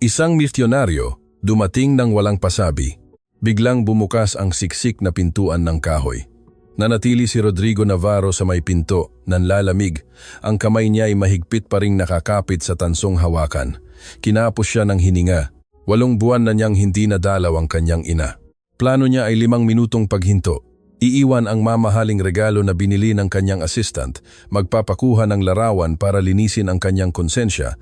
Isang misyonaryo, dumating ng walang pasabi. Biglang bumukas ang siksik na pintuan ng kahoy. Nanatili si Rodrigo Navarro sa may pinto, nanlalamig. Ang kamay niya ay mahigpit pa ring nakakapit sa tansong hawakan. Kinapos siya ng hininga. 8 buwan na niyang hindi nadalaw ang kanyang ina. Plano niya ay 5 minutong paghinto. Iiwan ang mamahaling regalo na binili ng kanyang assistant, magpapakuha ng larawan para linisin ang kanyang konsensya,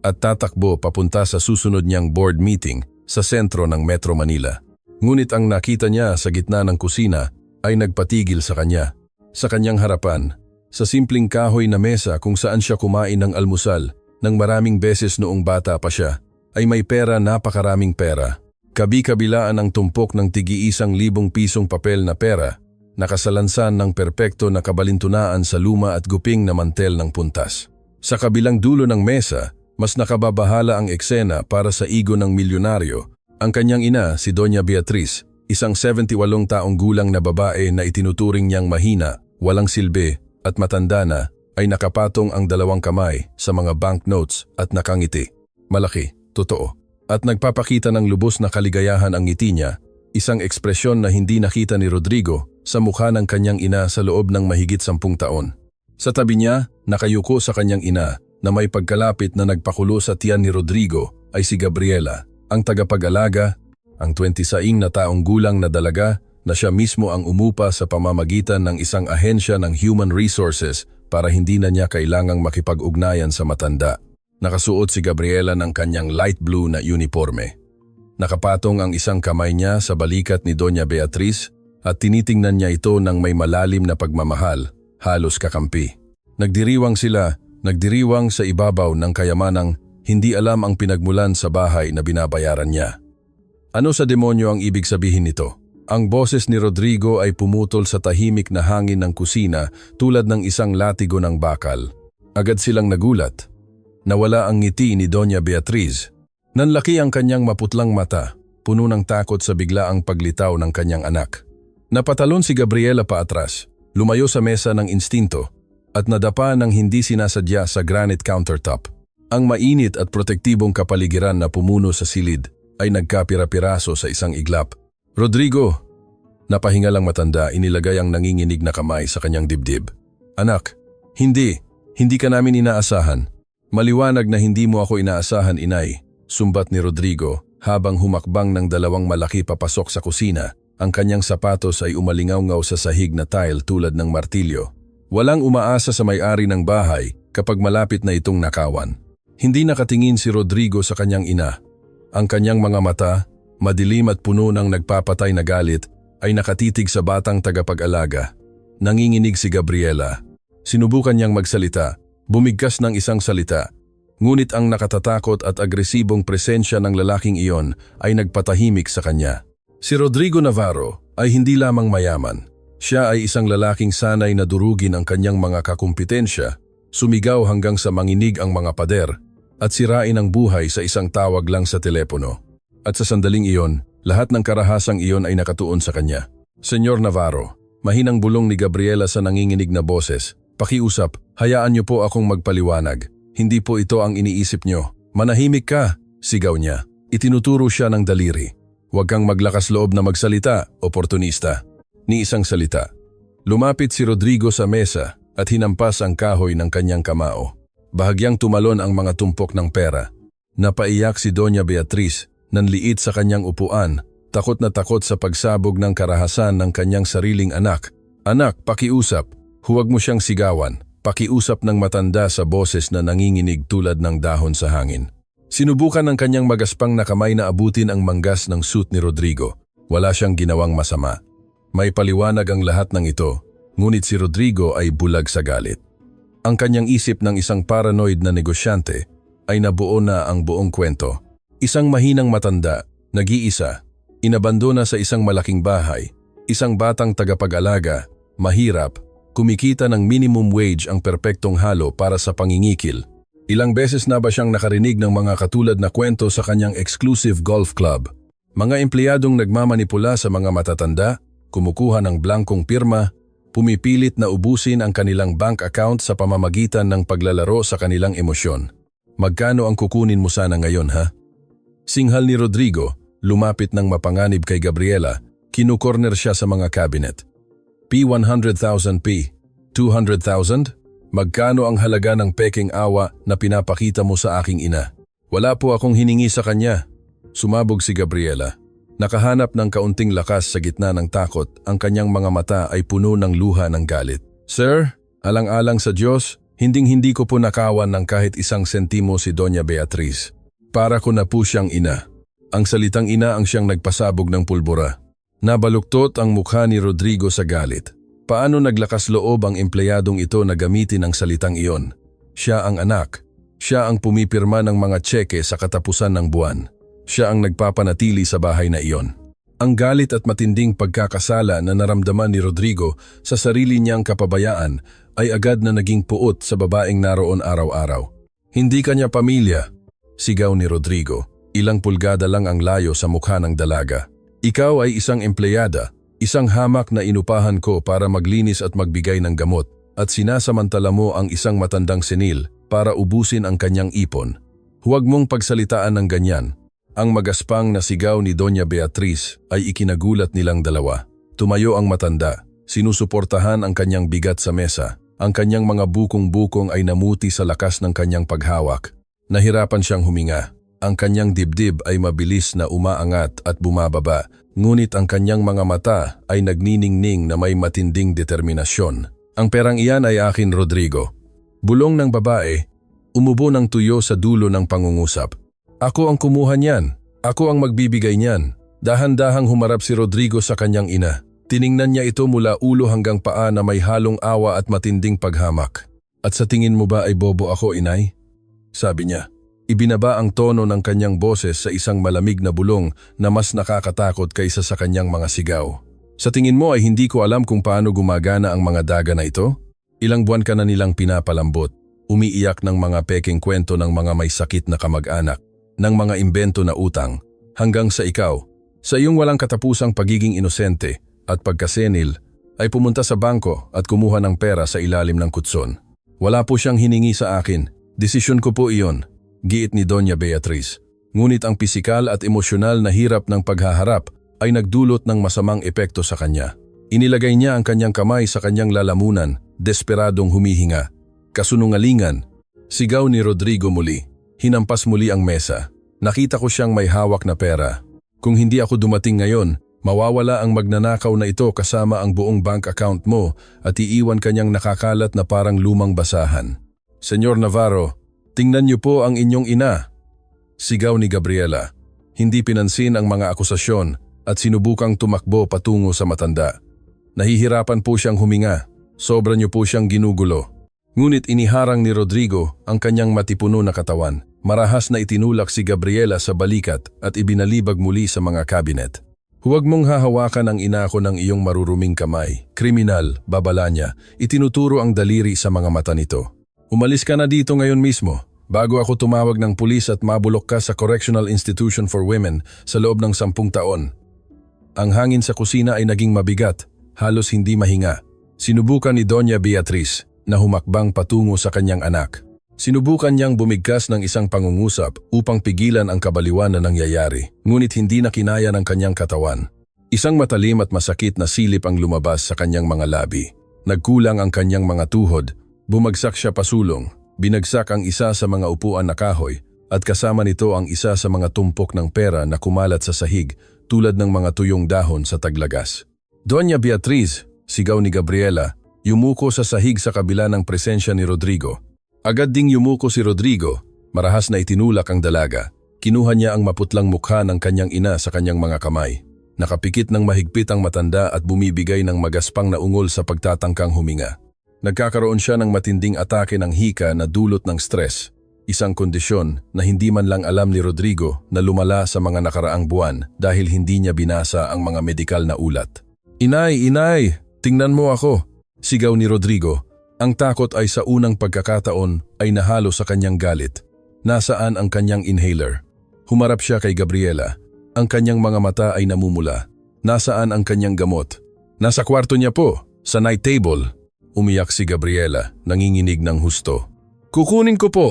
at tatakbo papunta sa susunod niyang board meeting sa sentro ng Metro Manila. Ngunit ang nakita niya sa gitna ng kusina ay nagpatigil sa kanya. Sa kanyang harapan, sa simpleng kahoy na mesa kung saan siya kumain ng almusal ng maraming beses noong bata pa siya, ay may pera, napakaraming pera. Kabi-kabilaan ang tumpok ng tig-1,000 pisong papel na pera, nakasalansan ng perpekto na kabalintunaan sa luma at guping na mantel ng puntas. Sa kabilang dulo ng mesa, mas nakababahala ang eksena para sa igo ng milyonaryo. Ang kanyang ina, si Doña Beatriz, isang 78 taong gulang na babae na itinuturing niyang mahina, walang silbi, at matanda na, ay nakapatong ang 2 kamay sa mga banknotes at nakangiti. Malaki, totoo. At nagpapakita ng lubos na kaligayahan ang ngiti niya, isang ekspresyon na hindi nakita ni Rodrigo sa mukha ng kanyang ina sa loob ng mahigit 10 taon. Sa tabi niya, nakayuko sa kanyang ina, na may pagkalapit na nagpakulo sa tiyan ni Rodrigo ay si Gabriela, ang tagapag-alaga, ang 26 na taong gulang na dalaga na siya mismo ang umupa sa pamamagitan ng isang ahensya ng human resources para hindi na niya kailangang makipag-ugnayan sa matanda. Nakasuot si Gabriela ng kanyang light blue na uniforme. Nakapatong ang isang kamay niya sa balikat ni Doña Beatriz at tinitingnan niya ito ng may malalim na pagmamahal, halos kakampi. Nagdiriwang sa ibabaw ng kayamanang hindi alam ang pinagmulan sa bahay na binabayaran niya. Ano sa demonyo ang ibig sabihin nito? Ang boses ni Rodrigo ay pumutol sa tahimik na hangin ng kusina tulad ng isang latigo ng bakal. Agad silang nagulat. Nawala ang ngiti ni Doña Beatriz. Nanlaki ang kanyang maputlang mata, puno ng takot sa biglaang paglitaw ng kanyang anak. Napatalon si Gabriela paatras, lumayo sa mesa ng instinto, at nadapa ng hindi sinasadya sa granite countertop. Ang mainit at protektibong kapaligiran na pumuno sa silid ay nagkapira-piraso sa isang iglap. "Rodrigo!" Napahinga lang matanda, inilagay ang nanginginig na kamay sa kanyang dibdib. "Anak, hindi ka namin inaasahan." "Maliwanag na hindi mo ako inaasahan, inay," sumbat ni Rodrigo habang humakbang ng 2 malaki papasok sa kusina. Ang kanyang sapatos ay umalingaw-ngaw sa sahig na tile tulad ng martilyo. Walang umaasa sa may-ari ng bahay kapag malapit na itong nakawan. Hindi nakatingin si Rodrigo sa kanyang ina. Ang kanyang mga mata, madilim at puno ng nagpapatay na galit, ay nakatitig sa batang tagapag-alaga. Nanginginig si Gabriela. Sinubukan niyang magsalita. Bumigkas ng isang salita, ngunit ang nakatatakot at agresibong presensya ng lalaking iyon ay nagpatahimik sa kanya. Si Rodrigo Navarro ay hindi lamang mayaman. Siya ay isang lalaking sanay na durugin ang kanyang mga kakumpetensya, sumigaw hanggang sa manginig ang mga pader, at sirain ang buhay sa isang tawag lang sa telepono. At sa sandaling iyon, lahat ng karahasang iyon ay nakatuon sa kanya. "Senyor Navarro," mahinang bulong ni Gabriela sa nanginginig na boses, "pakiusap, hayaan niyo po akong magpaliwanag. Hindi po ito ang iniisip niyo." "Manahimik ka," sigaw niya. Itinuturo siya ng daliri. "Huwag kang maglakas loob na magsalita, oportunista." Ni isang salita. Lumapit si Rodrigo sa mesa at hinampas ang kahoy ng kanyang kamao. Bahagyang tumalon ang mga tumpok ng pera. Napaiyak si Doña Beatriz, nanliit sa kanyang upuan, takot na takot sa pagsabog ng karahasan ng kanyang sariling anak. "Anak, pakiusap. Huwag mo siyang sigawan." Pakiusap ng matanda sa boses na nanginginig tulad ng dahon sa hangin. Sinubukan ng kanyang magaspang na kamay na abutin ang manggas ng suit ni Rodrigo. Wala siyang ginawang masama. May paliwanag ang lahat ng ito, ngunit si Rodrigo ay bulag sa galit. Ang kanyang isip ng isang paranoid na negosyante ay nabuo na ang buong kwento. Isang mahinang matanda, nag-iisa, inabandona sa isang malaking bahay, isang batang tagapag-alaga, mahirap, kumikita ng minimum wage ang perpektong halo para sa pangingikil. Ilang beses na ba siyang nakarinig ng mga katulad na kwento sa kanyang exclusive golf club? Mga empleyadong nagmamanipula sa mga matatanda, kumukuha ng blankong pirma, pumipilit na ubusin ang kanilang bank account sa pamamagitan ng paglalaro sa kanilang emosyon. Magkano ang kukunin mo sana ngayon, ha? Singhal ni Rodrigo, lumapit ng mapanganib kay Gabriela, kinukorner siya sa mga cabinet. P100,000 P, 200,000? Magkano ang halaga ng peking awa na pinapakita mo sa aking ina? Wala po akong hiningi sa kanya. Sumabog si Gabriela. Nakahanap ng kaunting lakas sa gitna ng takot, ang kanyang mga mata ay puno ng luha ng galit. Sir, alang-alang sa Diyos, hinding-hindi ko po nakawan ng kahit isang sentimo si Doña Beatriz. Para ko na po siyang ina. Ang salitang ina ang siyang nagpasabog ng pulbura. Nabaluktot ang mukha ni Rodrigo sa galit. Paano naglakas loob ang empleyadong ito na gamitin ang salitang iyon? Siya ang anak. Siya ang pumipirma ng mga tseke sa katapusan ng buwan. Siya ang nagpapanatili sa bahay na iyon. Ang galit at matinding pagkakasala na naramdaman ni Rodrigo sa sarili niyang kapabayaan ay agad na naging puot sa babaeng naroon araw-araw. Hindi kanya pamilya, sigaw ni Rodrigo. Ilang pulgada lang ang layo sa mukha ng dalaga. Ikaw ay isang empleyada, isang hamak na inupahan ko para maglinis at magbigay ng gamot, at sinasamantala mo ang isang matandang senil para ubusin ang kanyang ipon. Huwag mong pagsalitaan ng ganyan. Ang magaspang na sigaw ni Doña Beatriz ay ikinagulat nilang dalawa. Tumayo ang matanda, sinusuportahan ang kanyang bigat sa mesa. Ang kanyang mga bukong-bukong ay namuti sa lakas ng kanyang paghawak. Nahirapan siyang huminga. Ang kanyang dibdib ay mabilis na umaangat at bumababa, ngunit ang kanyang mga mata ay nagniningning na may matinding determinasyon. Ang perang iyan ay akin, Rodrigo. Bulong ng babae, umubo ng tuyo sa dulo ng pangungusap. Ako ang kumuha niyan. Ako ang magbibigay niyan. Dahan-dahang humarap si Rodrigo sa kanyang ina. Tiningnan niya ito mula ulo hanggang paa na may halong awa at matinding paghamak. At sa tingin mo ba ay bobo ako, inay? Sabi niya. Ibinaba ang tono ng kanyang boses sa isang malamig na bulong na mas nakakatakot kaysa sa kanyang mga sigaw. Sa tingin mo ay hindi ko alam kung paano gumagana ang mga daga na ito? Ilang buwan ka na nilang pinapalambot, umiiyak ng mga peking kwento ng mga may sakit na kamag-anak, ng mga imbento na utang, hanggang sa ikaw, sa iyong walang katapusang pagiging inosente at pagkasenil, ay pumunta sa bangko at kumuha ng pera sa ilalim ng kutson. Wala po siyang hiningi sa akin, desisyon ko po iyon, giit ni Doña Beatriz. Ngunit ang pisikal at emosyonal na hirap ng paghaharap ay nagdulot ng masamang epekto sa kanya. Inilagay niya ang kanyang kamay sa kanyang lalamunan, desperadong humihinga. Kasunungalingan, sigaw ni Rodrigo muli. Hinampas muli ang mesa. Nakita ko siyang may hawak na pera. Kung hindi ako dumating ngayon, mawawala ang magnanakaw na ito kasama ang buong bank account mo at iiwan kanyang nakakalat na parang lumang basahan. Senyor Navarro, tingnan niyo po ang inyong ina. Sigaw ni Gabriela. Hindi pinansin ang mga akusasyon at sinubukang tumakbo patungo sa matanda. Nahihirapan po siyang huminga. Sobra niyo po siyang ginugulo. Ngunit iniharang ni Rodrigo ang kanyang matipuno na katawan. Marahas na itinulak si Gabriela sa balikat at ibinalibag muli sa mga kabinet. Huwag mong hahawakan ang ina ko ng iyong maruruming kamay. Kriminal, babala niya. Itinuturo ang daliri sa mga mata nito. Umalis ka na dito ngayon mismo, bago ako tumawag ng pulis at mabulok ka sa Correctional Institution for Women sa loob ng 10 taon. Ang hangin sa kusina ay naging mabigat, halos hindi mahinga. Sinubukan ni Doña Beatriz na humakbang patungo sa kanyang anak. Sinubukan niyang bumigkas ng isang pangungusap upang pigilan ang kabaliwan na nangyayari, ngunit hindi na kinaya ng kanyang katawan. Isang matalim at masakit na silip ang lumabas sa kanyang mga labi. Nagkulang ang kanyang mga tuhod, bumagsak siya pasulong, binagsak ang isa sa mga upuan na kahoy, at kasama nito ang isa sa mga tumpok ng pera na kumalat sa sahig tulad ng mga tuyong dahon sa taglagas. Doña Beatriz, sigaw ni Gabriela, yumuko sa sahig sa kabila ng presensya ni Rodrigo. Agad ding yumuko si Rodrigo, marahas na itinulak ang dalaga. Kinuha niya ang maputlang mukha ng kanyang ina sa kanyang mga kamay. Nakapikit ng mahigpit ang matanda at bumibigay ng magaspang na ungol sa pagtatangkang huminga. Nagkakaroon siya ng matinding atake ng hika na dulot ng stress, isang kondisyon na hindi man lang alam ni Rodrigo na lumala sa mga nakaraang buwan dahil hindi niya binasa ang mga medikal na ulat. Inay, inay, tingnan mo ako, sigaw ni Rodrigo. Ang takot ay sa unang pagkakataon ay nahalo sa kanyang galit. Nasaan ang kanyang inhaler? Humarap siya kay Gabriela. Ang kanyang mga mata ay namumula. Nasaan ang kanyang gamot? Nasa kwarto niya po, sa night table. Umiyak si Gabriela, nanginginig ng husto. Kukunin ko po.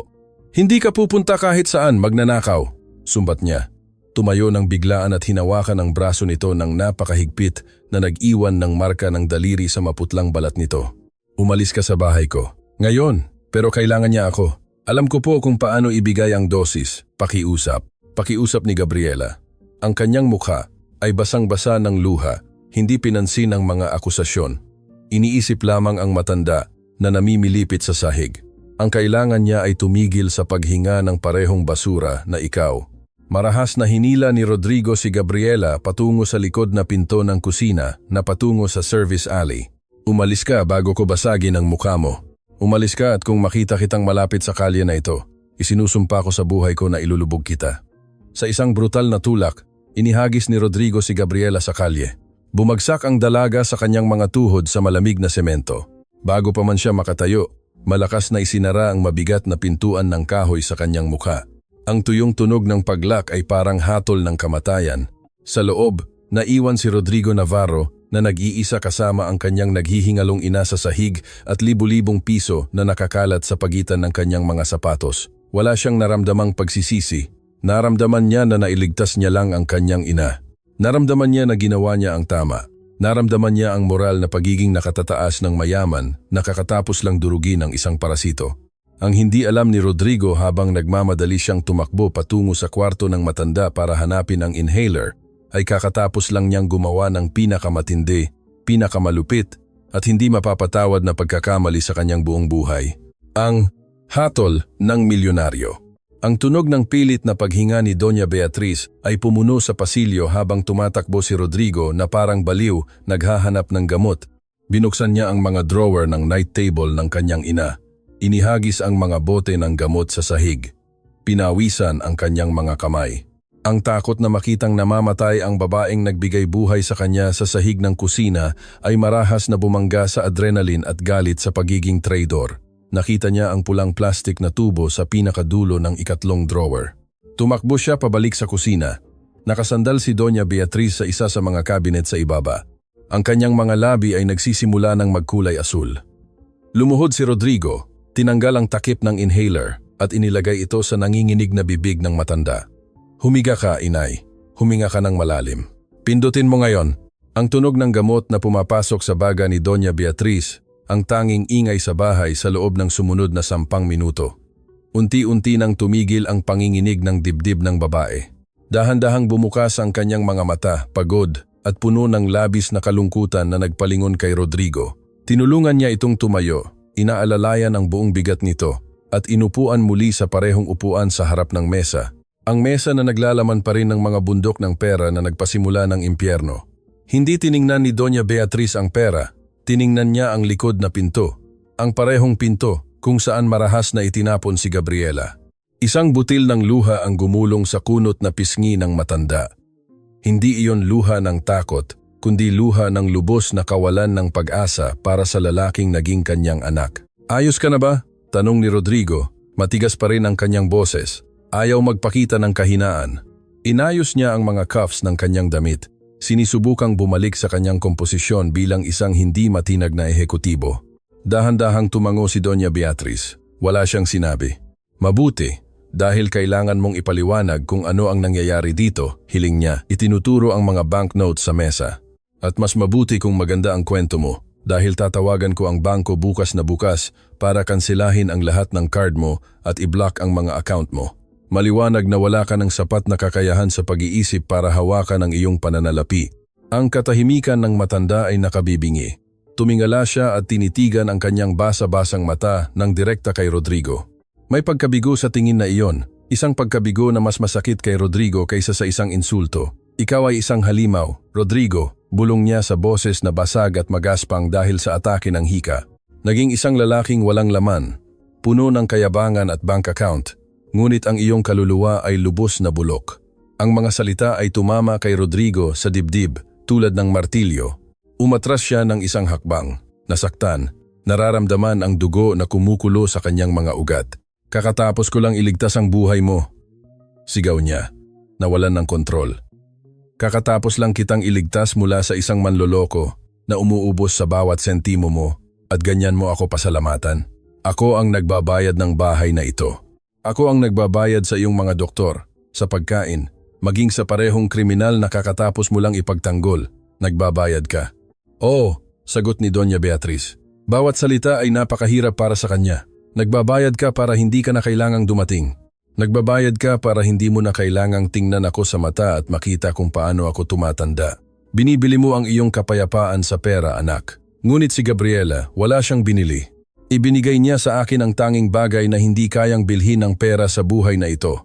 Hindi ka pupunta kahit saan, magnanakaw. Sumbat niya. tumayo ng biglaan at hinawakan ang braso nito ng napakahigpit na nag-iwan ng marka ng daliri sa maputlang balat nito. Umalis ka sa bahay ko. Ngayon, pero kailangan niya ako. Alam ko po kung paano ibigay ang dosis. Pakiusap. Pakiusap ni Gabriela. Ang kanyang mukha ay basang-basa ng luha, hindi pinansin ang mga akusasyon. Iniisip lamang ang matanda na namimilipit sa sahig. Ang kailangan niya ay tumigil sa paghinga ng parehong basura na ikaw. Marahas na hinila ni Rodrigo si Gabriela patungo sa likod na pinto ng kusina na patungo sa service alley. Umalis ka bago ko basagin ang mukha mo. Umalis ka at kung makita kitang malapit sa kalye na ito, isinusumpa ko sa buhay ko na ilulubog kita. Sa isang brutal na tulak, inihagis ni Rodrigo si Gabriela sa kalye. Bumagsak ang dalaga sa kanyang mga tuhod sa malamig na semento. Bago pa man siya makatayo, malakas na isinara ang mabigat na pintuan ng kahoy sa kanyang mukha. Ang tuyong tunog ng paglak ay parang hatol ng kamatayan. Sa loob, naiwan si Rodrigo Navarro na nag-iisa kasama ang kanyang naghihingalong ina sa sahig at libu-libong piso na nakakalat sa pagitan ng kanyang mga sapatos. Wala siyang naramdamang pagsisisi. Naramdaman niya na nailigtas niya lang ang kanyang ina. Naramdaman niya na ginawa niya ang tama. Naramdaman niya ang moral na pagiging nakatataas ng mayaman na kakatapos lang durugin ng isang parasito. Ang hindi alam ni Rodrigo habang nagmamadali siyang tumakbo patungo sa kwarto ng matanda para hanapin ang inhaler, ay kakatapos lang niyang gumawa ng pinakamatindi, pinakamalupit at hindi mapapatawad na pagkakamali sa kanyang buong buhay. Ang hatol ng milyonaryo. Ang tunog ng pilit na paghinga ni Doña Beatriz ay pumuno sa pasilyo habang tumatakbo si Rodrigo na parang baliw naghahanap ng gamot. Binuksan niya ang mga drawer ng night table ng kanyang ina. Inihagis ang mga bote ng gamot sa sahig. Pinawisan ang kanyang mga kamay. Ang takot na makitang namamatay ang babaeng nagbigay buhay sa kanya sa sahig ng kusina ay marahas na bumangga sa adrenaline at galit sa pagiging traidor. Nakita niya ang pulang plastik na tubo sa pinakadulo ng ikatlong drawer. Tumakbo siya pabalik sa kusina. Nakasandal si Doña Beatriz sa isa sa mga cabinet sa ibaba. Ang kanyang mga labi ay nagsisimula ng magkulay asul. Lumuhod si Rodrigo. Tinanggal ang takip ng inhaler at inilagay ito sa nanginginig na bibig ng matanda. Humiga ka, inay. Huminga ka ng malalim. Pindutin mo ngayon. Ang tunog ng gamot na pumapasok sa baga ni Doña Beatriz, ang tanging ingay sa bahay sa loob ng sumunod na 10 minuto. Unti-unti nang tumigil ang panginginig ng dibdib ng babae. Dahan-dahang bumukas ang kanyang mga mata, pagod, at puno ng labis na kalungkutan na nagpalingon kay Rodrigo. Tinulungan niya itong tumayo. Inaalalayan ang buong bigat nito at inupuan muli sa parehong upuan sa harap ng mesa. Ang mesa na naglalaman pa rin ng mga bundok ng pera na nagpasimula ng impyerno. Hindi tiningnan ni Doña Beatriz ang pera, tiningnan niya ang likod na pinto. Ang parehong pinto kung saan marahas na itinapon si Gabriela. Isang butil ng luha ang gumulong sa kunot na pisngi ng matanda. Hindi iyon luha ng takot, kundi luha ng lubos na kawalan ng pag-asa para sa lalaking naging kanyang anak. Ayos ka na ba? Tanong ni Rodrigo. Matigas pa rin ang kanyang boses. Ayaw magpakita ng kahinaan. Inayos niya ang mga cuffs ng kanyang damit. Sinisubukang bumalik sa kanyang komposisyon bilang isang hindi matinag na ehekutibo. Dahan-dahang tumango si Doña Beatriz. Wala siyang sinabi. Mabuti. Dahil kailangan mong ipaliwanag kung ano ang nangyayari dito, hiling niya. Itinuturo ang mga banknotes sa mesa. At mas mabuti kung maganda ang kwento mo dahil tatawagan ko ang bangko bukas na bukas para kansilahin ang lahat ng card mo at i-block ang mga account mo. Maliwanag na wala ka ng sapat na kakayahan sa pag-iisip para hawakan ang iyong pananalapi. Ang katahimikan ng matanda ay nakabibingi. Tumingala siya at tinitigan ang kanyang basa-basang mata ng direkta kay Rodrigo. May pagkabigo sa tingin na iyon, isang pagkabigo na mas masakit kay Rodrigo kaysa sa isang insulto. Ikaw ay isang halimaw, Rodrigo, bulong niya sa boses na basag at magaspang dahil sa atake ng hika. Naging isang lalaking walang laman, puno ng kayabangan at bank account, ngunit ang iyong kaluluwa ay lubos na bulok. Ang mga salita ay tumama kay Rodrigo sa dibdib tulad ng martilyo. Umatras siya ng isang hakbang, nasaktan, nararamdaman ang dugo na kumukulo sa kanyang mga ugat. Kakatapos ko lang iligtas ang buhay mo. Sigaw niya, nawalan ng kontrol. Kakatapos lang kitang iligtas mula sa isang manloloko na umuubos sa bawat sentimo mo at ganyan mo ako pasalamatan. Ako ang nagbabayad ng bahay na ito. Ako ang nagbabayad sa iyong mga doktor, sa pagkain, Maging sa parehong kriminal na kakatapos mo lang ipagtanggol, nagbabayad ka. Oo, sagot ni Doña Beatriz. Bawat salita ay napakahirap para sa kanya. Nagbabayad ka para hindi ka na kailangang dumating. Nagbabayad ka para hindi mo na kailangang tingnan ako sa mata at makita kung paano ako tumatanda. Binibili mo ang iyong kapayapaan sa pera, anak. Ngunit si Gabriela, wala siyang binili. Ibinigay niya sa akin ang tanging bagay na hindi kayang bilhin ng pera sa buhay na ito.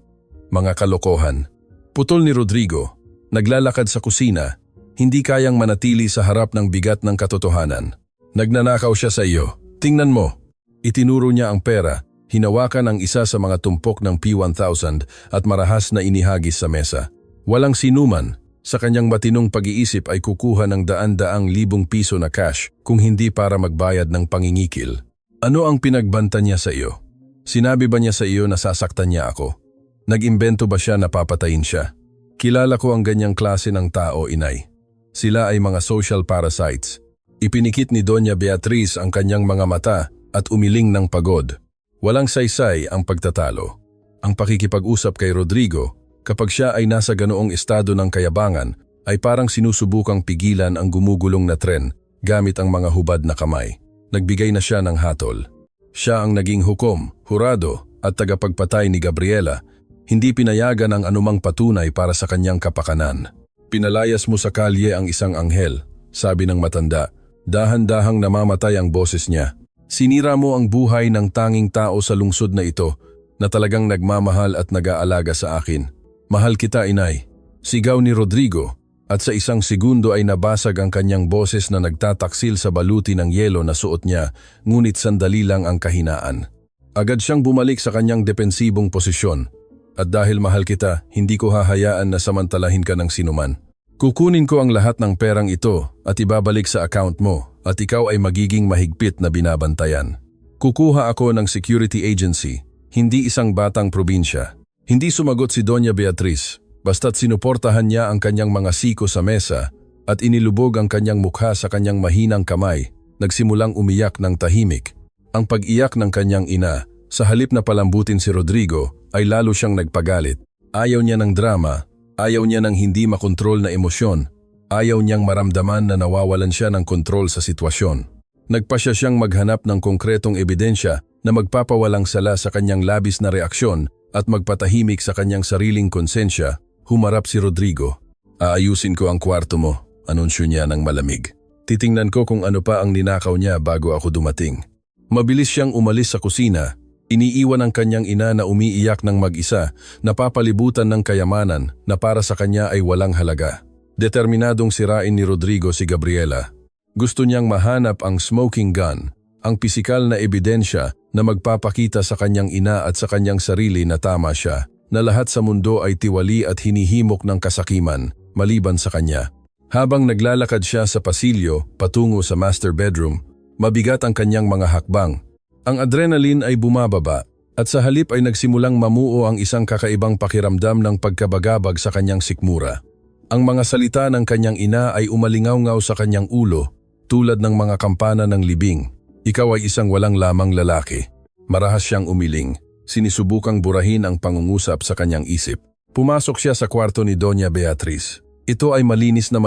Mga kalokohan. Putol ni Rodrigo, naglalakad sa kusina, hindi kayang manatili sa harap ng bigat ng katotohanan. Nagnanakaw siya sa iyo. Tingnan mo. Itinuro niya ang pera, hinawakan ang isa sa mga tumpok ng P1000 at marahas na inihagis sa mesa. Walang sinuman, sa kanyang matinong pag-iisip ay kukuha ng daan-daang libong piso na cash kung hindi para magbayad ng pangingikil. Ano ang pinagbanta niya sa iyo? Sinabi ba niya sa iyo na sasaktan niya ako? Nag-imbento ba siya na papatayin siya? Kilala ko ang ganyang klase ng tao, inay. Sila ay mga social parasites. Ipinikit ni Doña Beatriz ang kanyang mga mata at umiling ng pagod. Walang saysay ang pagtatalo. Ang pakikipag-usap kay Rodrigo, kapag siya ay nasa ganoong estado ng kayabangan, ay parang sinusubukang pigilan ang gumugulong na tren gamit ang mga hubad na kamay. Nagbigay na siya ng hatol. Siya ang naging hukom, hurado at tagapagpatay ni Gabriela. Hindi pinayagan ang anumang patunay para sa kanyang kapakanan. Pinalayas mo sa kalye ang isang anghel, sabi ng matanda. Dahan-dahang namamatay ang boses niya. Sinira mo ang buhay ng tanging tao sa lungsod na ito na talagang nagmamahal at nag-aalaga sa akin. Mahal kita, inay. Sigaw ni Rodrigo. At sa isang segundo ay nabasag ang kanyang boses na nagtataksil sa baluti ng yelo na suot niya, ngunit sandali lang ang kahinaan. Agad siyang bumalik sa kanyang depensibong posisyon. At dahil mahal kita, hindi ko hahayaan na samantalahin ka ng sinuman. Kukunin ko ang lahat ng perang ito at ibabalik sa account mo at ikaw ay magiging mahigpit na binabantayan. Kukuha ako ng security agency, hindi isang batang probinsya. Hindi sumagot si Doña Beatriz. Basta't sinuportahan niya ang kanyang mga siko sa mesa at inilubog ang kanyang mukha sa kanyang mahinang kamay, nagsimulang umiyak ng tahimik. Ang pag-iyak ng kanyang ina, sa halip na palambutin si Rodrigo, ay lalo siyang nagpagalit. Ayaw niya ng drama, ayaw niya ng hindi makontrol na emosyon, ayaw niyang maramdaman na nawawalan siya ng kontrol sa sitwasyon. Nagpasya siyang maghanap ng konkretong ebidensya na magpapawalang sala sa kanyang labis na reaksyon at magpatahimik sa kanyang sariling konsensya. Humarap si Rodrigo. Aayusin ko ang kwarto mo, anunsyo niya ng malamig. Titingnan ko kung ano pa ang ninakaw niya bago ako dumating. Mabilis siyang umalis sa kusina. Iniiwan ang kanyang ina na umiiyak ng mag-isa, napapalibutan ng kayamanan na para sa kanya ay walang halaga. Determinadong sirain ni Rodrigo si Gabriela. Gusto niyang mahanap ang smoking gun, ang pisikal na ebidensya na magpapakita sa kanyang ina at sa kanyang sarili na tama siya, na lahat sa mundo ay tiwali at hinihimok ng kasakiman, maliban sa kanya. Habang naglalakad siya sa pasilyo patungo sa master bedroom, mabigat ang kanyang mga hakbang. Ang adrenaline ay bumababa at sa halip ay nagsimulang mamuo ang isang kakaibang pakiramdam ng pagkabagabag sa kanyang sikmura. Ang mga salita ng kanyang ina ay umalingaw-ngaw sa kanyang ulo, tulad ng mga kampana ng libing. Ikaw ay isang walang lamang lalaki. Marahas siyang umiling. Sinisubukang burahin ang pangungusap sa kanyang isip. Pumasok siya sa kwarto ni Doña Beatriz. Ito ay malinis na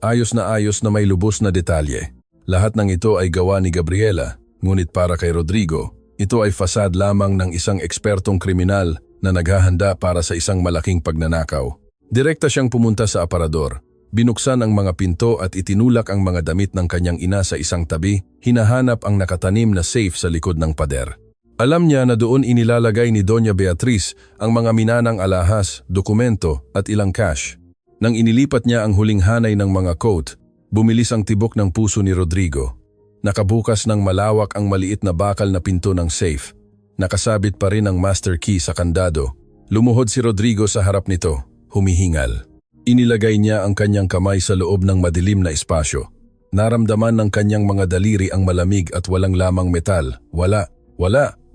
ayos na may lubos na detalye. Lahat ng ito ay gawa ni Gabriela, ngunit para kay Rodrigo, ito ay fasad lamang ng isang ekspertong kriminal na naghahanda para sa isang malaking pagnanakaw. Direkta siyang pumunta sa aparador. Binuksan ang mga pinto at itinulak ang mga damit ng kanyang ina sa isang tabi, hinahanap ang nakatanim na safe sa likod ng pader. Alam niya na doon inilalagay ni Doña Beatriz ang mga minanang alahas, dokumento at ilang cash. Nang inilipat niya ang huling hanay ng mga coat, bumilis ang tibok ng puso ni Rodrigo. Nakabukas ng malawak ang maliit na bakal na pinto ng safe. Nakasabit pa rin ang master key sa kandado. Lumuhod si Rodrigo sa harap nito, humihingal. Inilagay niya ang kanyang kamay sa loob ng madilim na espasyo. Naramdaman ng kanyang mga daliri ang malamig at walang lamang metal. Wala,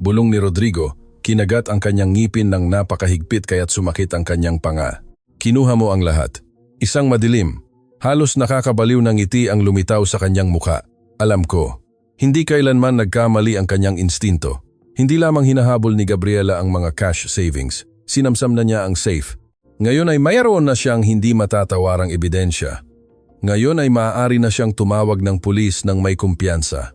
bulong ni Rodrigo. Kinagat ang kanyang ngipin ng napakahigpit kaya't sumakit ang kanyang panga. Kinuha mo ang lahat. Isang madilim. Halos nakakabaliw ng ngiti ang lumitaw sa kanyang muka. Alam ko, hindi kailanman nagkamali ang kanyang instinto. Hindi lamang hinahabol ni Gabriela ang mga cash savings. Sinamsam na niya ang safe. Ngayon ay mayroon na siyang hindi matatawarang ebidensya. Ngayon ay maaari na siyang tumawag ng pulis ng may kumpiyansa.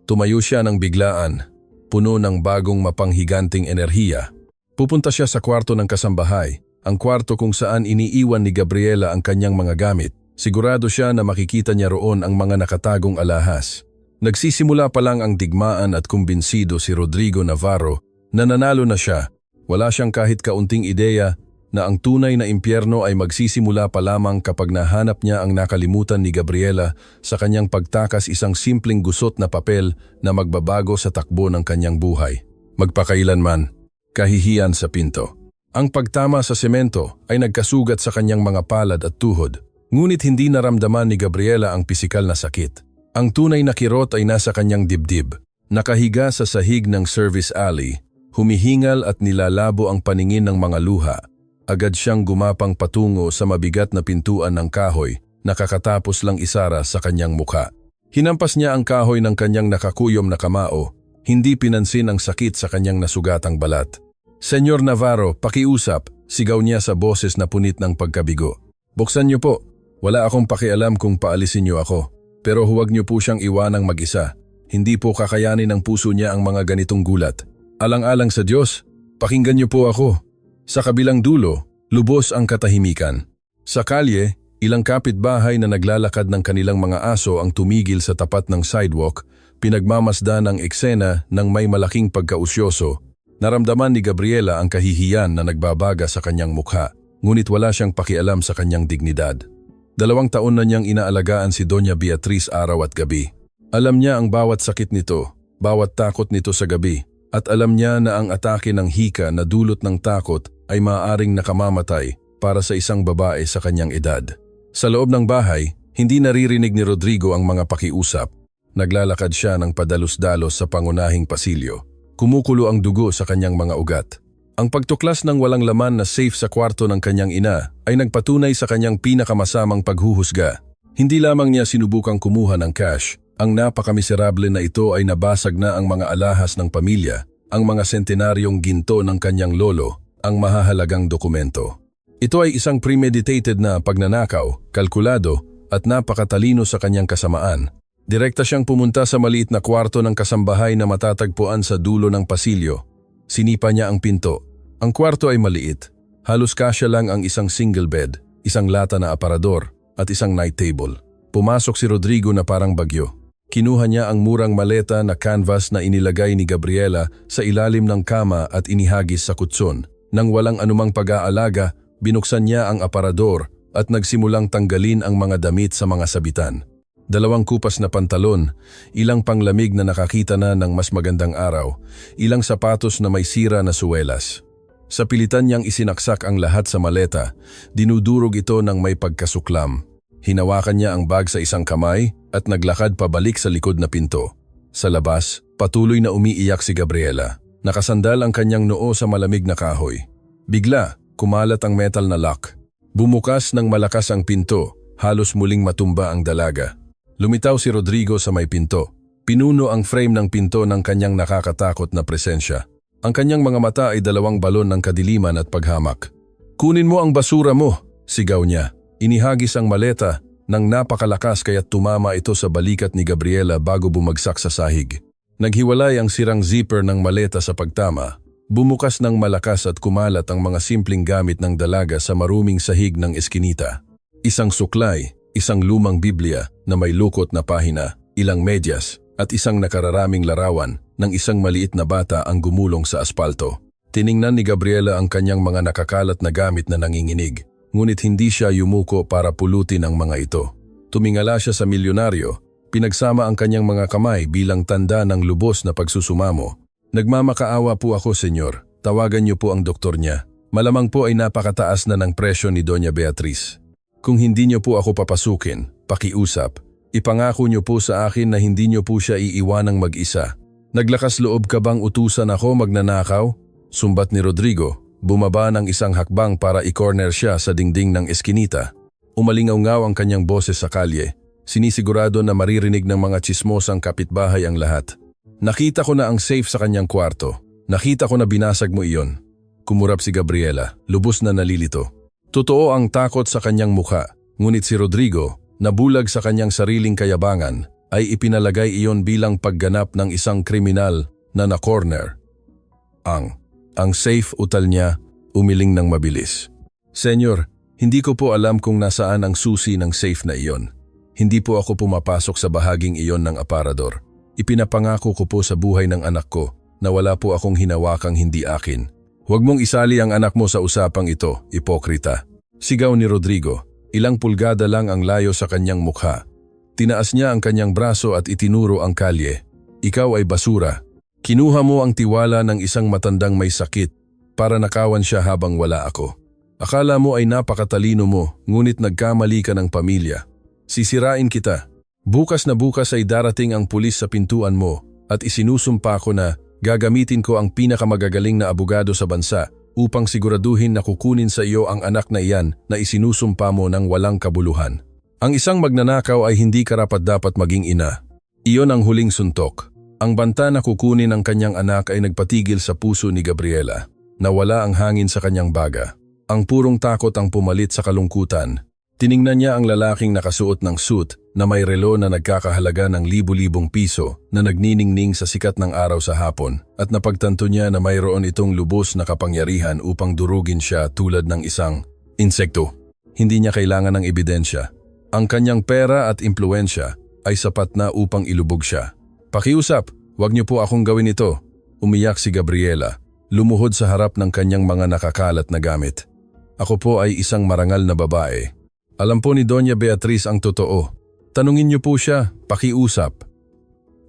Tumayo siya ng biglaan, puno ng bagong mapanghiganting enerhiya. Pupunta siya sa kwarto ng kasambahay, ang kwarto kung saan iniiwan ni Gabriela ang kanyang mga gamit. Sigurado siya na makikita niya roon ang mga nakatagong alahas. Nagsisimula pa lang ang digmaan at kumbinsido si Rodrigo Navarro na nanalo na siya. Wala siyang kahit kaunting ideya na ang tunay na impyerno ay magsisimula pa lamang kapag nahanap niya ang nakalimutan ni Gabriela sa kanyang pagtakas isang simpleng gusot na papel na magbabago sa takbo ng kanyang buhay. Magpakailanman, kahihiyan sa pinto. Ang pagtama sa semento ay nagkasugat sa kanyang mga palad at tuhod, ngunit hindi naramdaman ni Gabriela ang pisikal na sakit. Ang tunay na kirot ay nasa kanyang dibdib, nakahiga sa sahig ng service alley, humihingal at nilalabo ang paningin ng mga luha. Agad siyang gumapang patungo sa mabigat na pintuan ng kahoy na kakatapos lang isara sa kanyang mukha. Hinampas niya ang kahoy ng kanyang nakakuyom na kamao, hindi pinansin ang sakit sa kanyang nasugatang balat. "Senyor Navarro, pakiusap," sigaw niya sa boses na punit ng pagkabigo. "Buksan niyo po. Wala akong pakialam kung paalisin niyo ako. Pero huwag niyo po siyang iwanang mag-isa. Hindi po kakayanin ng puso niya ang mga ganitong gulat. Alang-alang sa Diyos, pakinggan niyo po ako." Sa kabilang dulo, lubos ang katahimikan. Sa kalye, ilang kapitbahay na naglalakad ng kanilang mga aso ang tumigil sa tapat ng sidewalk, pinagmamasdan ang eksena ng may malaking pagkausyoso. Naramdaman ni Gabriela ang kahihiyan na nagbabaga sa kanyang mukha, ngunit wala siyang pakialam sa kanyang dignidad. 2 taon na niyang inaalagaan si Doña Beatriz araw at gabi. Alam niya ang bawat sakit nito, bawat takot nito sa gabi, at alam niya na ang atake ng hika na dulot ng takot ay maaaring nakamamatay para sa isang babae sa kanyang edad. Sa loob ng bahay, hindi naririnig ni Rodrigo ang mga pakiusap. Naglalakad siya ng padalos-dalos sa pangunahing pasilyo. Kumukulo ang dugo sa kanyang mga ugat. Ang pagtuklas ng walang laman na safe sa kwarto ng kanyang ina ay nagpatunay sa kanyang pinakamasamang paghuhusga. Hindi lamang niya sinubukang kumuha ng cash. Ang napakamiserable na ito ay nabasag na ang mga alahas ng pamilya, ang mga sentenaryong ginto ng kanyang lolo, ang mahahalagang dokumento. Ito ay isang premeditated na pagnanakaw, kalkulado at napakatalino sa kanyang kasamaan. Direkta siyang pumunta sa maliit na kwarto ng kasambahay na matatagpuan sa dulo ng pasilyo. Sinipa niya ang pinto. Ang kwarto ay maliit. Halos kasya lang ang isang single bed, isang lata na aparador at isang night table. Pumasok si Rodrigo na parang bagyo. Kinuha niya ang murang maleta na canvas na inilagay ni Gabriela sa ilalim ng kama at inihagis sa kutson. Nang walang anumang pag-aalaga, binuksan niya ang aparador at nagsimulang tanggalin ang mga damit sa mga sabitan. 2 kupas na pantalon, ilang panglamig na nakakita na ng mas magandang araw, ilang sapatos na may sira na suwelas. Sa pilitan niyang isinaksak ang lahat sa maleta, dinudurog ito ng may pagkasuklam. Hinawakan niya ang bag sa isang kamay at naglakad pabalik sa likod na pinto. Sa labas, patuloy na umiiyak si Gabriela. Nakasandal ang kanyang noo sa malamig na kahoy. Bigla, kumalat ang metal na lock. Bumukas ng malakas ang pinto, halos muling matumba ang dalaga. Lumitaw si Rodrigo sa may pinto. Pinuno ang frame ng pinto ng kanyang nakakatakot na presensya. Ang kanyang mga mata ay 2 balon ng kadiliman at paghamak. "Kunin mo ang basura mo," sigaw niya. Inihagis ang maleta nang napakalakas kaya't tumama ito sa balikat ni Gabriela bago bumagsak sa sahig. Naghiwalay ang sirang zipper ng maleta sa pagtama. Bumukas ng malakas at kumalat ang mga simpleng gamit ng dalaga sa maruming sahig ng eskinita. Isang suklay, isang lumang Biblia na may lukot na pahina, ilang medyas at isang nakararaming larawan ng isang maliit na bata ang gumulong sa aspalto. Tiningnan ni Gabriela ang kanyang mga nakakalat na gamit na nanginginig. Ngunit hindi siya yumuko para pulutin ang mga ito. Tumingala siya sa milyonaryo, pinagsama ang kanyang mga kamay bilang tanda ng lubos na pagsusumamo. "Nagmamakaawa po ako, senyor. Tawagan niyo po ang doktor niya. Malamang po ay napakataas na ng presyo ni Doña Beatriz. Kung hindi niyo po ako papasukin, pakiusap, ipangako niyo po sa akin na hindi niyo po siya iiwanang mag-isa. Naglakas loob ka bang utusan ako magnanakaw?" Sumbat ni Rodrigo. Bumaba ng isang hakbang para i-corner siya sa dingding ng eskinita. Umalingaw-ngaw ang kanyang boses sa kalye. Sinisigurado na maririnig ng mga tsismosang kapitbahay ang lahat. "Nakita ko na ang safe sa kanyang kwarto. Nakita ko na binasag mo iyon." Kumurap si Gabriela, lubos na nalilito. Totoo ang takot sa kanyang mukha, ngunit si Rodrigo, nabulag sa kanyang sariling kayabangan, ay ipinalagay iyon bilang pagganap ng isang kriminal na na-corner. Ang safe utal niya, umiling ng mabilis. Senyor, hindi ko po alam kung nasaan ang susi ng safe na iyon. Hindi po ako pumapasok sa bahaging iyon ng aparador. Ipinapangako ko po sa buhay ng anak ko na wala po akong hinawakang hindi akin. Huwag mong isali ang anak mo sa usapang ito, ipokrita. Sigaw ni Rodrigo, ilang pulgada lang ang layo sa kanyang mukha. Tinaas niya ang kanyang braso at itinuro ang kalye. Ikaw ay basura. Kinuha mo ang tiwala ng isang matandang may sakit para nakawan siya habang wala ako. Akala mo ay napakatalino mo, ngunit nagkamali ka ng pamilya. Sisirain kita. Bukas na bukas ay darating ang pulis sa pintuan mo at isinusumpa ko na gagamitin ko ang pinakamagagaling na abogado sa bansa upang siguraduhin na kukunin sa iyo ang anak na iyan na isinusumpa mo ng walang kabuluhan. Ang isang magnanakaw ay hindi karapat-dapat maging ina. Iyon ang huling suntok. Ang banta na kukunin ng kanyang anak ay nagpatigil sa puso ni Gabriela. Nawala ang hangin sa kanyang baga. Ang purong takot ang pumalit sa kalungkutan. Tiningnan niya ang lalaking nakasuot ng suit na may relo na nagkakahalaga ng libu-libong piso na nagniningning sa sikat ng araw sa hapon at napagtanto niya na mayroon itong lubos na kapangyarihan upang durugin siya tulad ng isang insekto. Hindi niya kailangan ng ebidensya. Ang kanyang pera at impluensya ay sapat na upang ilubog siya. Pakiusap, wag niyo po akong gawin ito. Umiyak si Gabriela, lumuhod sa harap ng kanyang mga nakakalat na gamit. Ako po ay isang marangal na babae. Alam po ni Doña Beatriz ang totoo. Tanungin niyo po siya, pakiusap.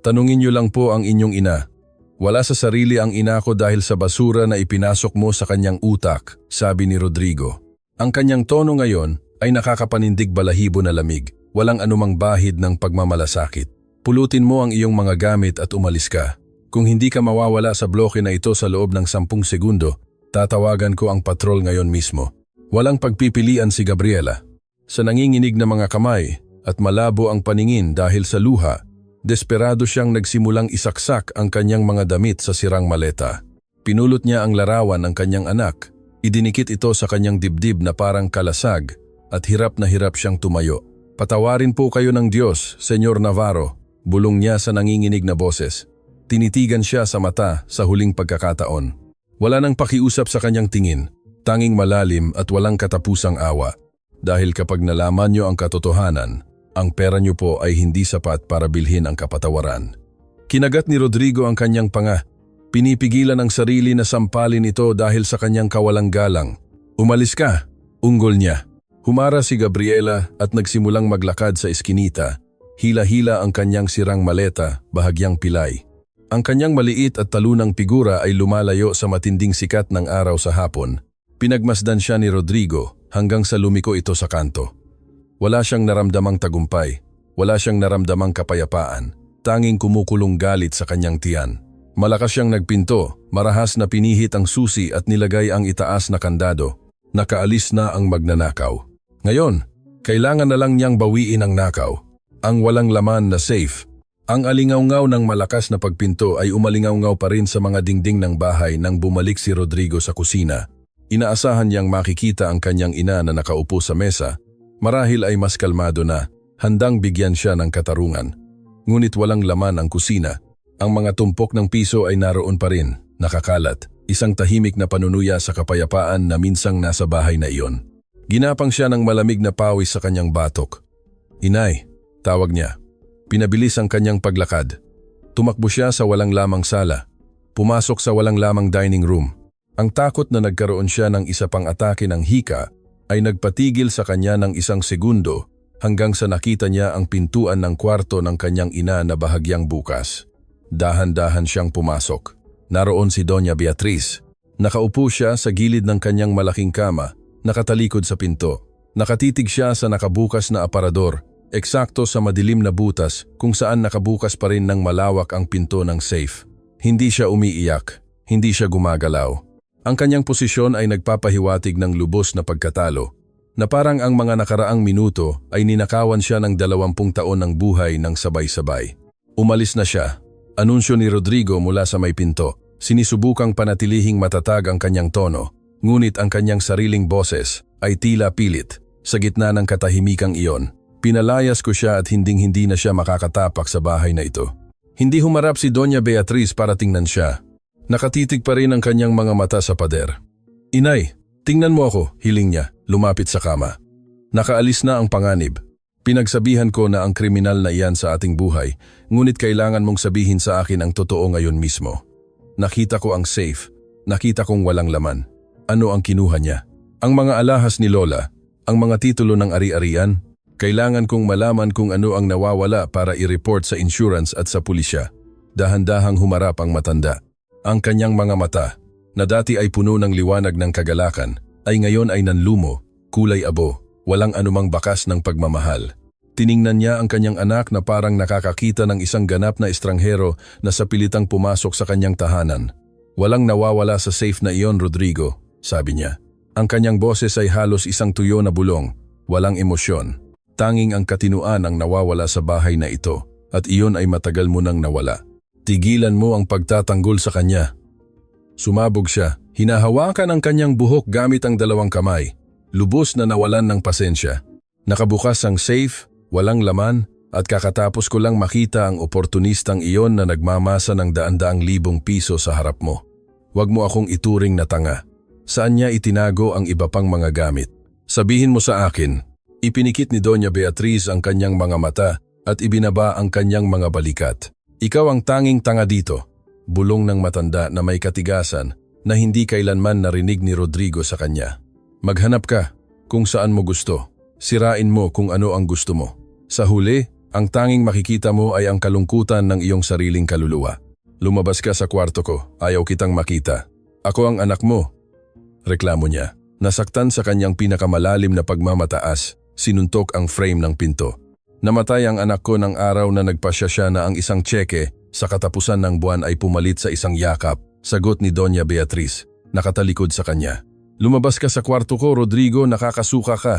Tanungin niyo lang po ang inyong ina. Wala sa sarili ang ina ko dahil sa basura na ipinasok mo sa kanyang utak, sabi ni Rodrigo. Ang kanyang tono ngayon ay nakakapanindig balahibo na lamig, walang anumang bahid ng pagmamalasakit. Pulutin mo ang iyong mga gamit at umalis ka. Kung hindi ka mawawala sa bloke na ito sa loob ng 10 segundo, tatawagan ko ang patrol ngayon mismo. Walang pagpipilian si Gabriela. Sa nanginginig na mga kamay at malabo ang paningin dahil sa luha, desperado siyang nagsimulang isaksak ang kanyang mga damit sa sirang maleta. Pinulot niya ang larawan ng kanyang anak. Idinikit ito sa kanyang dibdib na parang kalasag at hirap na hirap siyang tumayo. Patawarin po kayo ng Diyos, Senyor Navarro, bulong niya sa nanginginig na boses. Tinitigan siya sa mata sa huling pagkakataon. Wala nang pakiusap sa kanyang tingin, tanging malalim at walang katapusang awa. Dahil kapag nalaman niyo ang katotohanan, ang pera niyo po ay hindi sapat para bilhin ang kapatawaran. Kinagat ni Rodrigo ang kanyang panga. Pinipigilan ang sarili na sampalin ito dahil sa kanyang kawalang galang. Umalis ka, unggol niya. Humara si Gabriela at nagsimulang maglakad sa eskinita. Hila-hila ang kanyang sirang maleta, bahagyang pilay. Ang kanyang maliit at talunang figura ay lumalayo sa matinding sikat ng araw sa hapon. Pinagmasdan siya ni Rodrigo hanggang sa lumiko ito sa kanto. Wala siyang naramdamang tagumpay, wala siyang naramdamang kapayapaan, tanging kumukulong galit sa kanyang tiyan. Malakas siyang nagpinto, marahas na pinihit ang susi at nilagay ang itaas na kandado. Nakaalis na ang magnanakaw. Ngayon, kailangan na lang niyang bawiin ang nakaw. Ang walang laman na safe. Ang alingaw-ngaw ng malakas na pagpinto ay umalingaw-ngaw pa rin sa mga dingding ng bahay nang bumalik si Rodrigo sa kusina. Inaasahan niyang makikita ang kanyang ina na nakaupo sa mesa. Marahil ay mas kalmado na, handang bigyan siya ng katarungan. Ngunit walang laman ang kusina. Ang mga tumpok ng piso ay naroon pa rin, nakakalat. Isang tahimik na panunuya sa kapayapaan na minsang nasa bahay na iyon. Ginapang siya ng malamig na pawis sa kanyang batok. Inay, tawag niya. Pinabilis ang kanyang paglakad. Tumakbo siya sa walang lamang sala. Pumasok sa walang lamang dining room. Ang takot na nagkaroon siya ng isa pang atake ng hika ay nagpatigil sa kanya ng 1 segundo hanggang sa nakita niya ang pintuan ng kwarto ng kanyang ina na bahagyang bukas. Dahan-dahan siyang pumasok. Naroon si Doña Beatriz. Nakaupo siya sa gilid ng kanyang malaking kama, nakatalikod sa pinto. Nakatitig siya sa nakabukas na aparador, eksakto sa madilim na butas kung saan nakabukas pa rin ng malawak ang pinto ng safe. Hindi siya umiiyak, hindi siya gumagalaw. Ang kanyang posisyon ay nagpapahiwatig ng lubos na pagkatalo, na parang ang mga nakaraang minuto ay ninakawan siya ng 20 taon ng buhay ng sabay-sabay. Umalis na siya. Anunsyo ni Rodrigo mula sa may pinto. Sinisubukang panatilihing matatag ang kanyang tono. Ngunit ang kanyang sariling boses ay tila pilit. Sa gitna ng katahimikang iyon, pinalayas ko siya at hinding-hindi na siya makakatapak sa bahay na ito. Hindi humarap si Doña Beatriz para tingnan siya. Nakatitig pa rin ang kanyang mga mata sa pader. "Inay, tingnan mo ako," hiling niya, lumapit sa kama. Nakaalis na ang panganib. Pinagsabihan ko na ang kriminal na iyan sa ating buhay, ngunit kailangan mong sabihin sa akin ang totoo ngayon mismo. Nakita ko ang safe, nakita kong walang laman. Ano ang kinuha niya? Ang mga alahas ni Lola, ang mga titulo ng ari-arian. Kailangan kong malaman kung ano ang nawawala para i-report sa insurance at sa pulisya. Dahan-dahang humarap ang matanda. Ang kanyang mga mata, na dati ay puno ng liwanag ng kagalakan, ay ngayon ay nanlumo, kulay abo, walang anumang bakas ng pagmamahal. Tiningnan niya ang kanyang anak na parang nakakakita ng isang ganap na estranghero na sa pilitang pumasok sa kanyang tahanan. "Walang nawawala sa safe na iyon, Rodrigo," sabi niya. Ang kanyang boses ay halos isang tuyo na bulong, walang emosyon. Tanging ang katinuan ang nawawala sa bahay na ito, at iyon ay matagal mo nang nawala. Tigilan mo ang pagtatanggol sa kanya. Sumabog siya, hinahawakan ang kanyang buhok gamit ang dalawang kamay. Lubos na nawalan ng pasensya. Nakabukas ang safe, walang laman, at kakatapos ko lang makita ang oportunistang iyon na nagmamasa ng daan-daang libong piso sa harap mo. Huwag mo akong ituring na tanga. Saan niya itinago ang iba pang mga gamit? Sabihin mo sa akin. Ipinikit ni Doña Beatriz ang kanyang mga mata at ibinaba ang kanyang mga balikat. "Ikaw ang tanging tanga dito." Bulong ng matanda na may katigasan na hindi kailanman narinig ni Rodrigo sa kanya. "Maghanap ka kung saan mo gusto. Sirain mo kung ano ang gusto mo. Sa huli, ang tanging makikita mo ay ang kalungkutan ng iyong sariling kaluluwa. Lumabas ka sa kwarto ko, ayaw kitang makita. Ako ang anak mo." Reklamo niya. Nasaktan sa kanyang pinakamalalim na pagmamataas, sinuntok ang frame ng pinto. "Namatay ang anak ko ng araw na nagpasya siya na ang isang tseke sa katapusan ng buwan ay pumalit sa isang yakap," sagot ni Doña Beatriz, nakatalikod sa kanya. "Lumabas ka sa kwarto ko, Rodrigo, nakakasuka ka."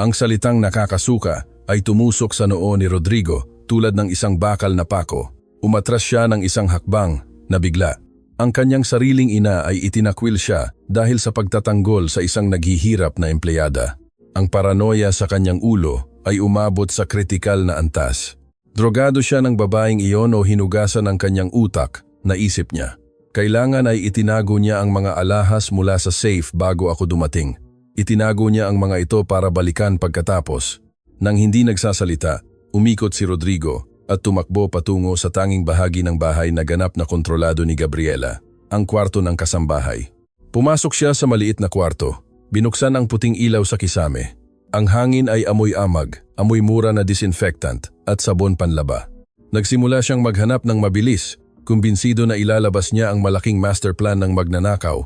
Ang salitang nakakasuka ay tumusok sa noo ni Rodrigo tulad ng isang bakal na pako. Umatras siya ng isang hakbang, nabigla. Ang kanyang sariling ina ay itinakwil siya dahil sa pagtatanggol sa isang naghihirap na empleyada. Ang paranoia sa kanyang ulo ay umabot sa kritikal na antas. Drogado siya ng babaeng iyon o hinugasan ng kanyang utak, naisip niya. Kailangan ay itinago niya ang mga alahas mula sa safe bago ako dumating. Itinago niya ang mga ito para balikan pagkatapos. Nang hindi nagsasalita, umikot si Rodrigo at tumakbo patungo sa tanging bahagi ng bahay na ganap na kontrolado ni Gabriela, ang kwarto ng kasambahay. Pumasok siya sa maliit na kwarto. Binuksan ang puting ilaw sa kisame. Ang hangin ay amoy amag, amoy mura na disinfectant at sabon panlaba. Nagsimula siyang maghanap ng mabilis, kumbinsido na ilalabas niya ang malaking master plan ng magnanakaw.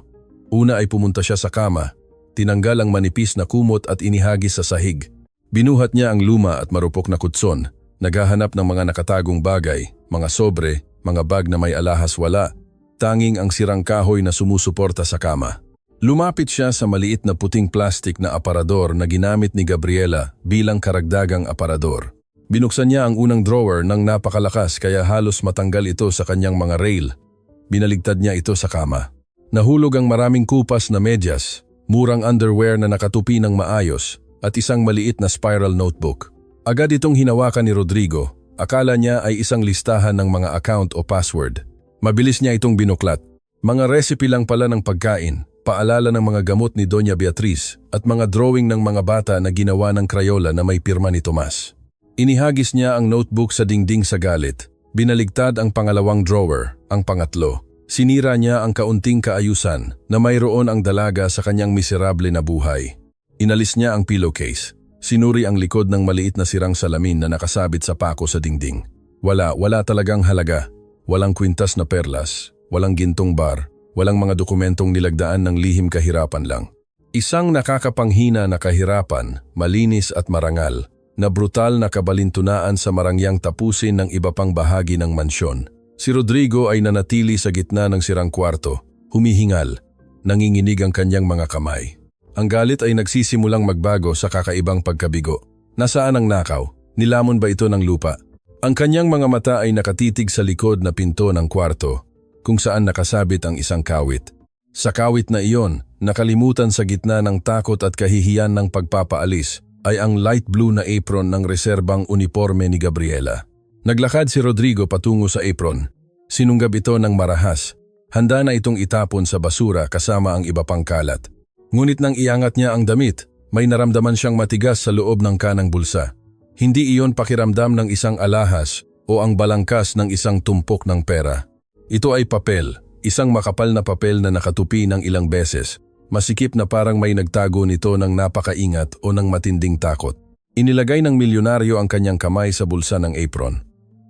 Una ay pumunta siya sa kama, tinanggal ang manipis na kumot at inihagis sa sahig. Binuhat niya ang luma at marupok na kutson, naghahanap ng mga nakatagong bagay, mga sobre, mga bag na may alahas wala, tanging ang sirang kahoy na sumusuporta sa kama. Lumapit siya sa maliit na puting plastik na aparador na ginamit ni Gabriela bilang karagdagang aparador. Binuksan niya ang unang drawer ng napakalakas kaya halos matanggal ito sa kanyang mga rail. Binaligtad niya ito sa kama. Nahulog ang maraming kupas na medyas, murang underwear na nakatupi ng maayos, at isang maliit na spiral notebook. Agad itong hinawakan ni Rodrigo. Akala niya ay isang listahan ng mga account o password. Mabilis niya itong binuklat. Mga recipe lang pala ng pagkain, paalala ng mga gamot ni Doña Beatriz, at mga drawing ng mga bata na ginawa ng Crayola na may pirma ni Tomas. Inihagis niya ang notebook sa dingding sa galit. Binaligtad ang pangalawang drawer, ang pangatlo. Sinira niya ang kaunting kaayusan na mayroon ang dalaga sa kanyang miserable na buhay. Inalis niya ang pillowcase. Sinuri ang likod ng maliit na sirang salamin na nakasabit sa pako sa dingding. Wala talagang halaga. Walang kwintas na perlas, walang gintong bar, walang mga dokumentong nilagdaan ng lihim kahirapan lang. Isang nakakapanghina na kahirapan, malinis at marangal, na brutal na kabalintunaan sa marangyang tapusin ng iba pang bahagi ng mansyon. Si Rodrigo ay nanatili sa gitna ng sirang kwarto, humihingal, nanginginig ang kanyang mga kamay. Ang galit ay nagsisimulang magbago sa kakaibang pagkabigo. Nasaan ang nakaw? Nilamon ba ito ng lupa? Ang kanyang mga mata ay nakatitig sa likod na pinto ng kwarto, kung saan nakasabit ang isang kawit. Sa kawit na iyon, nakalimutan sa gitna ng takot at kahihiyan ng pagpapaalis, ay ang light blue na apron ng reserbang uniforme ni Gabriela. Naglakad si Rodrigo patungo sa apron. Sinunggab ito ng marahas. Handa na itong itapon sa basura kasama ang iba pang kalat. Ngunit nang iangat niya ang damit, may naramdaman siyang matigas sa loob ng kanang bulsa. Hindi iyon pakiramdam ng isang alahas o ang balangkas ng isang tumpok ng pera. Ito ay papel, isang makapal na papel na nakatupi ng ilang beses. Masikip na parang may nagtago nito ng napakaingat o ng matinding takot. Inilagay ng milyonaryo ang kanyang kamay sa bulsa ng apron.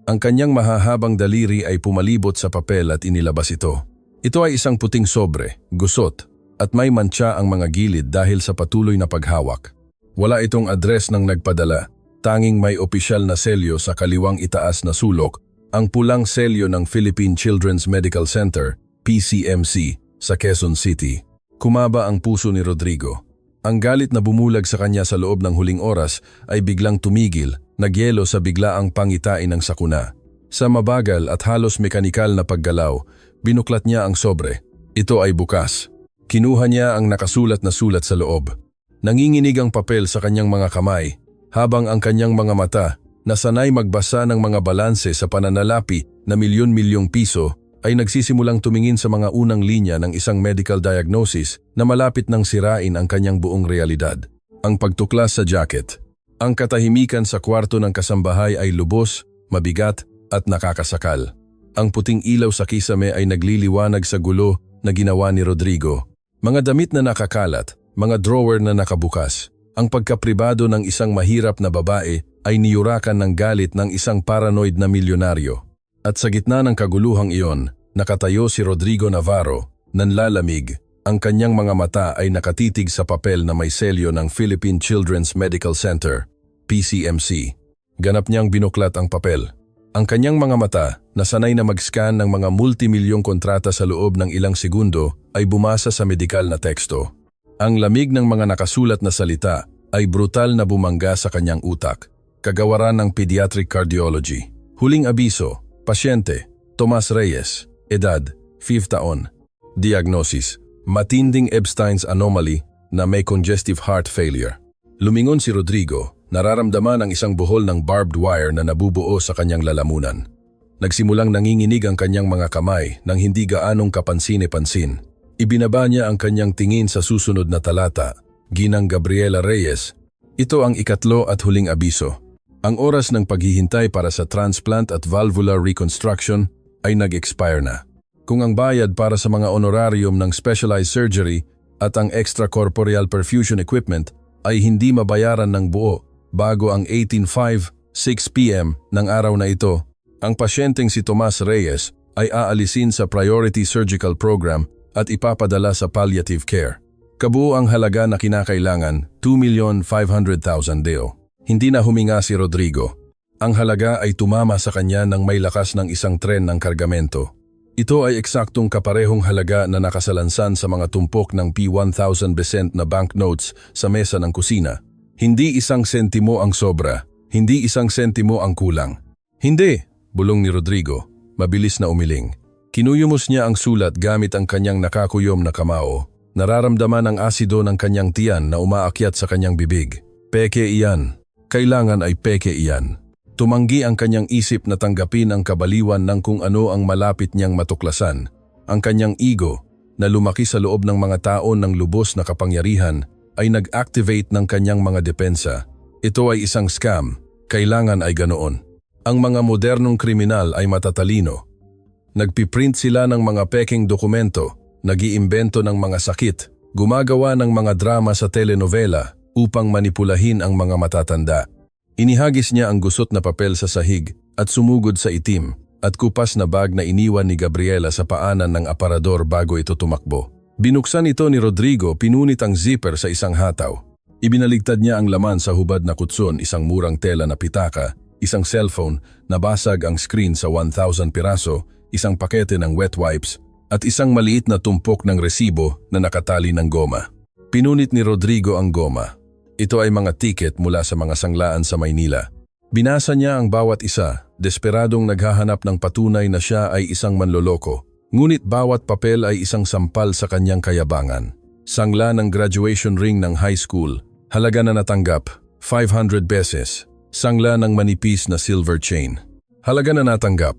Ang kanyang mahahabang daliri ay pumalibot sa papel at inilabas ito. Ito ay isang puting sobre, gusot, at may mantsa ang mga gilid dahil sa patuloy na paghawak. Wala itong address ng nagpadala, tanging may opisyal na selyo sa kaliwang itaas na sulok, ang pulang selyo ng Philippine Children's Medical Center, PCMC, sa Quezon City. Kumaba ang puso ni Rodrigo. Ang galit na bumulag sa kanya sa loob ng huling oras ay biglang tumigil, nagyelo sa biglaang pangitain ng sakuna. Sa mabagal at halos mekanikal na paggalaw, binuklat niya ang sobre. Ito ay bukas. Kinuha niya ang nakasulat na sulat sa loob. Nanginginig ang papel sa kanyang mga kamay, habang ang kanyang mga mata, na sanay magbasa ng mga balanse sa pananalapi na milyon-milyong piso, ay nagsisimulang tumingin sa mga unang linya ng isang medical diagnosis na malapit nang sirain ang kanyang buong realidad. Ang pagtuklas sa jacket. Ang katahimikan sa kwarto ng kasambahay ay lubos, mabigat at nakakasakal. Ang puting ilaw sa kisame ay nagliliwanag sa gulo na ginawa ni Rodrigo. Mga damit na nakakalat, mga drawer na nakabukas. Ang pagkapribado ng isang mahirap na babae ay niyurakan ng galit ng isang paranoid na milyonaryo. At sa gitna ng kaguluhang iyon, nakatayo si Rodrigo Navarro, nanlalamig. Ang kanyang mga mata ay nakatitig sa papel na may selyo ng Philippine Children's Medical Center, PCMC. Ganap niyang binuklat ang papel. Ang kanyang mga mata, na sanay na mag-scan ng mga multimilyong kontrata sa loob ng ilang segundo, ay bumasa sa medikal na teksto. Ang lamig ng mga nakasulat na salita ay brutal na bumangga sa kanyang utak. Kagawaran ng Pediatric Cardiology. Huling abiso, pasyente, Tomas Reyes, edad, 5 taon. Diagnosis, matinding Epstein's anomaly na may congestive heart failure. Lumingon si Rodrigo, nararamdaman ang isang buhol ng barbed wire na nabubuo sa kanyang lalamunan. Nagsimulang nanginginig ang kanyang mga kamay nang hindi gaanong kapansin-pansin. Ibinaba niya ang kanyang tingin sa susunod na talata, Ginang Gabriela Reyes. Ito ang ikatlo at huling abiso. Ang oras ng paghihintay para sa transplant at valvular reconstruction ay nag-expire na. Kung ang bayad para sa mga honorarium ng specialized surgery at ang extracorporeal perfusion equipment ay hindi mabayaran ng buo bago ang 18:06 p.m. ng araw na ito, ang pasyenteng si Tomas Reyes ay aalisin sa priority surgical program at ipapadala sa palliative care. Kabuo ang halaga na kinakailangan, 2,500,000 deo. Hindi na huminga si Rodrigo. Ang halaga ay tumama sa kanya ng may lakas ng isang tren ng kargamento. Ito ay eksaktong kaparehong halaga na nakasalansan sa mga tumpok ng P1,000 besent na banknotes sa mesa ng kusina. Hindi isang sentimo ang sobra, hindi isang sentimo ang kulang. Hindi, bulong ni Rodrigo, mabilis na umiling. Kinuyumos niya ang sulat gamit ang kanyang nakakuyom na kamao. Nararamdaman ang asido ng kanyang tiyan na umaakyat sa kanyang bibig. Peke iyan. Kailangan ay peke iyan. Tumanggi ang kanyang isip na tanggapin ang kabaliwan ng kung ano ang malapit niyang matuklasan. Ang kanyang ego, na lumaki sa loob ng mga taon ng lubos na kapangyarihan, ay nag-activate ng kanyang mga depensa. Ito ay isang scam. Kailangan ay ganoon. Ang mga modernong kriminal ay matatalino. Nagpiprint sila ng mga peking dokumento, nag-iimbento ng mga sakit, gumagawa ng mga drama sa telenovela upang manipulahin ang mga matatanda. Inihagis niya ang gusot na papel sa sahig at sumugod sa itim at kupas na bag na iniwan ni Gabriela sa paanan ng aparador bago ito tumakbo. Binuksan ito ni Rodrigo, pinunit ang zipper sa isang hataw. Ibinaligtad niya ang laman sa hubad na kutson, isang murang tela na pitaka, isang cellphone, nabasag ang screen sa 1,000 piraso, isang pakete ng wet wipes, at isang maliit na tumpok ng resibo na nakatali ng goma. Pinunit ni Rodrigo ang goma. Ito ay mga tiket mula sa mga sanglaan sa Maynila. Binasa niya ang bawat isa, desperadong naghahanap ng patunay na siya ay isang manloloko. Ngunit bawat papel ay isang sampal sa kanyang kayabangan. Sangla ng graduation ring ng high school, halaga na natanggap, 500 pesos. Sangla ng manipis na silver chain. Halaga na natanggap,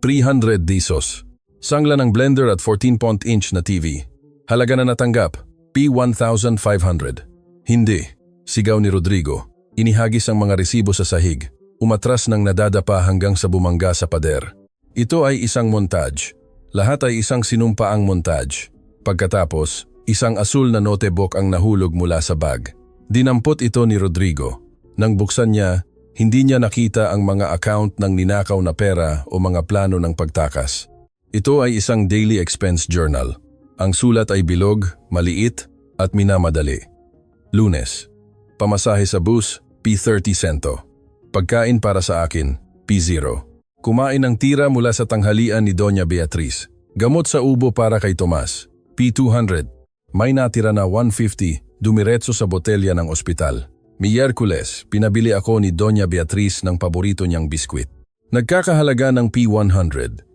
300 pesos. Sangla ng blender at 14-inch na TV. Halaga na natanggap, P1,500. Hindi, sigaw ni Rodrigo. Inihagis ang mga resibo sa sahig. Umatras ng nadadapa hanggang sa bumangga sa pader. Ito ay isang montage. Lahat ay isang sinumpaang montage. Pagkatapos, isang asul na notebook ang nahulog mula sa bag. Dinampot ito ni Rodrigo. Nang buksan niya, hindi niya nakita ang mga account ng ninakaw na pera o mga plano ng pagtakas. Ito ay isang daily expense journal. Ang sulat ay bilog, maliit, at minamadali. Lunes. Pamasahe sa bus, P30 cento. Pagkain para sa akin, P0. Kumain ng tira mula sa tanghalian ni Doña Beatriz. Gamot sa ubo para kay Tomas, P200. May natira na 150, dumiretso sa botelya ng ospital. Miyerkules, pinabili ako ni Doña Beatriz ng paborito niyang biskwit. Nagkakahalaga ng P100.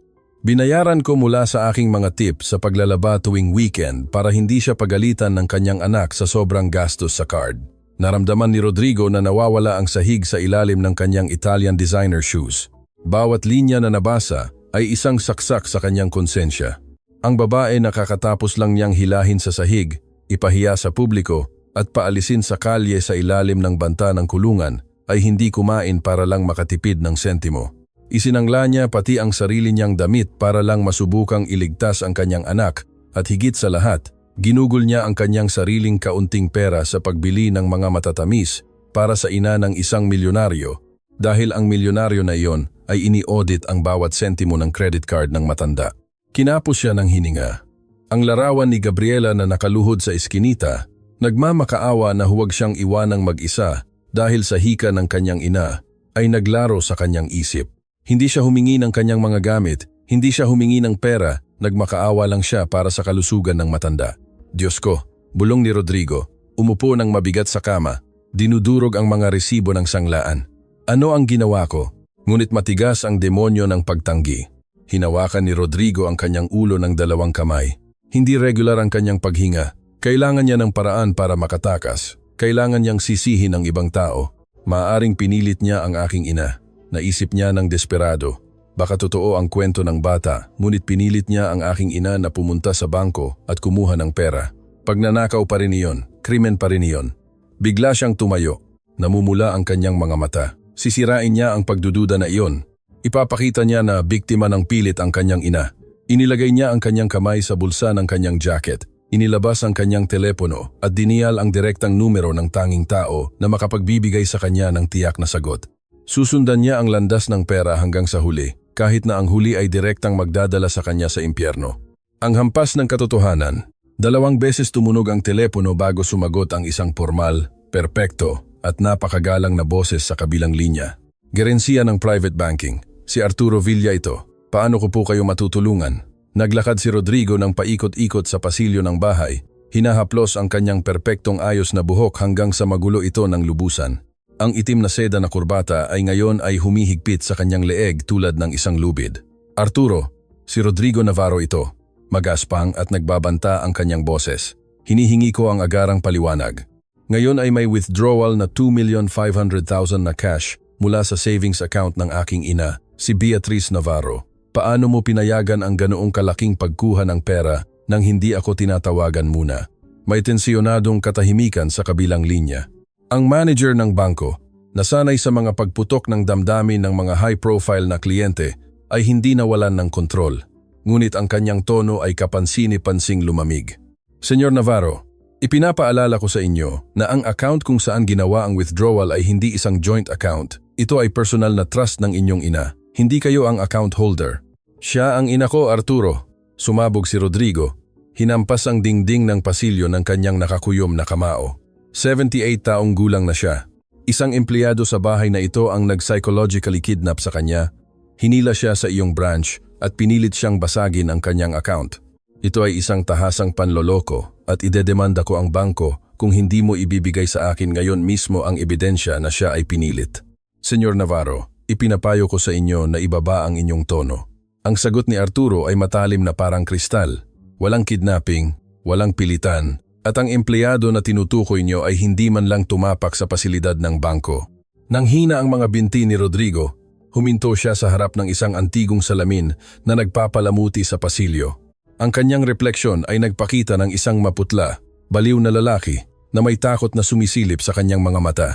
Binayaran ko mula sa aking mga tip sa paglalaba tuwing weekend para hindi siya pagalitan ng kanyang anak sa sobrang gastos sa card. Naramdaman ni Rodrigo na nawawala ang sahig sa ilalim ng kanyang Italian designer shoes. Bawat linya na nabasa ay isang saksak sa kanyang konsensya. Ang babae nakakatapos lang niyang hilahin sa sahig, ipahiya sa publiko at paalisin sa kalye sa ilalim ng banta ng kulungan ay hindi kumain para lang makatipid ng sentimo. Isinangla niya pati ang sarili niyang damit para lang masubukang iligtas ang kanyang anak at higit sa lahat, ginugol niya ang kanyang sariling kaunting pera sa pagbili ng mga matatamis para sa ina ng isang milyonaryo dahil ang milyonaryo na iyon ay ini-audit ang bawat sentimo ng credit card ng matanda. Kinapos siya ng hininga. Ang larawan ni Gabriela na nakaluhod sa eskinita, nagmamakaawa na huwag siyang iwanang mag-isa dahil sa hika ng kanyang ina, ay naglaro sa kanyang isip. Hindi siya humingi ng kanyang mga gamit, hindi siya humingi ng pera, nagmakaawa lang siya para sa kalusugan ng matanda. Diyos ko, bulong ni Rodrigo, umupo ng mabigat sa kama, dinudurog ang mga resibo ng sanglaan. Ano ang ginawa ko? Ngunit matigas ang demonyo ng pagtanggi. Hinawakan ni Rodrigo ang kanyang ulo ng dalawang kamay. Hindi regular ang kanyang paghinga. Kailangan niya ng paraan para makatakas. Kailangan niyang sisihin ang ibang tao. Maaaring pinilit niya ang aking ina. Naisip niya ng desperado. Baka totoo ang kwento ng bata, ngunit pinilit niya ang aking ina na pumunta sa bangko at kumuha ng pera. Pagnanakaw pa rin iyon, krimen pa rin iyon. Bigla siyang tumayo. Namumula ang kanyang mga mata. Sisirain niya ang pagdududa na iyon. Ipapakita niya na biktima ng pilit ang kanyang ina. Inilagay niya ang kanyang kamay sa bulsa ng kanyang jacket. Inilabas ang kanyang telepono at diniyal ang direktang numero ng tanging tao na makapagbibigay sa kanya ng tiyak na sagot. Susundan niya ang landas ng pera hanggang sa huli, kahit na ang huli ay direktang magdadala sa kanya sa impyerno. Ang hampas ng katotohanan, 2 beses tumunog ang telepono bago sumagot ang isang formal, perpekto at napakagalang na boses sa kabilang linya. Gerensiya ng private banking, si Arturo Villa ito. Paano ko po kayo matutulungan? Naglakad si Rodrigo ng paikot-ikot sa pasilyo ng bahay. Hinahaplos ang kanyang perpektong ayos na buhok hanggang sa magulo ito ng lubusan. Ang itim na seda na kurbata ay ngayon ay humihigpit sa kanyang leeg tulad ng isang lubid. Arturo, si Rodrigo Navarro ito. Magaspang at nagbabanta ang kanyang boses. Hinihingi ko ang agarang paliwanag. Ngayon ay may withdrawal na 2,500,000 na cash mula sa savings account ng aking ina, si Beatriz Navarro. Paano mo pinayagan ang ganoong kalaking pagkuha ng pera nang hindi ako tinatawagan muna? May tensyonadong katahimikan sa kabilang linya. Ang manager ng bangko, nasanay sa mga pagputok ng damdamin ng mga high-profile na kliyente, ay hindi nawalan ng kontrol. Ngunit ang kanyang tono ay kapansini-pansing lumamig. Senyor Navarro, ipinapaalala ko sa inyo na ang account kung saan ginawa ang withdrawal ay hindi isang joint account. Ito ay personal na trust ng inyong ina. Hindi kayo ang account holder. Siya ang ina ko, Arturo. Sumabog si Rodrigo. Hinampas ang dingding ng pasilyo ng kanyang nakakuyom na kamao. 78 taong gulang na siya. Isang empleyado sa bahay na ito ang nag-psychologically kidnap sa kanya. Hinila siya sa iyong branch at pinilit siyang basagin ang kanyang account. Ito ay isang tahasang panloloko at idedemanda ko ang bangko kung hindi mo ibibigay sa akin ngayon mismo ang ebidensya na siya ay pinilit. Senyor Navarro, ipinapayo ko sa inyo na ibaba ang inyong tono. Ang sagot ni Arturo ay matalim na parang kristal. Walang kidnapping, walang pilitan, at ang empleyado na tinutukoy niyo ay hindi man lang tumapak sa pasilidad ng bangko. Nang hina ang mga binti ni Rodrigo, huminto siya sa harap ng isang antigong salamin na nagpapalamuti sa pasilyo. Ang kanyang refleksyon ay nagpakita ng isang maputla, baliw na lalaki na may takot na sumisilip sa kanyang mga mata.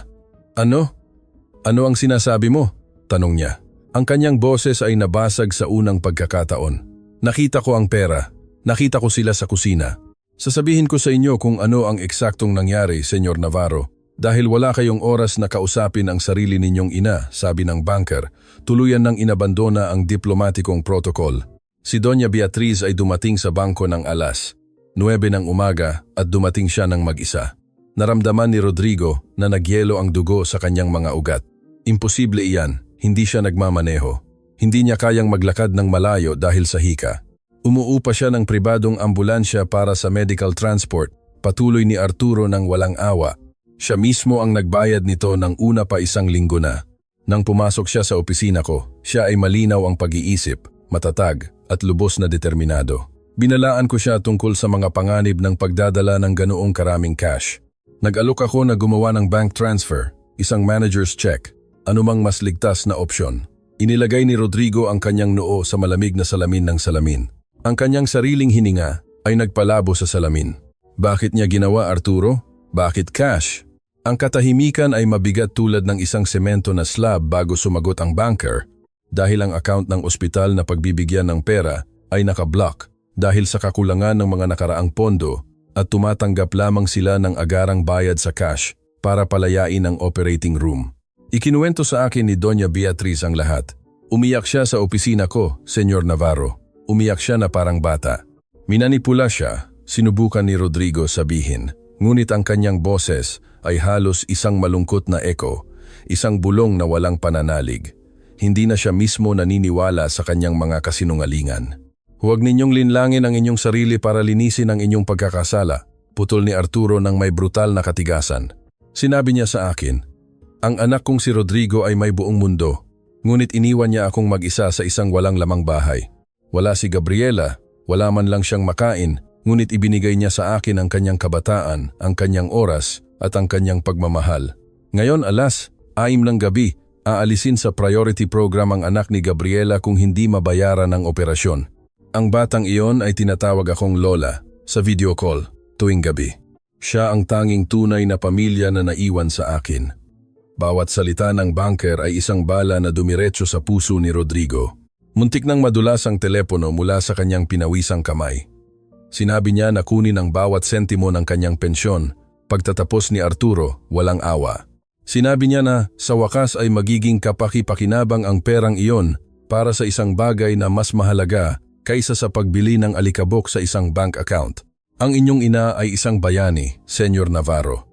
Ano? Ano ang sinasabi mo? Tanong niya. Ang kanyang boses ay nabasag sa unang pagkakataon. Nakita ko ang pera. Nakita ko sila sa kusina. Sasabihin ko sa inyo kung ano ang eksaktong nangyari, Senyor Navarro. Dahil wala kayong oras na kausapin ang sarili ninyong ina, sabi ng banker, tuluyan nang inabandona ang diplomatikong protocol. Si Doña Beatriz ay dumating sa bangko ng alas 9 ng umaga at dumating siya ng mag-isa. Naramdaman ni Rodrigo na nagyelo ang dugo sa kanyang mga ugat. Imposible iyan, hindi siya nagmamaneho. Hindi niya kayang maglakad ng malayo dahil sa hika. Umuupa siya ng pribadong ambulansya para sa medical transport, patuloy ni Arturo ng walang awa. Siya mismo ang nagbayad nito ng una pa 1 linggo na. Nang pumasok siya sa opisina ko, siya ay malinaw ang pag-iisip, matatag at lubos na determinado. Binalaan ko siya tungkol sa mga panganib ng pagdadala ng ganoong karaming cash. Nag-alok ako na gumawa ng bank transfer, isang manager's check, anumang mas ligtas na opsyon. Inilagay ni Rodrigo ang kanyang noo sa malamig na salamin ng salamin. Ang kanyang sariling hininga ay nagpalabo sa salamin. Bakit niya ginawa, Arturo? Bakit cash? Ang katahimikan ay mabigat tulad ng isang semento na slab bago sumagot ang banker dahil ang account ng ospital na pagbibigyan ng pera ay nakablock dahil sa kakulangan ng mga nakaraang pondo at tumatanggap lamang sila ng agarang bayad sa cash para palayain ang operating room. Ikinuwento sa akin ni Doña Beatriz ang lahat. Umiyak siya sa opisina ko, Senyor Navarro. Umiyak siya na parang bata. Minanipula siya, sinubukan ni Rodrigo sabihin. Ngunit ang kanyang boses ay halos isang malungkot na echo, isang bulong na walang pananalig. Hindi na siya mismo naniniwala sa kanyang mga kasinungalingan. Huwag ninyong linlangin ang inyong sarili para linisin ang inyong pagkakasala, putol ni Arturo ng may brutal na katigasan. Sinabi niya sa akin, ang anak kong si Rodrigo ay may buong mundo, ngunit iniwan niya akong mag-isa sa isang walang lamang bahay. Wala si Gabriela, wala man lang siyang makain, ngunit ibinigay niya sa akin ang kanyang kabataan, ang kanyang oras, at ang kanyang pagmamahal. Ngayon 6:00 ng gabi, aalisin sa priority program ang anak ni Gabriela kung hindi mabayaran ang operasyon. Ang batang iyon ay tinatawag akong Lola sa video call tuwing gabi. Siya ang tanging tunay na pamilya na naiwan sa akin. Bawat salita ng banker ay isang bala na dumiretso sa puso ni Rodrigo. Muntik nang madulas ang telepono mula sa kanyang pinawisang kamay. Sinabi niya na kunin ang bawat sentimo ng kanyang pensyon. Pagtatapos ni Arturo, walang awa. Sinabi niya na sa wakas ay magiging kapaki-pakinabang ang perang iyon para sa isang bagay na mas mahalaga kaysa sa pagbili ng alikabok sa isang bank account. Ang inyong ina ay isang bayani, Senyor Navarro.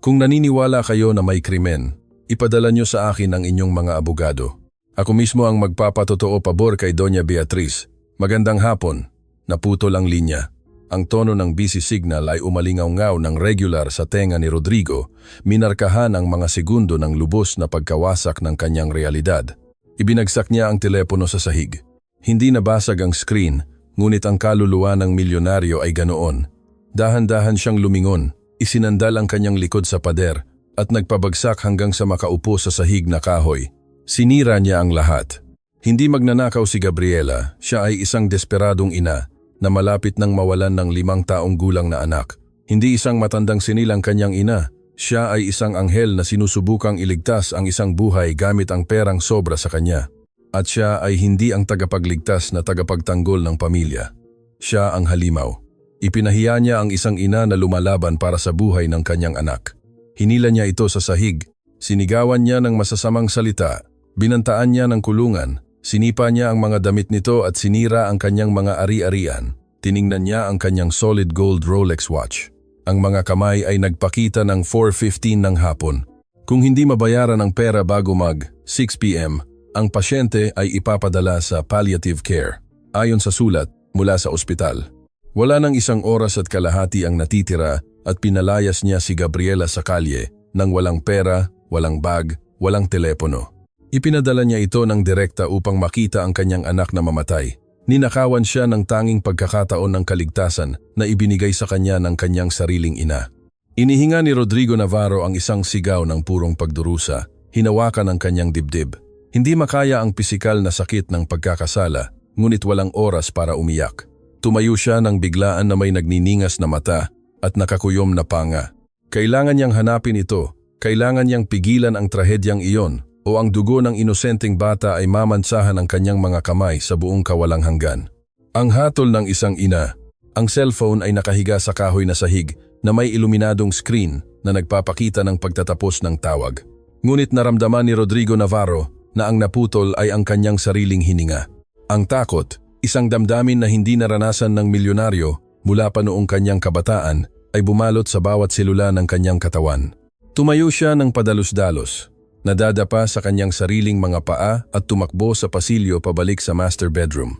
Kung naniniwala kayo na may krimen, ipadala niyo sa akin ang inyong mga abogado. Ako mismo ang magpapatotoo pabor kay Doña Beatriz. Magandang hapon. Naputol ang linya. Ang tono ng busy signal ay umalingaw-ngaw ng regular sa tenga ni Rodrigo, minarkahan ang mga segundo ng lubos na pagkawasak ng kanyang realidad. Ibinagsak niya ang telepono sa sahig. Hindi nabasag ang screen, ngunit ang kaluluwa ng milyonaryo ay ganoon. Dahan-dahan siyang lumingon, isinandal ang kanyang likod sa pader at nagpabagsak hanggang sa makaupo sa sahig na kahoy. Sinira niya ang lahat. Hindi magnanakaw si Gabriela, siya ay isang desperadong ina na malapit nang mawalan ng 5 taong gulang na anak. Hindi isang matandang sinilang kanyang ina, siya ay isang anghel na sinusubukang iligtas ang isang buhay gamit ang perang sobra sa kanya. At siya ay hindi ang tagapagligtas na tagapagtanggol ng pamilya. Siya ang halimaw. Ipinahiya niya ang isang ina na lumalaban para sa buhay ng kanyang anak. Hinila niya ito sa sahig, sinigawan niya ng masasamang salita. Binantaan niya ng kulungan, sinipa niya ang mga damit nito at sinira ang kanyang mga ari-arian. Tiningnan niya ang kanyang solid gold Rolex watch. Ang mga kamay ay nagpakita ng 4:15 ng hapon. Kung hindi mabayaran ang pera bago mag 6 p.m., ang pasyente ay ipapadala sa palliative care, ayon sa sulat mula sa ospital. Wala nang 1 oras at kalahati ang natitira at pinalayas niya si Gabriela sa kalye nang walang pera, walang bag, walang telepono. Ipinadala niya ito ng direkta upang makita ang kanyang anak na mamatay. Ninakawan siya ng tanging pagkakataon ng kaligtasan na ibinigay sa kanya ng kanyang sariling ina. Inihinga ni Rodrigo Navarro ang isang sigaw ng purong pagdurusa, hinawakan ang kanyang dibdib. Hindi makaya ang pisikal na sakit ng pagkakasala, ngunit walang oras para umiyak. Tumayo siya nang biglaan na may nagniningas na mata at nakakuyom na panga. Kailangan niyang hanapin ito, kailangan niyang pigilan ang trahedyang iyon o ang dugo ng inosenteng bata ay mamansahan ang kanyang mga kamay sa buong kawalang hanggan. Ang hatol ng isang ina, ang cellphone ay nakahiga sa kahoy na sahig na may iluminadong screen na nagpapakita ng pagtatapos ng tawag. Ngunit naramdaman ni Rodrigo Navarro na ang naputol ay ang kanyang sariling hininga. Ang takot, isang damdamin na hindi naranasan ng milyonaryo mula pa noong kanyang kabataan, ay bumalot sa bawat selula ng kanyang katawan. Tumayo siya ng padalos-dalos, nadadapa sa kanyang sariling mga paa at tumakbo sa pasilyo pabalik sa master bedroom.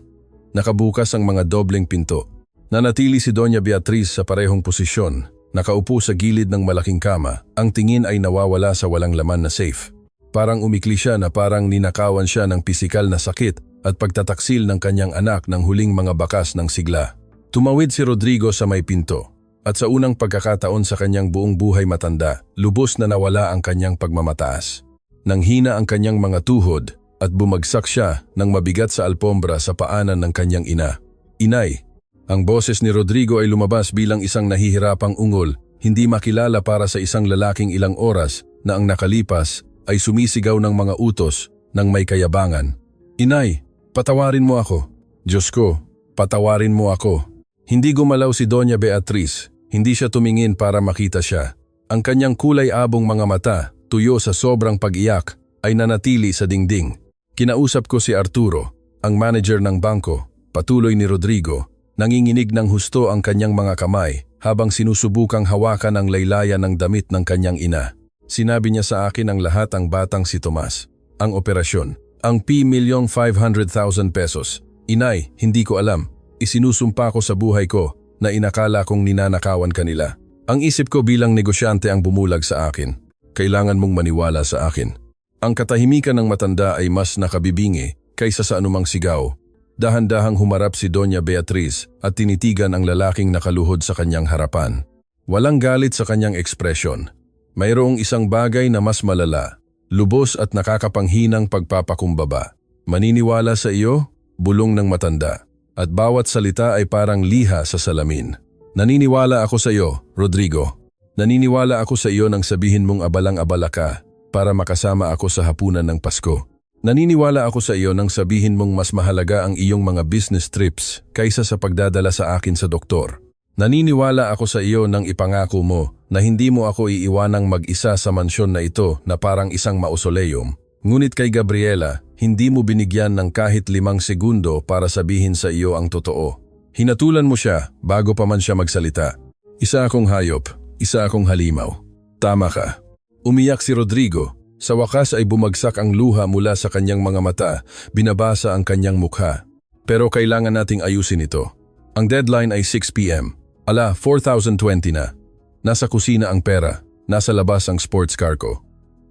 Nakabukas ang mga dobleng pinto. Nanatili si Doña Beatriz sa parehong posisyon, nakaupo sa gilid ng malaking kama, ang tingin ay nawawala sa walang laman na safe. Parang umikli siya na parang ninakawan siya ng pisikal na sakit at pagtataksil ng kanyang anak ng huling mga bakas ng sigla. Tumawid si Rodrigo sa may pinto, at sa unang pagkakataon sa kanyang buong buhay matanda, lubos na nawala ang kanyang pagmamataas. Nanghina ang kanyang mga tuhod at bumagsak siya ng mabigat sa alpombra sa paanan ng kanyang ina. Inay! Ang boses ni Rodrigo ay lumabas bilang isang nahihirapang ungol, hindi makilala para sa isang lalaking ilang oras na ang nakalipas ay sumisigaw ng mga utos ng may kayabangan. Inay, patawarin mo ako. Diyos ko, patawarin mo ako. Hindi gumalaw si Doña Beatriz, hindi siya tumingin para makita siya. Ang kanyang kulay-abong mga mata, tuyo sa sobrang pag-iyak, ay nanatili sa dingding. Kinausap ko si Arturo, ang manager ng bangko, patuloy ni Rodrigo. Nanginginig ng husto ang kanyang mga kamay habang sinusubukang hawakan ang laylayan ng damit ng kanyang ina. Sinabi niya sa akin ang lahat ang batang si Tomas. Ang operasyon, ang P1,500,000 pesos. Inay, hindi ko alam. Isinusumpa ko sa buhay ko na inakala kong ninanakawan kanila. Ang isip ko bilang negosyante ang bumulag sa akin. Kailangan mong maniwala sa akin. Ang katahimikan ng matanda ay mas nakabibingi kaysa sa anumang sigaw. Dahan-dahang humarap si Doña Beatriz at tinitigan ang lalaking nakaluhod sa kanyang harapan. Walang galit sa kanyang ekspresyon. Mayroong isang bagay na mas malala, lubos at nakakapanghinang pagpapakumbaba. Maniniwala sa iyo, bulong ng matanda, at bawat salita ay parang liha sa salamin. Naniniwala ako sa iyo, Rodrigo. Naniniwala ako sa iyo nang sabihin mong abalang-abala ka para makasama ako sa hapunan ng Pasko. Naniniwala ako sa iyo nang sabihin mong mas mahalaga ang iyong mga business trips kaysa sa pagdadala sa akin sa doktor. Naniniwala ako sa iyo nang ipangako mo na hindi mo ako iiwanang mag-isa sa mansyon na ito na parang isang mausoleum. Ngunit kay Gabriela, hindi mo binigyan ng kahit 5 segundo para sabihin sa iyo ang totoo. Hinatulan mo siya bago pa man siya magsalita. Isa akong hayop, isa akong halimaw. Tama ka. Umiyak si Rodrigo. Sa wakas ay bumagsak ang luha mula sa kanyang mga mata, binabasa ang kanyang mukha. Pero kailangan nating ayusin ito. Ang deadline ay 6 p.m. 4,020 na. Nasa kusina ang pera, nasa labas ang sports car ko.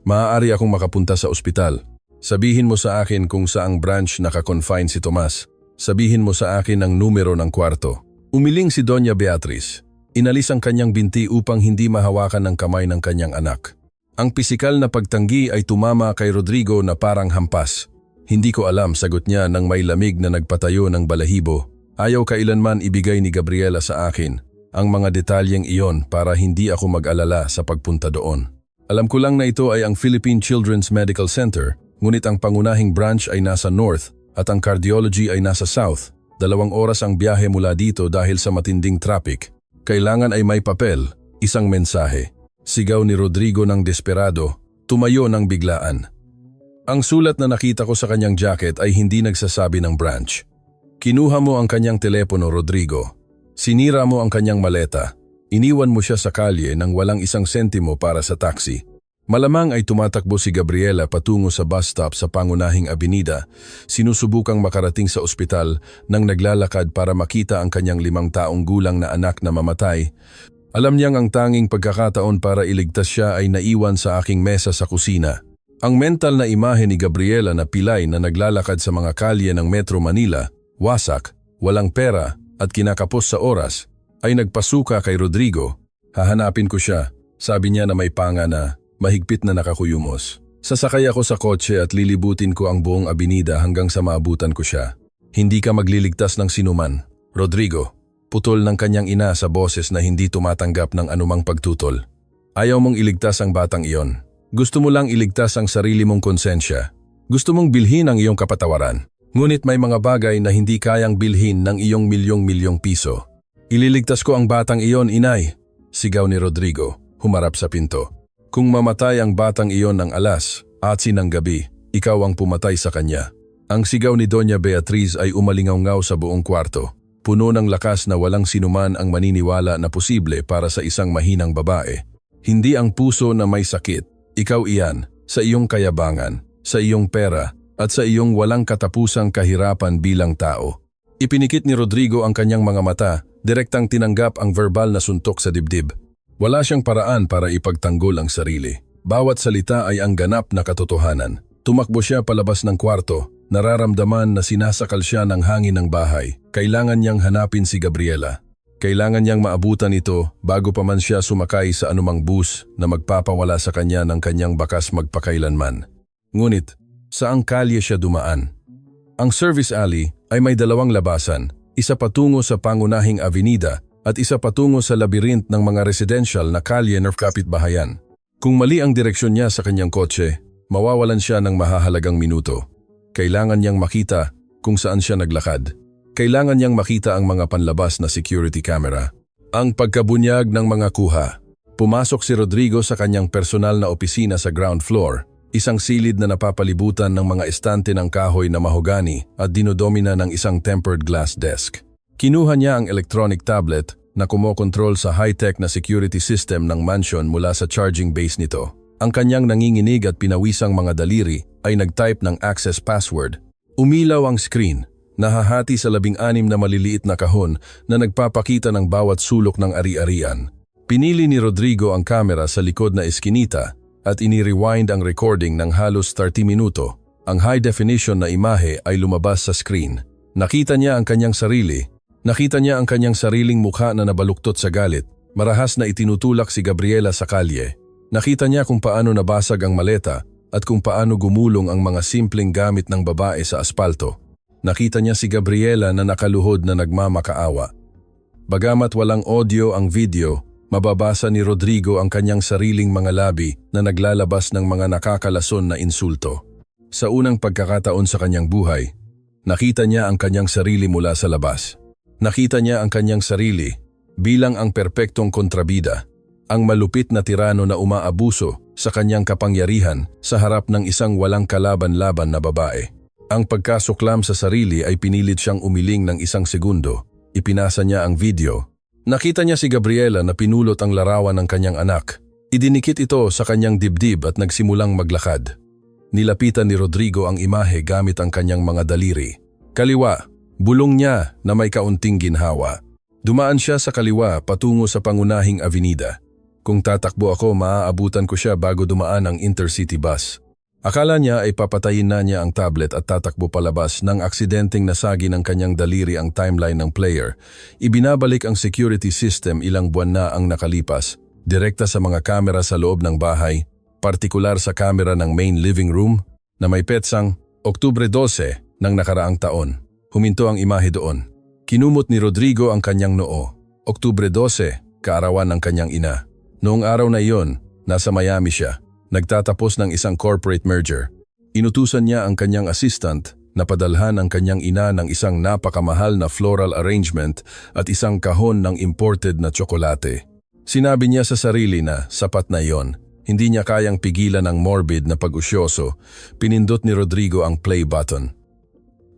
Maaari akong makapunta sa ospital. Sabihin mo sa akin kung saang branch naka-confine si Tomas. Sabihin mo sa akin ang numero ng kwarto. Umiling si Doña Beatriz. Inalis ang kanyang binti upang hindi mahawakan ng kamay ng kanyang anak. Ang pisikal na pagtanggi ay tumama kay Rodrigo na parang hampas. Hindi ko alam, sagot niya nang may lamig na nagpatayo ng balahibo. Ayaw kailanman ibigay ni Gabriela sa akin ang mga detalyeng iyon para hindi ako mag-alala sa pagpunta doon. Alam ko lang na ito ay ang Philippine Children's Medical Center, ngunit ang pangunahing branch ay nasa north at ang cardiology ay nasa south. 2 oras ang biyahe mula dito dahil sa matinding traffic. Kailangan ay may papel, isang mensahe. Sigaw ni Rodrigo ng desperado, tumayo ng biglaan. Ang sulat na nakita ko sa kanyang jacket ay hindi nagsasabi ng branch. Kinuha mo ang kanyang telepono, Rodrigo. Sinira mo ang kanyang maleta. Iniwan mo siya sa kalye nang walang 1 sentimo para sa taxi. Malamang ay tumatakbo si Gabriela patungo sa bus stop sa pangunahing abenida, sinusubukang makarating sa ospital nang naglalakad para makita ang kanyang 5 taong gulang na anak na mamatay. Alam niyang ang tanging pagkakataon para iligtas siya ay naiwan sa aking mesa sa kusina. Ang mental na imahe ni Gabriela na pilay na naglalakad sa mga kalye ng Metro Manila, wasak, walang pera at kinakapos sa oras, ay nagpasuka kay Rodrigo. Hahanapin ko siya, sabi niya na may panga na, mahigpit na nakakuyumos. Sasakay ako sa kotse at lilibutin ko ang buong abinida hanggang sa maabutan ko siya. Hindi ka magliligtas ng sinuman. Rodrigo, putol ng kanyang ina sa boses na hindi tumatanggap ng anumang pagtutol. Ayaw mong iligtas ang batang iyon. Gusto mo lang iligtas ang sarili mong konsensya. Gusto mong bilhin ang iyong kapatawaran. Ngunit may mga bagay na hindi kayang bilhin ng iyong milyong-milyong piso. Ililigtas ko ang batang iyon, inay, sigaw ni Rodrigo, humarap sa pinto. Kung mamatay ang batang iyon ng alas, atsi ng gabi, ikaw ang pumatay sa kanya. Ang sigaw ni Doña Beatriz ay umalingaw-ngaw sa buong kwarto. Puno ng lakas na walang sinuman ang maniniwala na posible para sa isang mahinang babae. Hindi ang puso na may sakit. Ikaw iyan, sa iyong kayabangan, sa iyong pera, at sa iyong walang katapusang kahirapan bilang tao. Ipinikit ni Rodrigo ang kanyang mga mata, direktang tinanggap ang verbal na suntok sa dibdib. Wala siyang paraan para ipagtanggol ang sarili. Bawat salita ay ang ganap na katotohanan. Tumakbo siya palabas ng kwarto, nararamdaman na sinasakal siya ng hangin ng bahay. Kailangan niyang hanapin si Gabriela. Kailangan niyang maabutan ito bago pa man siya sumakay sa anumang bus na magpapawala sa kanya ng kanyang bakas magpakailanman. Ngunit, saang kalye siya dumaan? Ang service alley ay may dalawang labasan, isa patungo sa pangunahing avenida at isa patungo sa labirint ng mga residential na kalye ng kapitbahayan. Kung mali ang direksyon niya sa kanyang kotse, mawawalan siya ng mahahalagang minuto. Kailangan niyang makita kung saan siya naglakad. Kailangan niyang makita ang mga panlabas na security camera. Ang pagkabunyag ng mga kuha. Pumasok si Rodrigo sa kanyang personal na opisina sa ground floor, isang silid na napapalibutan ng mga estante ng kahoy na mahogani at dinodomina ng isang tempered glass desk. Kinuha niya ang electronic tablet na kumokontrol sa high-tech na security system ng mansion mula sa charging base nito. Ang kanyang nanginginig at pinawisang mga daliri ay nag-type ng access password. Umilaw ang screen. Nahahati sa 16 na maliliit na kahon na nagpapakita ng bawat sulok ng ari-arian. Pinili ni Rodrigo ang kamera sa likod na eskinita at ini-rewind ang recording ng halos 30 minuto. Ang high-definition na imahe ay lumabas sa screen. Nakita niya ang kanyang sarili. Nakita niya ang kanyang sariling mukha na nabaluktot sa galit. Marahas na itinutulak si Gabriela sa kalye. Nakita niya kung paano nabasag ang maleta at kung paano gumulong ang mga simpleng gamit ng babae sa aspalto. Nakita niya si Gabriela na nakaluhod na nagmamakaawa. Bagamat walang audio ang video, mababasa ni Rodrigo ang kanyang sariling mga labi na naglalabas ng mga nakakalason na insulto. Sa unang pagkakataon sa kanyang buhay, nakita niya ang kanyang sarili mula sa labas. Nakita niya ang kanyang sarili bilang ang perpektong kontrabida, ang malupit na tirano na umaabuso sa kanyang kapangyarihan sa harap ng isang walang kalaban-laban na babae. Ang pagkasuklam sa sarili ay pinilit siyang umiling ng 1 segundo. Ipinasa niya ang video. Nakita niya si Gabriela na pinulot ang larawan ng kanyang anak. Idinikit ito sa kanyang dibdib at nagsimulang maglakad. Nilapitan ni Rodrigo ang imahe gamit ang kanyang mga daliri. Kaliwa, bulong niya na may kaunting ginhawa. Dumaan siya sa kaliwa patungo sa pangunahing avenida. Kung tatakbo ako, maaabutan ko siya bago dumaan ang intercity bus. Akala niya ay papatayin na niya ang tablet at tatakbo palabas nang aksidenteng nasagi ng kanyang daliri ang timeline ng player. Ibinabalik ang security system ilang buwan na ang nakalipas, direkta sa mga kamera sa loob ng bahay, partikular sa kamera ng main living room na may petsang Oktubre 12 ng nakaraang taon. Huminto ang imahe doon. Kinumot ni Rodrigo ang kanyang noo. Oktubre 12, kaarawan ng kanyang ina. Noong araw na iyon, nasa Miami siya. Nagtatapos ng isang corporate merger. Inutusan niya ang kanyang assistant na padalhan ang kanyang ina ng isang napakamahal na floral arrangement at isang kahon ng imported na tsokolate. Sinabi niya sa sarili na sapat na iyon. Hindi niya kayang pigilan ang morbid na pag-usyoso. Pinindot ni Rodrigo ang play button.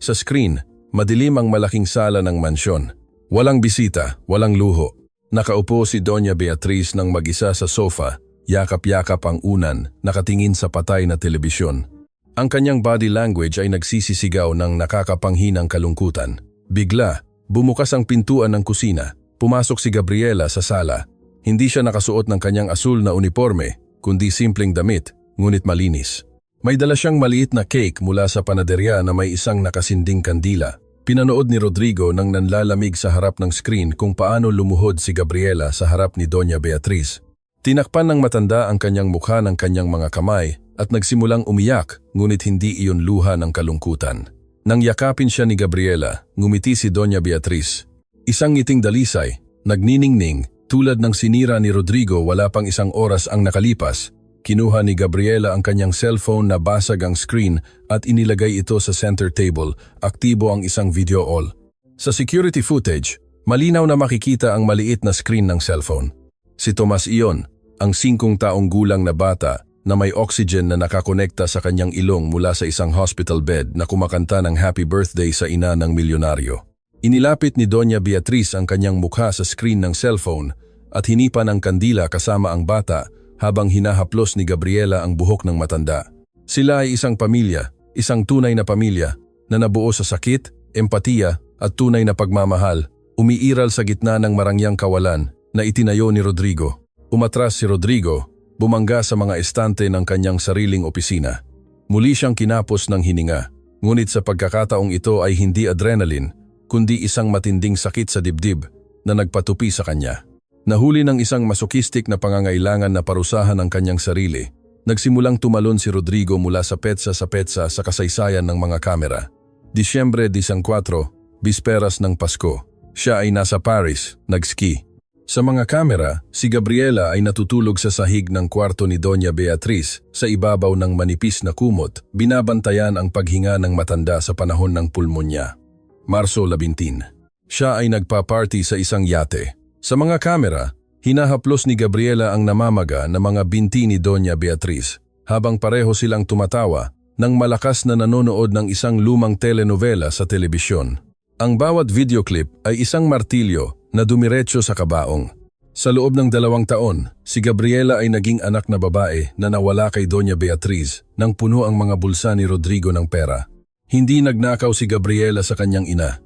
Sa screen, madilim ang malaking sala ng mansyon. Walang bisita, walang luho. Nakaupo si Doña Beatriz ng mag-isa sa sofa. Yakap-yakap ang unan, nakatingin sa patay na telebisyon. Ang kanyang body language ay nagsisisigaw ng nakakapanghinang kalungkutan. Bigla, bumukas ang pintuan ng kusina. Pumasok si Gabriela sa sala. Hindi siya nakasuot ng kanyang asul na uniforme, kundi simpleng damit, ngunit malinis. May dala siyang maliit na cake mula sa panaderya na may isang nakasinding kandila. Pinanood ni Rodrigo nang nanlalamig sa harap ng screen kung paano lumuhod si Gabriela sa harap ni Doña Beatriz. Tinakpan ng matanda ang kanyang mukha ng kanyang mga kamay at nagsimulang umiyak, ngunit hindi iyon luha ng kalungkutan. Nang yakapin siya ni Gabriela, ngumiti si Doña Beatriz. Isang ngiting dalisay, nagniningning, tulad ng sinira ni Rodrigo. Wala pang isang oras ang nakalipas. Kinuha ni Gabriela ang kanyang cellphone na basag ang screen at inilagay ito sa center table. Aktibo ang isang video all. Sa security footage, malinaw na makikita ang maliit na screen ng cellphone. Si Tomas iyon, ang 5 taong gulang na bata na may oxygen na nakakonekta sa kanyang ilong mula sa isang hospital bed na kumakanta ng happy birthday sa ina ng milyonaryo. Inilapit ni Doña Beatriz ang kanyang mukha sa screen ng cellphone at hinipan ang kandila kasama ang bata habang hinahaplos ni Gabriela ang buhok ng matanda. Sila ay isang pamilya, isang tunay na pamilya na nabuo sa sakit, empatiya at tunay na pagmamahal, umiiral sa gitna ng marangyang kawalan na itinayo ni Rodrigo. Umatras si Rodrigo, bumangga sa mga estante ng kanyang sariling opisina. Muli siyang kinapos ng hininga, ngunit sa pagkakataong ito ay hindi adrenaline, kundi isang matinding sakit sa dibdib na nagpatupi sa kanya. Nahuli ng isang masokistik na pangangailangan na parusahan ang kanyang sarili, nagsimulang tumalon si Rodrigo mula sa petsa sa kasaysayan ng mga kamera. Disyembre 14, bisperas ng Pasko. Siya ay nasa Paris, nag-ski. Sa mga kamera, si Gabriela ay natutulog sa sahig ng kwarto ni Doña Beatriz sa ibabaw ng manipis na kumot, binabantayan ang paghinga ng matanda sa panahon ng pulmonya. Marso 17. Siya ay nagpa-party sa isang yate. Sa mga kamera, hinahaplos ni Gabriela ang namamaga na mga binti ni Doña Beatriz habang pareho silang tumatawa nang malakas na nanonood ng isang lumang telenovela sa telebisyon. Ang bawat videoclip ay isang martilyo na dumiretso sa kabaong. Sa loob ng 2 taon, si Gabriela ay naging anak na babae na nawala kay Doña Beatriz nang puno ang mga bulsa ni Rodrigo ng pera. Hindi nagnakaw si Gabriela sa kanyang ina.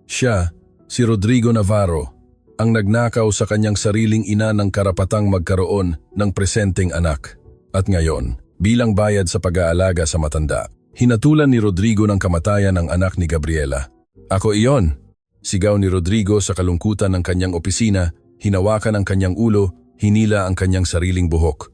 Siya, si Rodrigo Navarro, ang nagnakaw sa kanyang sariling ina ng karapatang magkaroon ng presenteng anak. At ngayon, bilang bayad sa pag-aalaga sa matanda, hinatulan ni Rodrigo ng kamatayan ang anak ni Gabriela. "Ako iyon!" Sigaw ni Rodrigo sa kalungkutan ng kanyang opisina, hinawakan ang kanyang ulo, hinila ang kanyang sariling buhok.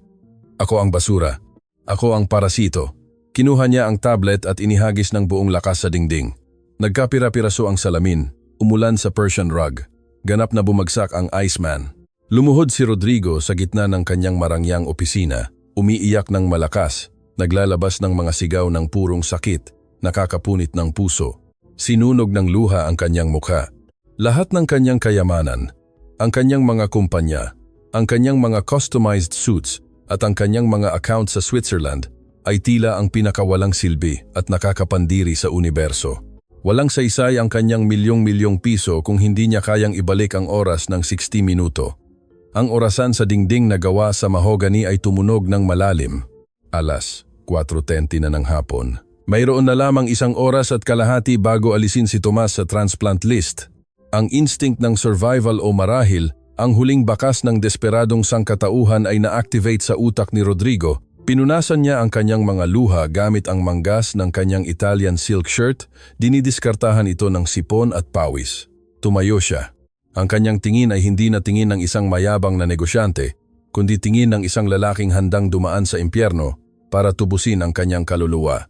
"Ako ang basura. Ako ang parasito." Kinuha niya ang tablet at inihagis ng buong lakas sa dingding. Nagkapira-piraso ang salamin, umulan sa Persian rug. Ganap na bumagsak ang Iceman. Lumuhod si Rodrigo sa gitna ng kanyang marangyang opisina, umiiyak ng malakas, naglalabas ng mga sigaw ng purong sakit, nakakapunit ng puso. Sinunog ng luha ang kanyang mukha. Lahat ng kanyang kayamanan, ang kanyang mga kumpanya, ang kanyang mga customized suits at ang kanyang mga account sa Switzerland ay tila ang pinakawalang silbi at nakakapandiri sa universo. Walang saysay ang kanyang milyong-milyong piso kung hindi niya kayang ibalik ang oras ng 60 minuto. Ang orasan sa dingding na gawa sa mahogany ay tumunog ng malalim. Alas 4:20 na ng hapon. Mayroon na lamang 1 oras at kalahati bago alisin si Tomas sa transplant list. Ang instinct ng survival o marahil, ang huling bakas ng desperadong sangkatauhan ay na-activate sa utak ni Rodrigo. Pinunasan niya ang kanyang mga luha gamit ang manggas ng kanyang Italian silk shirt, dinidiskartahan ito ng sipon at pawis. Tumayo siya. Ang kanyang tingin ay hindi na tingin ng isang mayabang na negosyante, kundi tingin ng isang lalaking handang dumaan sa impyerno para tubusin ang kanyang kaluluwa.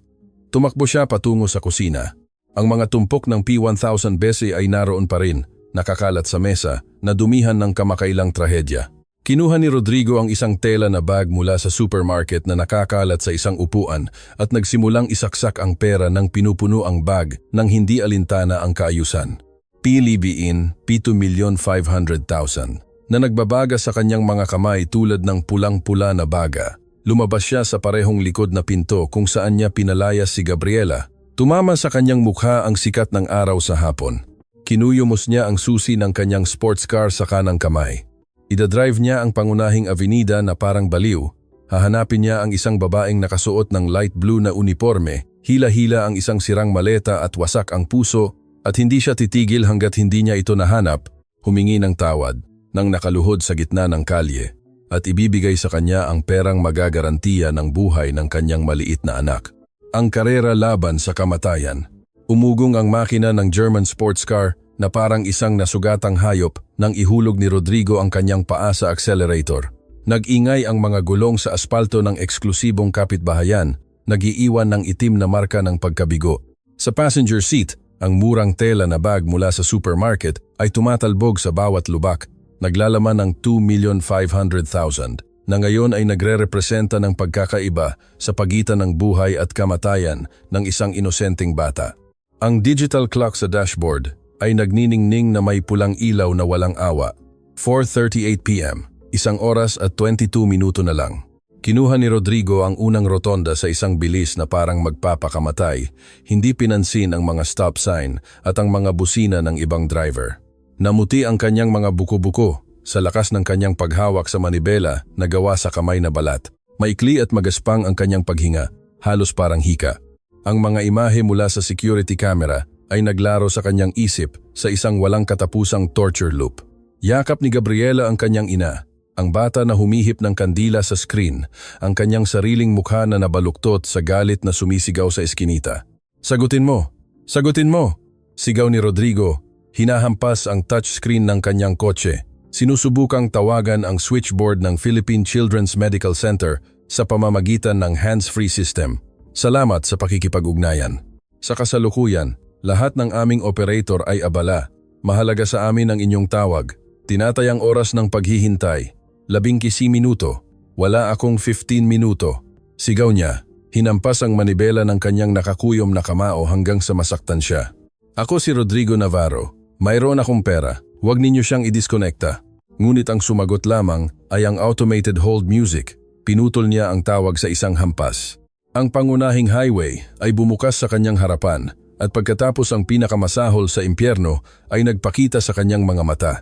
Tumakbo siya patungo sa kusina. Ang mga tumpok ng P1000 bese ay naroon pa rin, nakakalat sa mesa, na dumihan ng kamakailang trahedya. Kinuha ni Rodrigo ang isang tela na bag mula sa supermarket na nakakalat sa isang upuan at nagsimulang isaksak ang pera nang pinupuno ang bag nang hindi alintana ang kaayusan. Pilibiin, 7,500,000 na nagbabaga sa kanyang mga kamay tulad ng pulang-pula na baga. Lumabas siya sa parehong likod na pinto kung saan niya pinalayas si Gabriela. Tumama sa kanyang mukha ang sikat ng araw sa hapon. Kinuyumos niya ang susi ng kanyang sports car sa kanang kamay. Idadrive niya ang pangunahing avenida na parang baliw. Hahanapin niya ang isang babaeng nakasuot ng light blue na uniforme, hila-hila ang isang sirang maleta at wasak ang puso, at hindi siya titigil hanggat hindi niya ito nahanap, humingi ng tawad, nang nakaluhod sa gitna ng kalye. at ibibigay sa kanya ang perang magagarantiya ng buhay ng kanyang maliit na anak. Ang karera laban sa kamatayan. Umugong ang makina ng German sports car na parang isang nasugatang hayop nang ihulog ni Rodrigo ang kanyang paa sa accelerator. Nag-ingay ang mga gulong sa aspalto ng eksklusibong kapitbahayan, nag-iiwan ng itim na marka ng pagkabigo. Sa passenger seat, ang murang tela na bag mula sa supermarket ay tumatalbog sa bawat lubak, naglalaman ng 2,500,000 na ngayon ay nagre-representa ng pagkakaiba sa pagitan ng buhay at kamatayan ng isang inosenteng bata. Ang digital clock sa dashboard ay nagniningning na may pulang ilaw na walang awa. 4:38 p.m., 1 oras at 22 minuto na lang. Kinuha ni Rodrigo ang unang rotonda sa isang bilis na parang magpapakamatay, hindi pinansin ang mga stop sign at ang mga busina ng ibang driver. Namuti ang kanyang mga buko-buko sa lakas ng kanyang paghawak sa manibela na gawa sa kamay na balat. Maikli at magaspang ang kanyang paghinga, halos parang hika. Ang mga imahe mula sa security camera ay naglaro sa kanyang isip sa isang walang katapusang torture loop. Yakap ni Gabriela ang kanyang ina, ang bata na humihip ng kandila sa screen, ang kanyang sariling mukha na nabaluktot sa galit na sumisigaw sa eskinita. "Sagutin mo! Sagutin mo!" Sigaw ni Rodrigo. Hinahampas ang touchscreen ng kanyang kotse. Sinusubukang tawagan ang switchboard ng Philippine Children's Medical Center sa pamamagitan ng hands-free system. Salamat sa pakikipag-ugnayan. Sa kasalukuyan, lahat ng aming operator ay abala. Mahalaga sa amin ang inyong tawag. Tinatayang oras ng paghihintay. 10 minuto. Wala akong 15 minuto. Sigaw niya. Hinampas ang manibela ng kanyang nakakuyom na kamao hanggang sa masaktan siya. Ako si Rodrigo Navarro. Mayroon akong pera. Huwag ninyo siyang i-disconnecta. Ngunit ang sumagot lamang ay ang automated hold music. Pinutol niya ang tawag sa isang hampas. Ang pangunahing highway ay bumukas sa kanyang harapan at pagkatapos ang pinakamasahol sa impyerno ay nagpakita sa kanyang mga mata.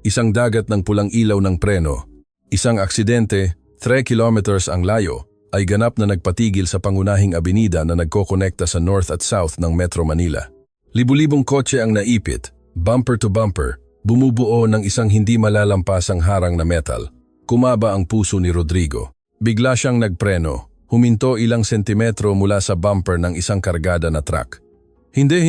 Isang dagat ng pulang ilaw ng preno. Isang aksidente, 3 kilometers ang layo, ay ganap na nagpatigil sa pangunahing abenida na nagkokonekta sa north at south ng Metro Manila. Libu-libong kotse ang naipit, bumper to bumper, bumubuo ng isang hindi malalampasang harang na metal. Kumaba ang puso ni Rodrigo. Bigla siyang nagpreno, huminto ilang sentimetro mula sa bumper ng isang kargada na truck. Hindi.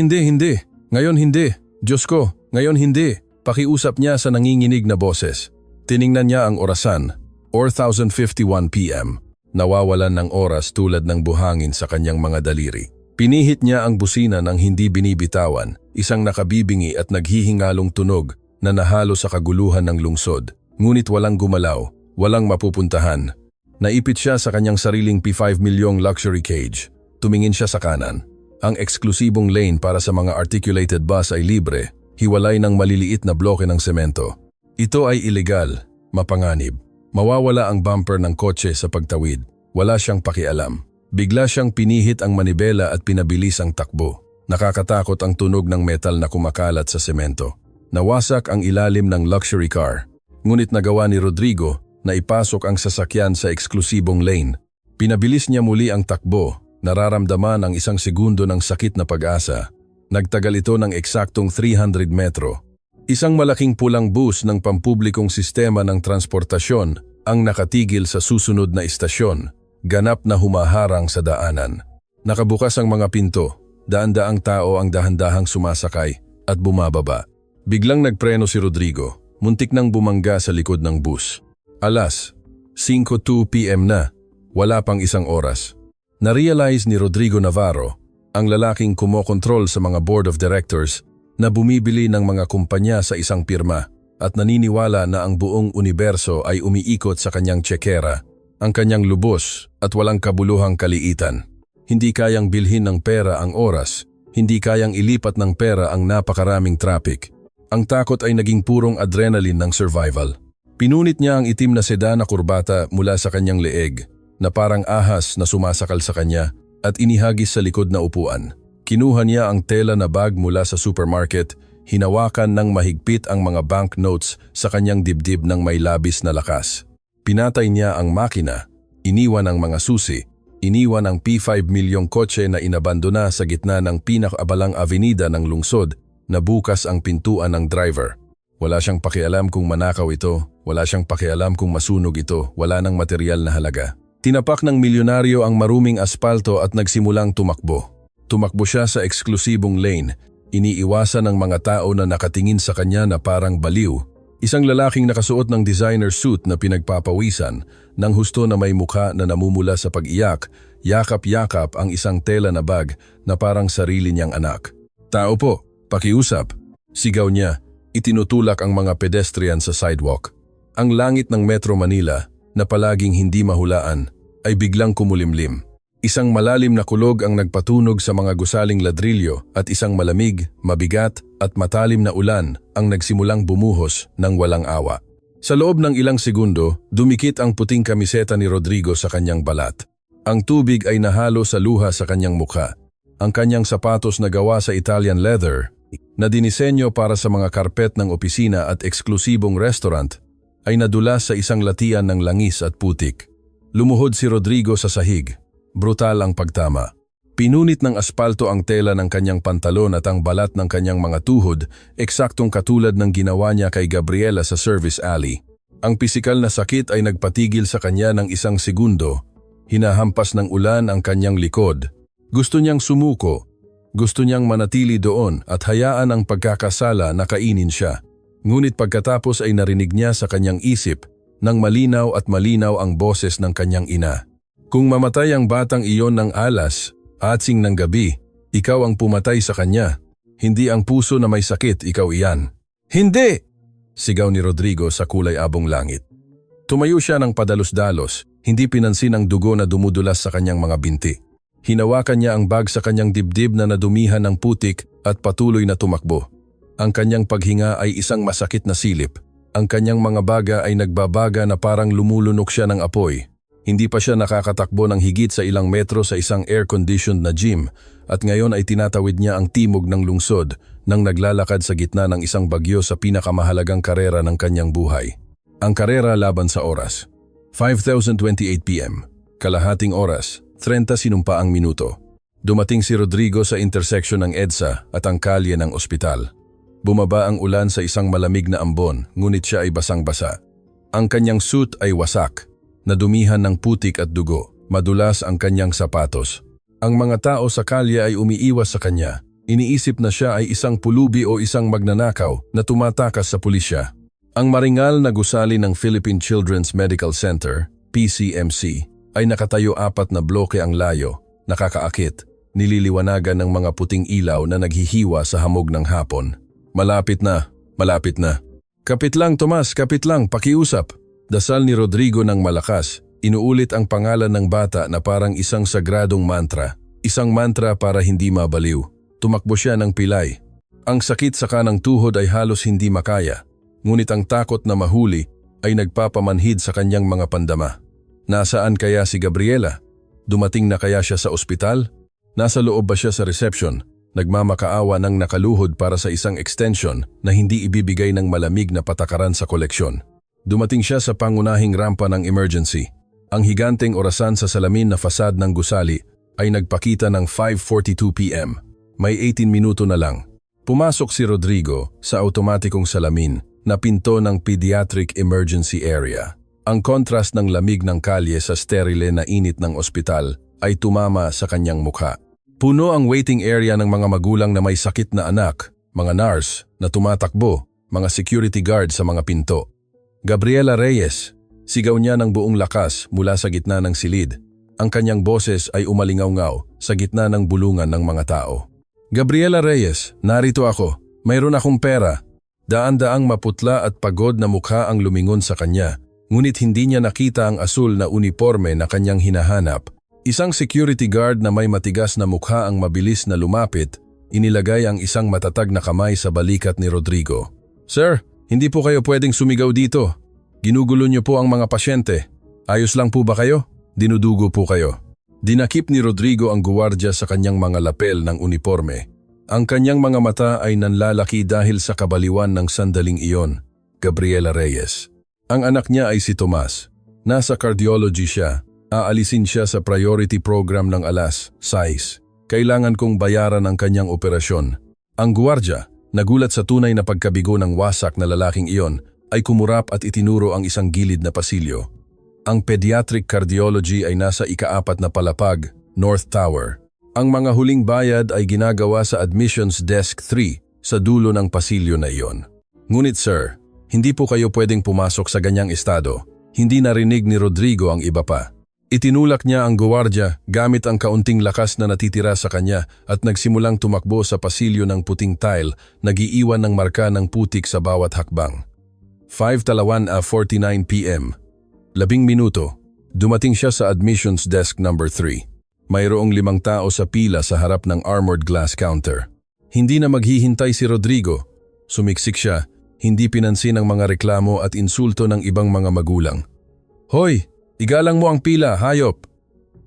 Ngayon hindi. Diyos ko, ngayon hindi. Pakiusap niya sa nanginginig na boses. Tiningnan niya ang orasan, 4:51 p.m. Nawawalan ng oras tulad ng buhangin sa kanyang mga daliri. Pinihit niya ang busina ng hindi binibitawan, isang nakabibingi at naghihingalong tunog na nahalo sa kaguluhan ng lungsod. Ngunit walang gumalaw, walang mapupuntahan. Naipit siya sa kanyang sariling P5 milyong luxury cage. Tumingin siya sa kanan. Ang eksklusibong lane para sa mga articulated bus ay libre, hiwalay ng maliliit na bloke ng semento. Ito ay ilegal, mapanganib. Mawawala ang bumper ng kotse sa pagtawid. Wala siyang pakialam. Bigla siyang pinihit ang manibela at pinabilis ang takbo. Nakakatakot ang tunog ng metal na kumakalat sa semento. Nawasak ang ilalim ng luxury car. Ngunit nagawa ni Rodrigo na ipasok ang sasakyan sa eksklusibong lane. Pinabilis niya muli ang takbo. Nararamdaman ang isang segundo ng sakit na pag-asa. Nagtagal ito ng eksaktong 300 metro. Isang malaking pulang bus ng pampublikong sistema ng transportasyon ang nakatigil sa susunod na istasyon, ganap na humaharang sa daanan. Nakabukas ang mga pinto, daan-daang tao ang dahan-dahang sumasakay at bumababa. Biglang nagpreno si Rodrigo, muntik nang bumangga sa likod ng bus. Alas, 5:02 p.m. na, wala pang isang oras. Narealize ni Rodrigo Navarro, ang lalaking kumokontrol sa mga board of directors, na bumibili ng mga kumpanya sa isang pirma at naniniwala na ang buong universo ay umiikot sa kanyang tsekera, ang kanyang lubos at walang kabuluhang kaliitan. Hindi kayang bilhin ng pera ang oras, hindi kayang ilipat ng pera ang napakaraming traffic. Ang takot ay naging purong adrenaline ng survival. Pinunit niya ang itim na sedan na kurbata mula sa kanyang leeg, na parang ahas na sumasakal sa kanya at inihagis sa likod na upuan. Kinuha niya ang tela na bag mula sa supermarket, hinawakan ng mahigpit ang mga banknotes sa kanyang dibdib ng may labis na lakas. Pinatay niya ang makina, iniwan ang mga susi, iniwan ang P5 milyong kotse na inabandona sa gitna ng pinakaabalang avenida ng lungsod na bukas ang pintuan ng driver. Wala siyang pakialam kung manakaw ito, wala siyang pakialam kung masunog ito, wala nang material na halaga. Tinapak ng milyonaryo ang maruming aspalto at nagsimulang tumakbo. Tumakbo siya sa eksklusibong lane, iniiwasan ng mga tao na nakatingin sa kanya na parang baliw. Isang lalaking nakasuot ng designer suit na pinagpapawisan, nang husto na may mukha na namumula sa pag-iyak, yakap-yakap ang isang tela na bag na parang sarili niyang anak. "Tao po, pakiusap," sigaw niya, itinutulak ang mga pedestrian sa sidewalk. Ang langit ng Metro Manila, na palaging hindi mahulaan, ay biglang kumulimlim. Isang malalim na kulog ang nagpatunog sa mga gusaling ladrilyo at isang malamig, mabigat at matalim na ulan ang nagsimulang bumuhos ng walang awa. Sa loob ng ilang segundo, dumikit ang puting kamiseta ni Rodrigo sa kanyang balat. Ang tubig ay nahalo sa luha sa kanyang mukha. Ang kanyang sapatos na gawa sa Italian leather, na dinisenyo para sa mga karpet ng opisina at eksklusibong restaurant, ay nadulas sa isang latian ng langis at putik. Lumuhod si Rodrigo sa sahig. Brutal ang pagtama. Pinunit ng aspalto ang tela ng kanyang pantalon at ang balat ng kanyang mga tuhod, eksaktong katulad ng ginawa niya kay Gabriela sa service alley. Ang pisikal na sakit ay nagpatigil sa kanya ng isang segundo. Hinahampas ng ulan ang kanyang likod. Gusto niyang sumuko. Gusto niyang manatili doon at hayaan ang pagkakasala na kainin siya. Ngunit pagkatapos ay narinig niya sa kanyang isip nang malinaw at malinaw ang boses ng kanyang ina. "Kung mamatay ang batang iyon ng alas, atsing ng gabi, ikaw ang pumatay sa kanya. Hindi ang puso na may sakit, ikaw iyan." "Hindi!" sigaw ni Rodrigo sa kulay abong langit. Tumayo siya ng padalos-dalos, hindi pinansin ang dugo na dumudulas sa kanyang mga binti. Hinawakan niya ang bag sa kanyang dibdib na nadumihan ng putik at patuloy na tumakbo. Ang kanyang paghinga ay isang masakit na silip. Ang kanyang mga baga ay nagbabaga na parang lumulunok siya ng apoy. Hindi pa siya nakakatakbo ng higit sa ilang metro sa isang air-conditioned na gym at ngayon ay tinatawid niya ang timog ng lungsod nang naglalakad sa gitna ng isang bagyo sa pinakamahalagang karera ng kanyang buhay. Ang karera laban sa oras. 5:28 p.m. Kalahating oras, 30 sinumpaang minuto. Dumating si Rodrigo sa intersection ng EDSA at ang kalye ng ospital. Bumaba ang ulan sa isang malamig na ambon, ngunit siya ay basang-basa. Ang kanyang suit ay wasak, nadumihan ng putik at dugo, madulas ang kanyang sapatos. Ang mga tao sa kalye ay umiiwas sa kanya. Iniisip na siya ay isang pulubi o isang magnanakaw na tumatakas sa pulisya. Ang maringal na gusali ng Philippine Children's Medical Center, PCMC, ay nakatayo 4 na bloke ang layo, nakakaakit, nililiwanagan ng mga puting ilaw na naghihiwa sa hamog ng hapon. Malapit na, malapit na. "Kapit lang Tomas, kapit lang, pakiusap." Dasal ni Rodrigo ng malakas, inuulit ang pangalan ng bata na parang isang sagradong mantra. Isang mantra para hindi mabaliw. Tumakbo siya ng pilay. Ang sakit sa kanang tuhod ay halos hindi makaya, ngunit ang takot na mahuli ay nagpapamanhid sa kanyang mga pandama. Nasaan kaya si Gabriela? Dumating na kaya siya sa ospital? Nasa loob ba siya sa reception? Nagmamakaawa ng nakaluhod para sa isang extension na hindi ibibigay ng malamig na patakaran sa koleksyon. Dumating siya sa pangunahing rampa ng emergency. Ang higanteng orasan sa salamin na fasad ng gusali ay nagpakita ng 5:42 p.m. May 18 minuto na lang. Pumasok si Rodrigo sa automatikong salamin na pinto ng pediatric emergency area. Ang kontrast ng lamig ng kalye sa sterile na init ng ospital ay tumama sa kanyang mukha. Puno ang waiting area ng mga magulang na may sakit na anak, mga nurse na tumatakbo, mga security guard sa mga pinto. "Gabriela Reyes," sigaw niya ng buong lakas mula sa gitna ng silid. Ang kanyang boses ay umalingaw-ngaw sa gitna ng bulungan ng mga tao. "Gabriela Reyes, narito ako. Mayroon akong pera." Daan-daang maputla at pagod na mukha ang lumingon sa kanya, ngunit hindi niya nakita ang asul na uniforme na kanyang hinahanap. Isang security guard na may matigas na mukha ang mabilis na lumapit, inilagay ang isang matatag na kamay sa balikat ni Rodrigo. "Sir, hindi po kayo pwedeng sumigaw dito. Ginugulo niyo po ang mga pasyente. Ayos lang po ba kayo? Dinudugo po kayo." Dinakip ni Rodrigo ang guwardya sa kanyang mga lapel ng uniforme. Ang kanyang mga mata ay nanlalaki dahil sa kabaliwan ng sandaling iyon. Gabriela Reyes. Ang anak niya ay si Tomas. Nasa cardiology siya. Aalisin siya sa priority program ng alas, 6. Kailangan kong bayaran ang kanyang operasyon. Ang guwardya, Nagulat sa tunay na pagkabigo ng wasak na lalaking iyon, ay kumurap at itinuro ang isang gilid na pasilyo. Ang pediatric cardiology ay nasa ika-4 na palapag, North Tower. Ang mga huling bayad ay ginagawa sa admissions desk 3 sa dulo ng pasilyo na iyon. Ngunit sir, hindi po kayo pwedeng pumasok sa ganyang estado. Hindi narinig ni Rodrigo ang iba pa. Itinulak niya ang guwardya gamit ang kaunting lakas na natitira sa kanya at nagsimulang tumakbo sa pasilyo ng puting tile, nag-iiwan ng marka ng putik sa bawat hakbang. 5:49 p.m. 10 minuto. Dumating siya sa admissions desk number 3. Mayroong 5 tao sa pila sa harap ng armored glass counter. Hindi na maghihintay si Rodrigo. Sumiksik siya, hindi pinansin ang mga reklamo at insulto ng ibang mga magulang. Hoy! Igalang mo ang pila, hayop!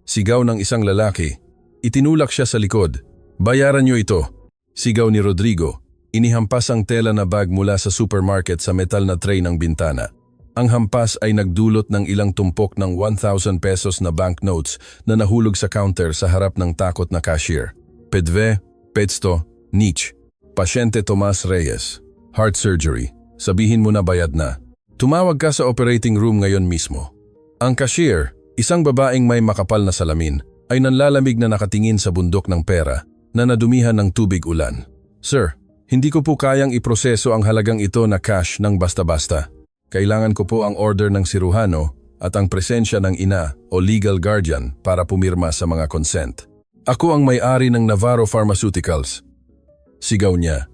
Sigaw ng isang lalaki. Itinulak siya sa likod. Bayaran niyo ito. Sigaw ni Rodrigo. Inihampas ang tela na bag mula sa supermarket sa metal na tray ng bintana. Ang hampas ay nagdulot ng ilang tumpok ng 1,000 pesos na banknotes na nahulog sa counter sa harap ng takot na cashier. Pedve, Petsto, Nich. Pasyente Tomas Reyes. Heart surgery. Sabihin mo na bayad na. Tumawag ka sa operating room ngayon mismo. Ang cashier, isang babaeng may makapal na salamin, ay nanlalamig na nakatingin sa bundok ng pera na nadumihan ng tubig ulan. Sir, hindi ko po kayang iproseso ang halagang ito na cash ng basta-basta. Kailangan ko po ang order ng siruhano at ang presensya ng ina o legal guardian para pumirma sa mga consent. Ako ang may-ari ng Navarro Pharmaceuticals. Sigaw niya.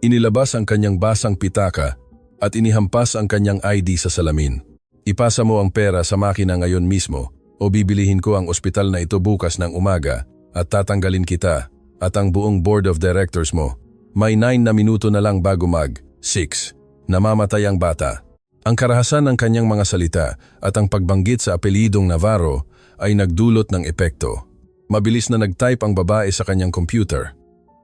Inilabas ang kanyang basang pitaka at inihampas ang kanyang ID sa salamin. Ipasa mo ang pera sa makina ngayon mismo o bibilihin ko ang ospital na ito bukas ng umaga at tatanggalin kita at ang buong board of directors mo. May 9 na minuto na lang bago mag-6. Namamatay ang bata. Ang karahasan ng kanyang mga salita at ang pagbanggit sa apelidong Navarro ay nagdulot ng epekto. Mabilis na nag-type ang babae sa kanyang computer.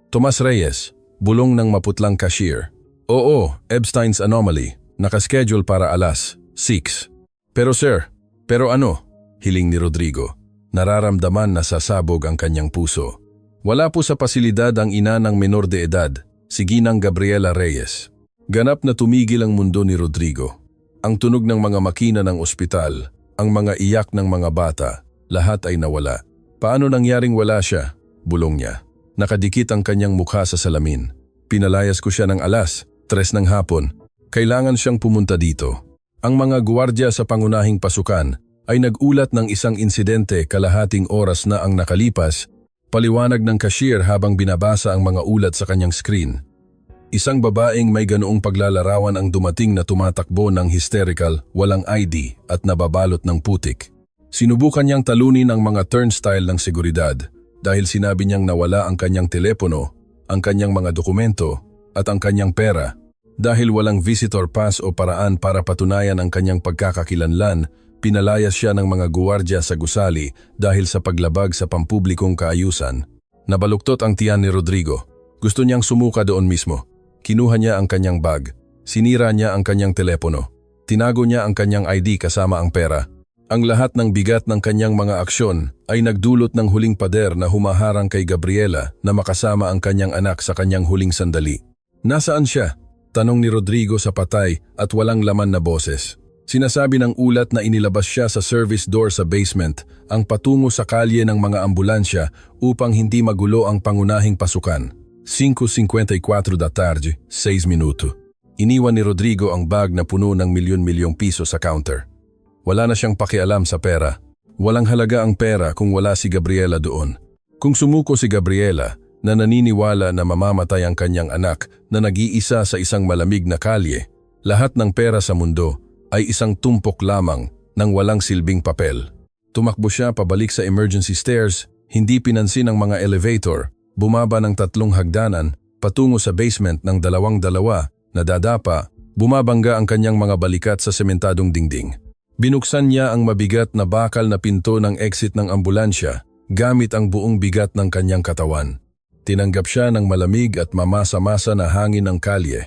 Tomas Reyes, bulong ng maputlang cashier. Oo, Epstein's anomaly. Nakaschedule para alas 6. Pero sir, pero ano? Hiling ni Rodrigo. Nararamdaman na sasabog ang kanyang puso. Wala po sa pasilidad ang ina ng menor de edad, si Ginang Gabriela Reyes. Ganap na tumigil ang mundo ni Rodrigo. Ang tunog ng mga makina ng ospital, ang mga iyak ng mga bata, lahat ay nawala. Paano nangyaring wala siya? Bulong niya. Nakadikit ang kanyang mukha sa salamin. Pinalayas ko siya ng alas, 3 ng hapon. Kailangan siyang pumunta dito. Ang mga guwardya sa pangunahing pasukan ay nag-ulat ng isang insidente kalahating oras na ang nakalipas, paliwanag ng cashier habang binabasa ang mga ulat sa kanyang screen. Isang babaeng may ganoong paglalarawan ang dumating na tumatakbo ng hysterical, walang ID at nababalot ng putik. Sinubukan niyang talunin ang mga turnstile ng seguridad dahil sinabi niyang nawala ang kanyang telepono, ang kanyang mga dokumento at ang kanyang pera. Dahil walang visitor pass o paraan para patunayan ang kanyang pagkakakilanlan, pinalayas siya ng mga guwardya sa gusali dahil sa paglabag sa pampublikong kaayusan. Nabaluktot ang tiyan ni Rodrigo. Gusto niyang sumuka doon mismo. Kinuha niya ang kanyang bag. Sinira niya ang kanyang telepono. Tinago niya ang kanyang ID kasama ang pera. Ang lahat ng bigat ng kanyang mga aksyon ay nagdulot ng huling pader na humaharang kay Gabriela na makasama ang kanyang anak sa kanyang huling sandali. Nasaan siya? Tanong ni Rodrigo sa patay at walang laman na boses. Sinasabi ng ulat na inilabas siya sa service door sa basement, ang patungo sa kalye ng mga ambulansya upang hindi magulo ang pangunahing pasukan. 5:54 da tarde, 6 minuto. Iniwan ni Rodrigo ang bag na puno ng milyon-milyong piso sa counter. Wala na siyang pakialam sa pera. Walang halaga ang pera kung wala si Gabriela doon. Kung sumuko si Gabriela, na naniniwala na mamamatay ang kanyang anak na nag-iisa sa isang malamig na kalye, lahat ng pera sa mundo ay isang tumpok lamang ng walang silbing papel. Tumakbo siya pabalik sa emergency stairs, hindi pinansin ang mga elevator, bumaba ng 3 hagdanan, patungo sa basement ng 2 na dadapa, bumabangga ang kanyang mga balikat sa sementadong dingding. Binuksan niya ang mabigat na bakal na pinto ng exit ng ambulansya gamit ang buong bigat ng kanyang katawan. Tinanggap siya ng malamig at mamasa-masa na hangin ng kalye.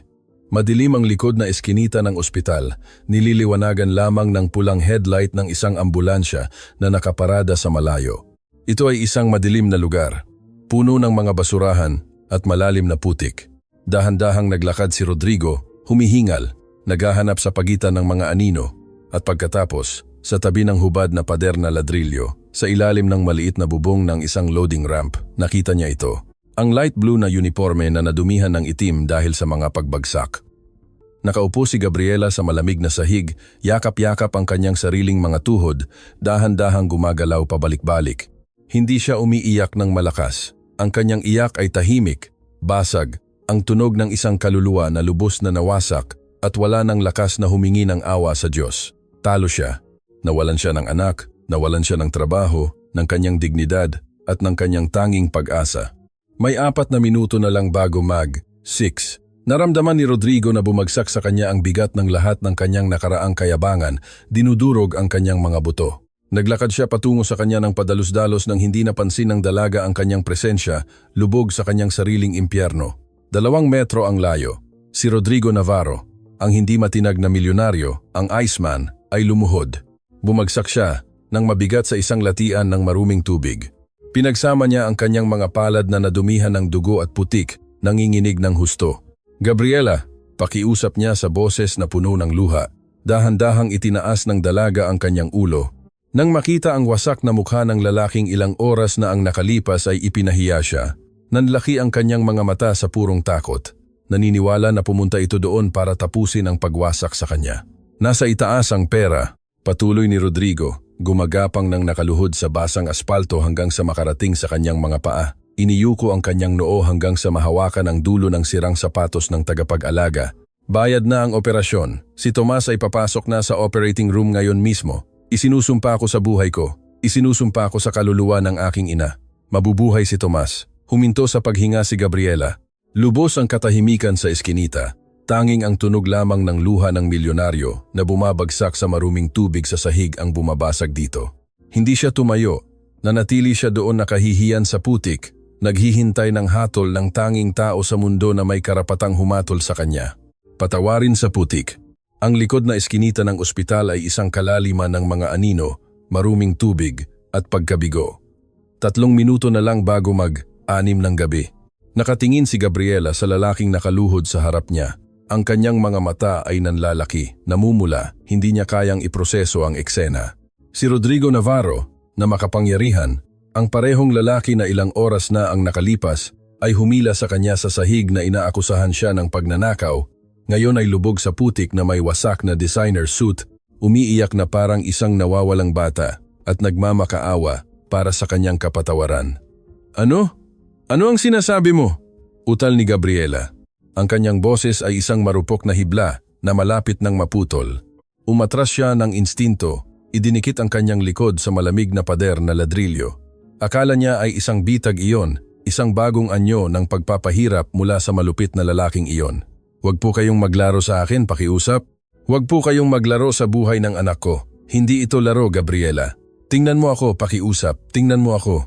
Madilim ang likod na eskinita ng ospital, nililiwanagan lamang ng pulang headlight ng isang ambulansya na nakaparada sa malayo. Ito ay isang madilim na lugar, puno ng mga basurahan at malalim na putik. Dahan-dahang naglakad si Rodrigo, humihingal, naghahanap sa pagitan ng mga anino, at pagkatapos, sa tabi ng hubad na pader na ladrilyo, sa ilalim ng maliit na bubong ng isang loading ramp, nakita niya ito. Ang light blue na uniforme na nadumihan ng itim dahil sa mga pagbagsak. Nakaupo si Gabriela sa malamig na sahig, yakap-yakap ang kanyang sariling mga tuhod, dahan-dahang gumagalaw pabalik-balik. Hindi siya umiiyak ng malakas. Ang kanyang iyak ay tahimik, basag, ang tunog ng isang kaluluwa na lubos na nawasak at wala ng lakas na humingi ng awa sa Diyos. Talo siya. Nawalan siya ng anak, nawalan siya ng trabaho, ng kanyang dignidad at ng kanyang tanging pag-asa. May 4 na minuto na lang bago mag-6. Naramdaman ni Rodrigo na bumagsak sa kanya ang bigat ng lahat ng kanyang nakaraang kayabangan, dinudurog ang kanyang mga buto. Naglakad siya patungo sa kanya ng padalos-dalos nang hindi napansin ng dalaga ang kanyang presensya, lubog sa kanyang sariling impyerno. 2 metro ang layo. Si Rodrigo Navarro, ang hindi matinag na milyonaryo, ang Iceman, ay lumuhod. Bumagsak siya nang mabigat sa isang latian ng maruming tubig. Pinagsama niya ang kanyang mga palad na nadumihan ng dugo at putik, nanginginig ng husto. Gabriela, pakiusap niya sa boses na puno ng luha. Dahan-dahang itinaas ng dalaga ang kanyang ulo. Nang makita ang wasak na mukha ng lalaking ilang oras na ang nakalipas ay ipinahiya siya. Nanlaki ang kanyang mga mata sa purong takot. Naniniwala na pumunta ito doon para tapusin ang pagwasak sa kanya. Nasa itaas ang pera, patuloy ni Rodrigo, gumagapang ng nakaluhod sa basang aspalto hanggang sa makarating sa kanyang mga paa. Iniyuko ang kanyang noo hanggang sa mahawakan ang dulo ng sirang sapatos ng tagapag-alaga. Bayad na ang operasyon. Si Tomas ay papasok na sa operating room ngayon mismo. Isinusumpa ko sa buhay ko. Isinusumpa ko sa kaluluwa ng aking ina. Mabubuhay si Tomas. Huminto sa paghinga si Gabriela. Lubos ang katahimikan sa eskinita. Tanging ang tunog lamang ng luha ng milyonaryo na bumabagsak sa maruming tubig sa sahig ang bumabasag dito. Hindi siya tumayo. Nanatili siya doon nakahihiyan sa putik, naghihintay ng hatol ng tanging tao sa mundo na may karapatang humatol sa kanya. Patawarin sa putik. Ang likod na eskinita ng ospital ay isang kalaliman ng mga anino, maruming tubig at pagkabigo. 3 minuto na lang bago mag-6 ng gabi. Nakatingin si Gabriela sa lalaking nakaluhod sa harap niya. Ang kanyang mga mata ay nanlalaki, namumula, hindi niya kayang iproseso ang eksena. Si Rodrigo Navarro, na makapangyarihan, ang parehong lalaki na ilang oras na ang nakalipas, ay humila sa kanya sa sahig na inaakusahan siya ng pagnanakaw. Ngayon ay lubog sa putik na may wasak na designer suit, umiiyak na parang isang nawawalang bata at nagmamakaawa para sa kanyang kapatawaran. Ano? Ano ang sinasabi mo? Utal ni Gabriela. Ang kanyang boses ay isang marupok na hibla na malapit ng maputol. Umatras siya ng instinto, idinikit ang kanyang likod sa malamig na pader na ladrilyo. Akala niya ay isang bitag iyon, isang bagong anyo ng pagpapahirap mula sa malupit na lalaking iyon. Huwag po kayong maglaro sa akin, pakiusap. Huwag po kayong maglaro sa buhay ng anak ko. Hindi ito laro, Gabriela. Tingnan mo ako, pakiusap. Tingnan mo ako.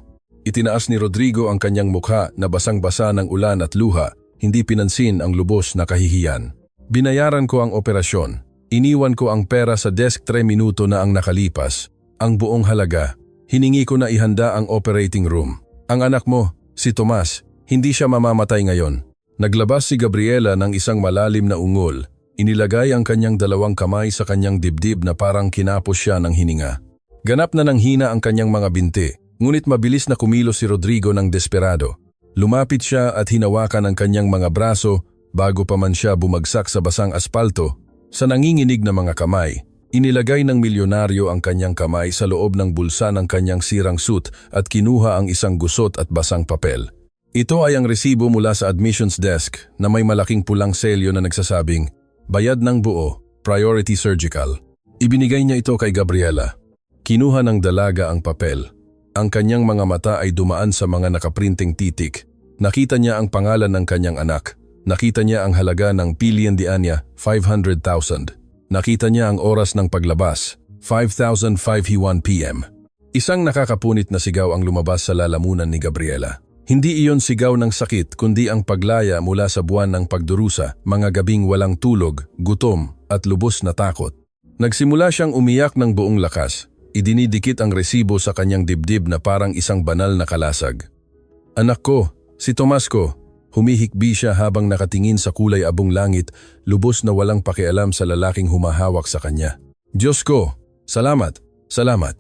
Itinaas ni Rodrigo ang kanyang mukha na basang-basa ng ulan at luha, hindi pinansin ang lubos na kahihiyan. Binayaran ko ang operasyon. Iniwan ko ang pera sa desk 3 minuto na ang nakalipas. Ang buong halaga. Hiningi ko na ihanda ang operating room. Ang anak mo, si Tomas, hindi siya mamamatay ngayon. Naglabas si Gabriela ng isang malalim na ungol. Inilagay ang kanyang 2 kamay sa kanyang dibdib na parang kinapos siya ng hininga. Ganap na nanghina ang kanyang mga binti. Ngunit mabilis na kumilos si Rodrigo ng desperado. Lumapit siya at hinawakan ang kanyang mga braso bago pa man siya bumagsak sa basang aspalto. Sa nanginginig na mga kamay, inilagay ng milyonaryo ang kanyang kamay sa loob ng bulsa ng kanyang sirang suit at kinuha ang isang gusot at basang papel. Ito ay ang resibo mula sa admissions desk na may malaking pulang selyo na nagsasabing, "Bayad ng buo, priority surgical." Ibinigay niya ito kay Gabriela. Kinuha ng dalaga ang papel. Ang kanyang mga mata ay dumaan sa mga nakaprinting titik. Nakita niya ang pangalan ng kanyang anak. Nakita niya ang halaga ng pilyan dianya, 500,000. Nakita niya ang oras ng paglabas, 5:05 p.m. Isang nakakapunit na sigaw ang lumabas sa lalamunan ni Gabriela. Hindi iyon sigaw ng sakit kundi ang paglaya mula sa buwan ng pagdurusa, mga gabing walang tulog, gutom at lubos na takot. Nagsimula siyang umiyak ng buong lakas. Idinidikit ang resibo sa kanyang dibdib na parang isang banal na kalasag. "Anak ko, si Tomas ko, Humihikbi siya habang nakatingin sa kulay abong langit, lubos na walang pakialam sa lalaking humahawak sa kanya. Diyos ko! Salamat! Salamat!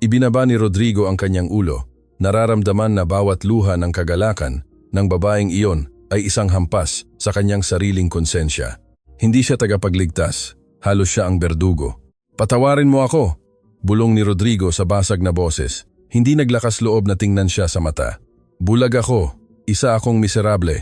Ibinaba ni Rodrigo ang kanyang ulo. Nararamdaman na bawat luha ng kagalakan ng babaeng iyon ay isang hampas sa kanyang sariling konsensya. Hindi siya tagapagligtas, halos siya ang berdugo. Patawarin mo ako! Bulong ni Rodrigo sa basag na boses. Hindi naglakas loob na tingnan siya sa mata. Bulag ako. Isa akong miserable.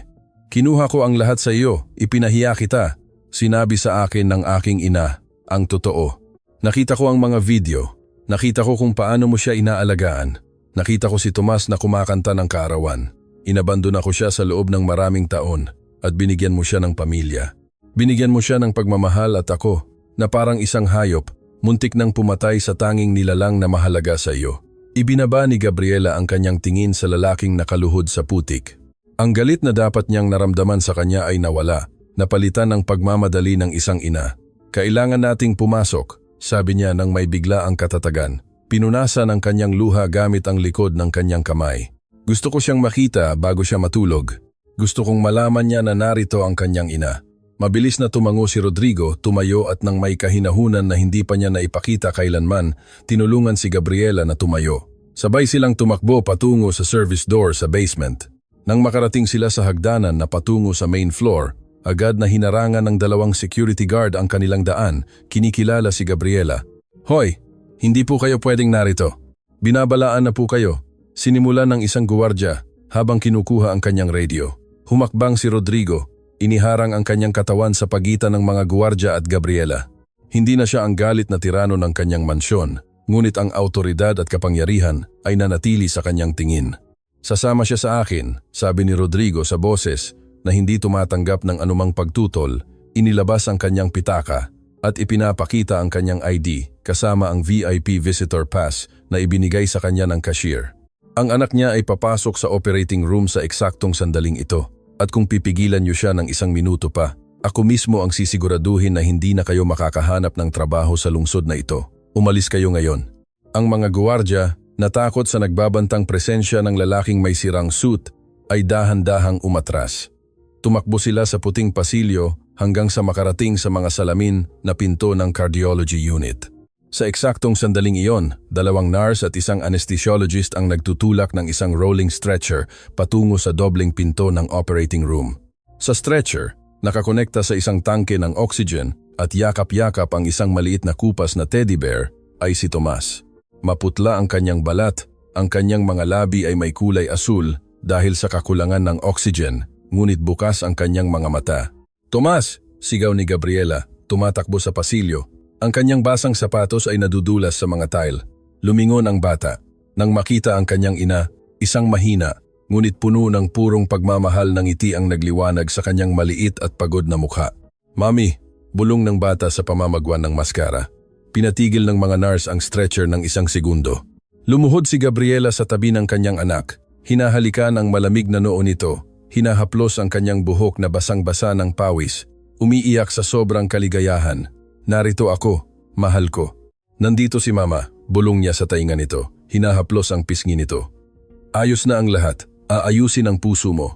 Kinuha ko ang lahat sa iyo, ipinahiya kita. Sinabi sa akin ng aking ina, ang totoo. Nakita ko ang mga video. Nakita ko kung paano mo siya inaalagaan. Nakita ko si Tomas na kumakanta ng kaarawan. Inabandona ko siya sa loob ng maraming taon at binigyan mo siya ng pamilya. Binigyan mo siya ng pagmamahal at ako, na parang isang hayop, muntik nang pumatay sa tanging nilalang na mahalaga sa iyo. Ibinaba ni Gabriela ang kanyang tingin sa lalaking nakaluhod sa putik. Ang galit na dapat niyang naramdaman sa kanya ay nawala, napalitan ng pagmamadali ng isang ina. Kailangan nating pumasok, sabi niya nang may bigla ang katatagan. Pinunasan ang kanyang luha gamit ang likod ng kanyang kamay. Gusto ko siyang makita bago siya matulog. Gusto kong malaman niya na narito ang kanyang ina. Mabilis na tumango si Rodrigo, tumayo at nang may kahinahunan na hindi pa niya naipakita kailanman, tinulungan si Gabriela na tumayo. Sabay silang tumakbo patungo sa service door sa basement. Nang makarating sila sa hagdanan na patungo sa main floor, agad na hinarangan ng dalawang security guard ang kanilang daan, kinikilala si Gabriela. Hoy, hindi po kayo pwedeng narito. Binabalaan na po kayo. Sinimulan ng isang guwardya habang kinukuha ang kanyang radio. Humakbang si Rodrigo. Iniharang ang kanyang katawan sa pagitan ng mga guwardya at Gabriela. Hindi na siya ang galit na tirano ng kanyang mansyon, ngunit ang autoridad at kapangyarihan ay nanatili sa kanyang tingin. Sasama siya sa akin, sabi ni Rodrigo sa boses na hindi tumatanggap ng anumang pagtutol. Inilabas ang kanyang pitaka at ipinapakita ang kanyang ID kasama ang VIP Visitor Pass na ibinigay sa kanya ng cashier. Ang anak niya ay papasok sa operating room sa eksaktong sandaling ito. At kung pipigilan niyo siya ng 1 minuto pa, ako mismo ang sisiguraduhin na hindi na kayo makakahanap ng trabaho sa lungsod na ito. Umalis kayo ngayon. Ang mga guwardya, natakot sa nagbabantang presensya ng lalaking may sirang suit, ay dahan-dahang umatras. Tumakbo sila sa puting pasilyo hanggang sa makarating sa mga salamin na pinto ng cardiology unit. Sa eksaktong sandaling iyon, 2 nurse at 1 anesthesiologist ang nagtutulak ng isang rolling stretcher patungo sa dobleng pinto ng operating room. Sa stretcher, nakakonekta sa isang tangke ng oxygen at yakap-yakap ang isang maliit na kupas na teddy bear ay si Tomas. Maputla ang kanyang balat, ang kanyang mga labi ay may kulay asul dahil sa kakulangan ng oxygen, ngunit bukas ang kanyang mga mata. Tomas! Sigaw ni Gabriela, tumatakbo sa pasilyo. Ang kanyang basang sapatos ay nadudulas sa mga tile. Lumingon ang bata. Nang makita ang kanyang ina, isang mahina, ngunit puno ng purong pagmamahal ng ngiti ang nagliwanag sa kanyang maliit at pagod na mukha. Mami, bulong ng bata sa pamamagwan ng maskara. Pinatigil ng mga nurse ang stretcher ng 1 segundo. Lumuhod si Gabriela sa tabi ng kanyang anak. Hinahalikan ang malamig na noo nito. Hinahaplos ang kanyang buhok na basang-basa ng pawis. Umiiyak sa sobrang kaligayahan. Narito ako, mahal ko. Nandito si Mama, bulong niya sa tainga nito. Hinahaplos ang pisngi nito. Ayos na ang lahat, aayusin ang puso mo.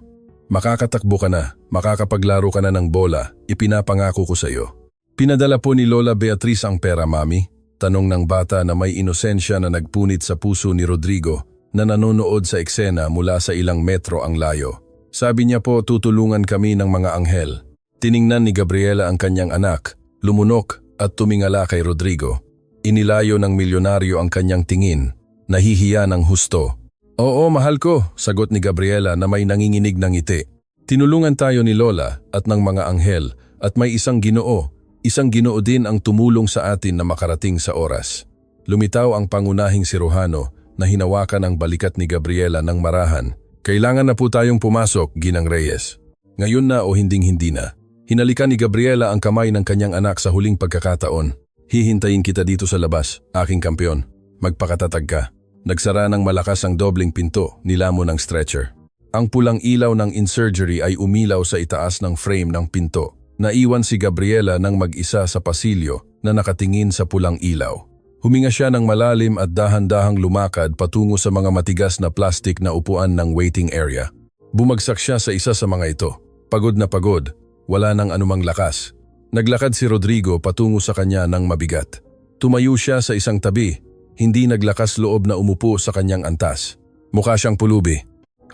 Makakatakbo ka na, makakapaglaro ka na ng bola, ipinapangako ko sa iyo. Pinadala po ni Lola Beatriz ang pera, Mami? Tanong ng bata na may inosensya na nagpunit sa puso ni Rodrigo na nanonood sa eksena mula sa ilang metro ang layo. Sabi niya po tutulungan kami ng mga anghel. Tiningnan ni Gabriela ang kanyang anak, lumunok at tumingala kay Rodrigo. Inilayo ng milyonaryo ang kanyang tingin, nahihiya ng husto. Oo, mahal ko, sagot ni Gabriela na may nanginginig ng ngiti. Tinulungan tayo ni Lola at ng mga anghel at may isang ginoo din ang tumulong sa atin na makarating sa oras. Lumitaw ang pangunahing siruhano na hinawakan ang balikat ni Gabriela ng marahan. Kailangan na po tayong pumasok, Ginang Reyes. Ngayon na o hinding-hindi na. Hinalikan ni Gabriela ang kamay ng kanyang anak sa huling pagkakataon. Hihintayin kita dito sa labas, aking kampeon. Magpakatatag ka. Nagsara ng malakas ang dobleng pinto, nilamon ng stretcher. Ang pulang ilaw ng in-surgery ay umilaw sa itaas ng frame ng pinto. Naiwan si Gabriela ng mag-isa sa pasilyo na nakatingin sa pulang ilaw. Huminga siya ng malalim at dahan-dahang lumakad patungo sa mga matigas na plastik na upuan ng waiting area. Bumagsak siya sa isa sa mga ito. Pagod na pagod, wala nang anumang lakas. Naglakad si Rodrigo patungo sa kanya ng mabigat. Tumayo siya sa isang tabi, hindi naglakas loob na umupo sa kanyang antas. Mukha siyang pulubi.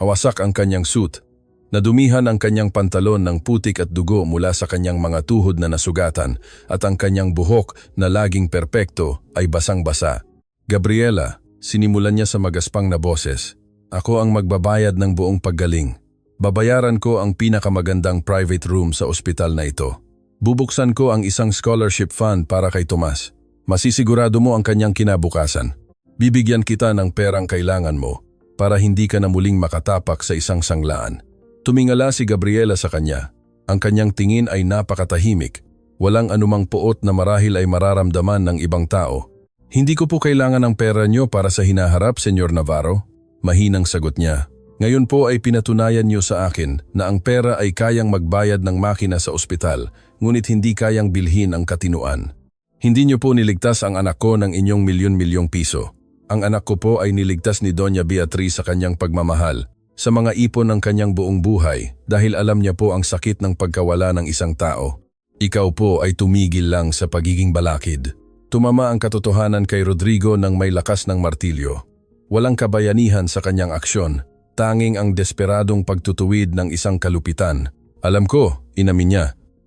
Hawasak ang kanyang suit. Nadumihan ang kanyang pantalon ng putik at dugo mula sa kanyang mga tuhod na nasugatan at ang kanyang buhok na laging perpekto ay basang-basa. Gabriela, sinimulan niya sa magaspang na boses. Ako ang magbabayad ng buong paggaling. Babayaran ko ang pinakamagandang private room sa ospital na ito. Bubuksan ko ang isang scholarship fund para kay Tomas. Masisigurado mo ang kanyang kinabukasan. Bibigyan kita ng perang kailangan mo para hindi ka na muling makatapak sa isang sanglaan. Tumingala si Gabriela sa kanya. Ang kanyang tingin ay napakatahimik. Walang anumang puot na marahil ay mararamdaman ng ibang tao. Hindi ko po kailangan ng pera niyo para sa hinaharap, Senyor Navarro. Mahinang sagot niya. Ngayon po ay pinatunayan niyo sa akin na ang pera ay kayang magbayad ng makina sa ospital, ngunit hindi kayang bilhin ang katinuan. Hindi niyo po niligtas ang anak ko ng inyong milyon-milyong piso. Ang anak ko po ay niligtas ni Doña Beatriz sa kanyang pagmamahal, sa mga ipon ng kanyang buong buhay dahil alam niya po ang sakit ng pagkawala ng isang tao. Ikaw po ay tumigil lang sa pagiging balakid. Tumama ang katotohanan kay Rodrigo ng may lakas ng martilyo. Walang kabayanihan sa kanyang aksyon, tanging ang desperadong pagtutuwid ng isang kalupitan. Alam ko, inamin niya.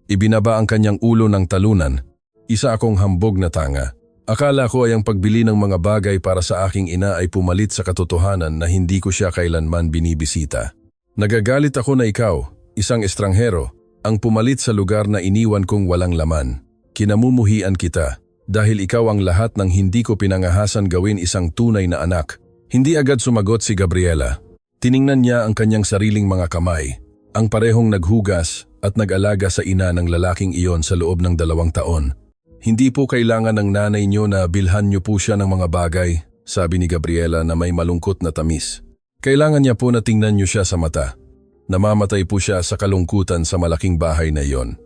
Ibinaba ang kanyang ulo ng talunan. Isa akong hambog na tanga. Akala ko ay ang pagbili ng mga bagay para sa aking ina ay pumalit sa katotohanan na hindi ko siya kailanman binibisita. Nagagalit ako na ikaw, isang estranghero, ang pumalit sa lugar na iniwan kong walang laman. Kinamumuhian kita dahil ikaw ang lahat ng hindi ko pinangahasan gawin isang tunay na anak. Hindi agad sumagot si Gabriela. Tiningnan niya ang kanyang sariling mga kamay, ang parehong naghugas at nag-alaga sa ina ng lalaking iyon sa loob ng 2 taon. Hindi po kailangan ng nanay niyo na bilhan niyo po siya ng mga bagay, sabi ni Gabriela na may malungkot na tamis. Kailangan niya po na tingnan niyo siya sa mata. Namamatay po siya sa kalungkutan sa malaking bahay na iyon.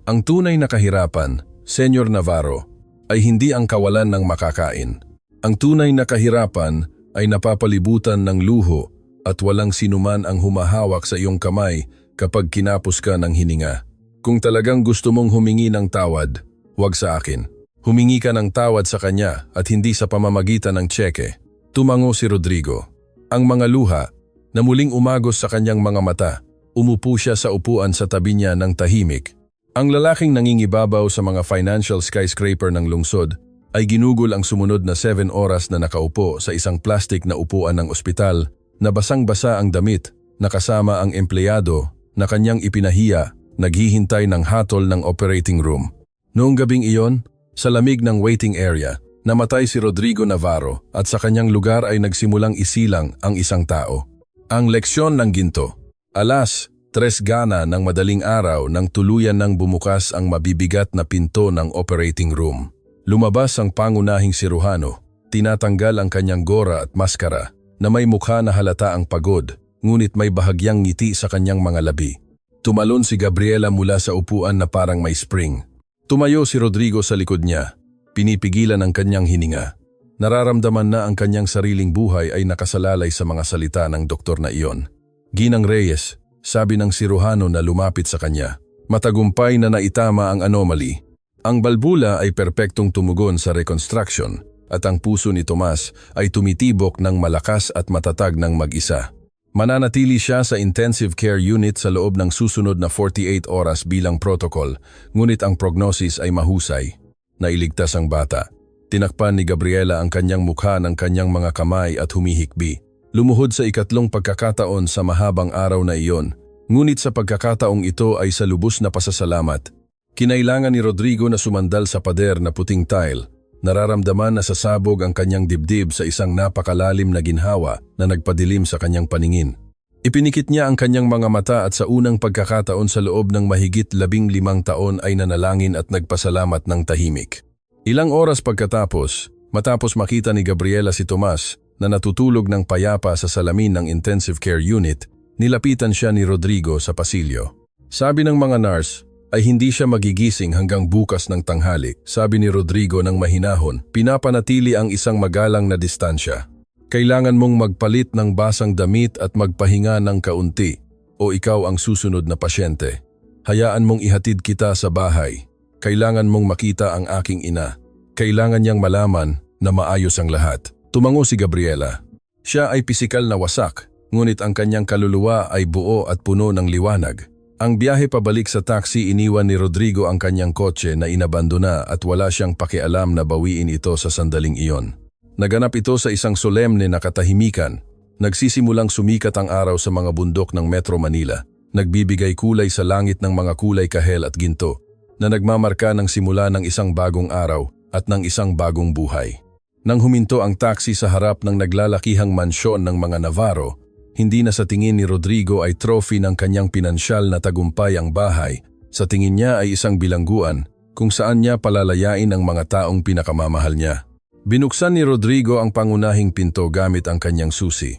Ang tunay na kahirapan, Senyor Navarro, ay hindi ang kawalan ng makakain. Ang tunay na kahirapan ay napapalibutan ng luho at walang sinuman ang humahawak sa iyong kamay kapag kinapos ka ng hininga. Kung talagang gusto mong humingi ng tawad, huwag sa akin. Humingi ka ng tawad sa kanya at hindi sa pamamagitan ng tseke. Tumango si Rodrigo. Ang mga luha na muling umagos sa kanyang mga mata, umupo siya sa upuan sa tabi niya ng tahimik. Ang lalaking nangingibabaw sa mga financial skyscraper ng lungsod ay ginugol ang sumunod na 7 oras na nakaupo sa isang plastik na upuan ng ospital na basang-basa ang damit na kasama ang empleyado na kanyang ipinahiya naghihintay ng hatol ng operating room. Noong gabing iyon, sa lamig ng waiting area, namatay si Rodrigo Navarro at sa kanyang lugar ay nagsimulang isilang ang isang tao. Ang leksyon ng ginto. Alas 3 gana ng madaling araw nang tuluyan ng bumukas ang mabibigat na pinto ng operating room. Lumabas ang pangunahing siruhano, tinatanggal ang kanyang gora at maskara na may mukha na halata ang pagod, ngunit may bahagyang ngiti sa kanyang mga labi. Tumalon si Gabriela mula sa upuan na parang may spring. Tumayo si Rodrigo sa likod niya, pinipigilan ang kanyang hininga. Nararamdaman na ang kanyang sariling buhay ay nakasalalay sa mga salita ng doktor na iyon. Ginang Reyes, sabi ng siruhano na lumapit sa kanya. Matagumpay na naitama ang anomaly. Ang balbula ay perpektong tumugon sa reconstruction at ang puso ni Tomas ay tumitibok ng malakas at matatag ng mag-isa. Mananatili siya sa intensive care unit sa loob ng susunod na 48 oras bilang protocol, ngunit ang prognosis ay mahusay. Nailigtas ang bata. Tinakpan ni Gabriela ang kanyang mukha ng kanyang mga kamay at humihikbi. Lumuhod sa ikatlong pagkakataon sa mahabang araw na iyon, ngunit sa pagkakataong ito ay sa lubos na pasasalamat. Kinailangan ni Rodrigo na sumandal sa pader na puting tile. Nararamdaman na sasabog ang kanyang dibdib sa isang napakalalim na ginhawa na nagpadilim sa kanyang paningin. Ipinikit niya ang kanyang mga mata at sa unang pagkakataon sa loob ng mahigit 15 taon ay nanalangin at nagpasalamat ng tahimik. Ilang oras pagkatapos, matapos makita ni Gabriela si Tomas na natutulog ng payapa sa salamin ng intensive care unit, nilapitan siya ni Rodrigo sa pasilyo. Sabi ng mga nurse, ay hindi siya magigising hanggang bukas ng tanghali, sabi ni Rodrigo ng mahinahon, pinapanatili ang isang magalang na distansya. Kailangan mong magpalit ng basang damit at magpahinga ng kaunti. o ikaw ang susunod na pasyente? Hayaan mong ihatid kita sa bahay. Kailangan mong makita ang aking ina. Kailangan niyang malaman na maayos ang lahat. Tumango si Gabriela. Siya ay pisikal na wasak, ngunit ang kanyang kaluluwa ay buo at puno ng liwanag. Ang biyahe pabalik sa taxi, iniwan ni Rodrigo ang kanyang kotse na inabandona at wala siyang pakialam na bawiin ito sa sandaling iyon. Naganap ito sa isang solemne na katahimikan. Nagsisimulang sumikat ang araw sa mga bundok ng Metro Manila. Nagbibigay kulay sa langit ng mga kulay kahel at ginto na nagmamarka ng simula ng isang bagong araw at ng isang bagong buhay. Nang huminto ang taxi sa harap ng naglalakihang mansyon ng mga Navarro, hindi na sa tingin ni Rodrigo ay trophy ng kanyang pinansyal na tagumpay ang bahay. Sa tingin niya ay isang bilangguan kung saan niya palalayain ang mga taong pinakamamahal niya. Binuksan ni Rodrigo ang pangunahing pinto gamit ang kanyang susi.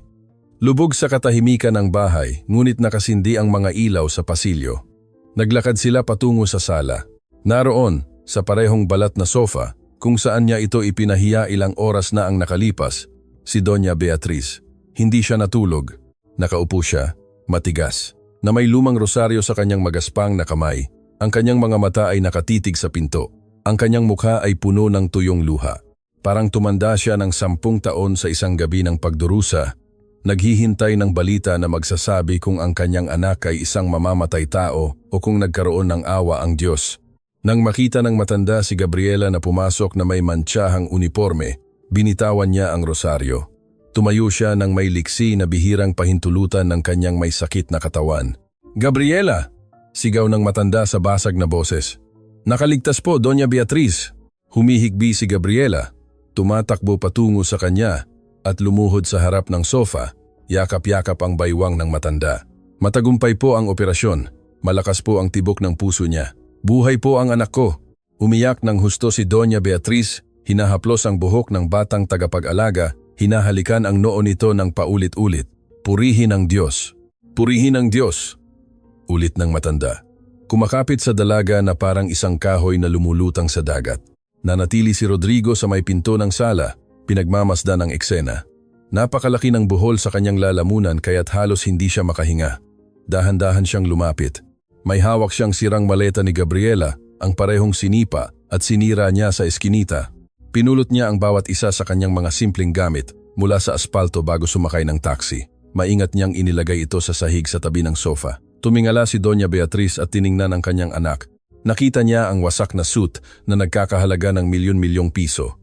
Lubog sa katahimikan ng bahay, ngunit nakasindi ang mga ilaw sa pasilyo. Naglakad sila patungo sa sala. Naroon, sa parehong balat na sofa, kung saan niya ito ipinahiya ilang oras na ang nakalipas, si Doña Beatriz. Hindi siya natulog. Nakaupo siya, matigas, na may lumang rosaryo sa kanyang magaspang na kamay. Ang kanyang mga mata ay nakatitig sa pinto. Ang kanyang mukha ay puno ng tuyong luha. Parang tumanda siya ng 10 taon sa isang gabi ng pagdurusa, naghihintay ng balita na magsasabi kung ang kanyang anak ay isang mamamatay tao o kung nagkaroon ng awa ang Diyos. Nang makita ng matanda si Gabriela na pumasok na may mantsahang uniforme, binitawan niya ang rosaryo. Tumayo siya nang may liksi na bihirang pahintulutan ng kanyang may sakit na katawan. "Gabriela!" sigaw ng matanda sa basag na boses. "Nakaligtas po, Doña Beatriz." Humihigbi si Gabriela. Tumatakbo patungo sa kanya at lumuhod sa harap ng sofa, yakap-yakap ang baywang ng matanda. "Matagumpay po ang operasyon. Malakas po ang tibok ng puso niya. Buhay po ang anak ko." Umiyak ng husto si Doña Beatriz, hinahaplos ang buhok ng batang tagapag-alaga, hinahalikan ang noo nito ng paulit-ulit. "Purihin ang Diyos! Purihin ang Diyos!" Ulit ng matanda. Kumakapit sa dalaga na parang isang kahoy na lumulutang sa dagat. Nanatili si Rodrigo sa may pinto ng sala, pinagmamasdan ang eksena. Napakalaki ng buhol sa kanyang lalamunan kaya't halos hindi siya makahinga. Dahan-dahan siyang lumapit. May hawak siyang sirang maleta ni Gabriela, ang parehong sinipa at sinira niya sa eskinita. Pinulot niya ang bawat isa sa kanyang mga simpleng gamit mula sa aspalto bago sumakay ng taxi. Maingat niyang inilagay ito sa sahig sa tabi ng sofa. Tumingala si Doña Beatriz at tiningnan ang kanyang anak. Nakita niya ang wasak na suit na nagkakahalaga ng milyon-milyong piso.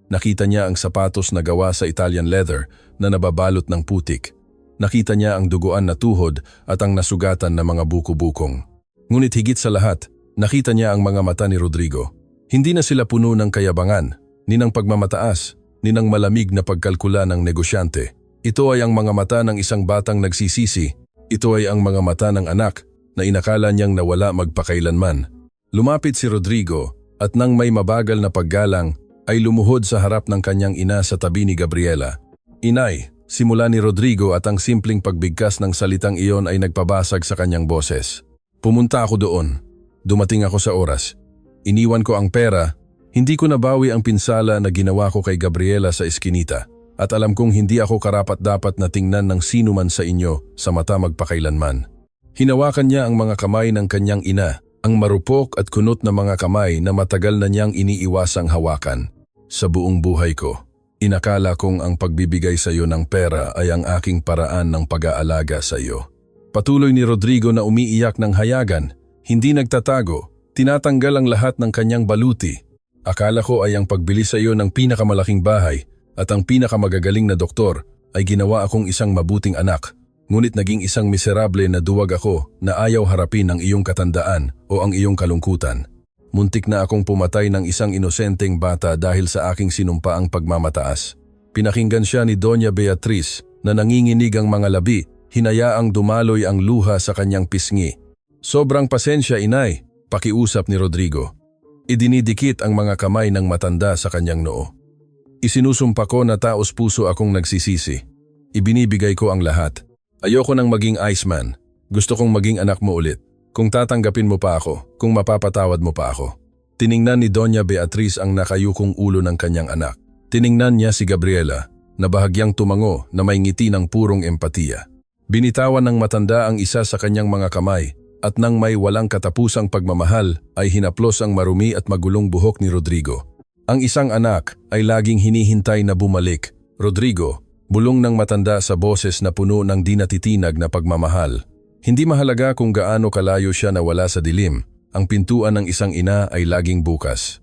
Nakita niya ang sapatos na gawa sa Italian leather na nababalot ng putik. Nakita niya ang duguan na tuhod at ang nasugatan na mga buko-bukong. Ngunit higit sa lahat, nakita niya ang mga mata ni Rodrigo. Hindi na sila puno ng kayabangan, ni ng pagmamataas, ni ng malamig na pagkalkula ng negosyante. Ito ay ang mga mata ng isang batang nagsisisi. Ito ay ang mga mata ng anak na inakala niyang nawala magpakailanman. Lumapit si Rodrigo at nang may mabagal na paggalang ay lumuhod sa harap ng kanyang ina sa tabi ni Gabriela. "Inay," simula ni Rodrigo at ang simpleng pagbigkas ng salitang iyon ay nagpabasag sa kanyang boses. "Pumunta ako doon. Dumating ako sa oras. Iniwan ko ang pera. Hindi ko nabawi ang pinsala na ginawa ko kay Gabriela sa eskinita. At alam kong hindi ako karapat-dapat na tingnan ng sino man sa inyo sa mata magpakailanman." Hinawakan niya ang mga kamay ng kanyang ina, ang marupok at kunot na mga kamay na matagal na niyang iniiwasang hawakan. "Sa buong buhay ko, inakala kong ang pagbibigay sa iyo ng pera ay ang aking paraan ng pag-aalaga sa iyo." Patuloy ni Rodrigo na umiiyak ng hayagan, hindi nagtatago, tinatanggal ang lahat ng kanyang baluti. "Akala ko ay ang pagbili sa iyo ng pinakamalaking bahay at ang pinakamagagaling na doktor ay ginawa akong isang mabuting anak. Ngunit naging isang miserable na duwag ako na ayaw harapin ang iyong katandaan o ang iyong kalungkutan. Muntik na akong pumatay ng isang inosenteng bata dahil sa aking sinumpaang pagmamataas." Pinakinggan siya ni Doña Beatriz na nanginginig ang mga labi, hinayaang dumaloy ang luha sa kanyang pisngi. "Sobrang pasensya, inay," pakiusap ni Rodrigo. Idinidikit ang mga kamay ng matanda sa kanyang noo. "Isinusumpa ko na taos puso akong nagsisisi. Ibinibigay ko ang lahat. Ayoko nang maging Iceman. Gusto kong maging anak mo ulit. Kung tatanggapin mo pa ako, kung mapapatawad mo pa ako." Tiningnan ni Doña Beatriz ang nakayukong ulo ng kanyang anak. Tiningnan niya si Gabriela, na bahagyang tumango na may ngiti ng purong empatiya. Binitawan ng matanda ang isa sa kanyang mga kamay at nang may walang katapusang pagmamahal ay hinaplos ang marumi at magulong buhok ni Rodrigo. Ang isang anak ay laging hinihintay na bumalik. Rodrigo, bulong ng matanda sa boses na puno ng di natitinag na pagmamahal. Hindi mahalaga kung gaano kalayo siya nawala sa dilim, ang pintuan ng isang ina ay laging bukas.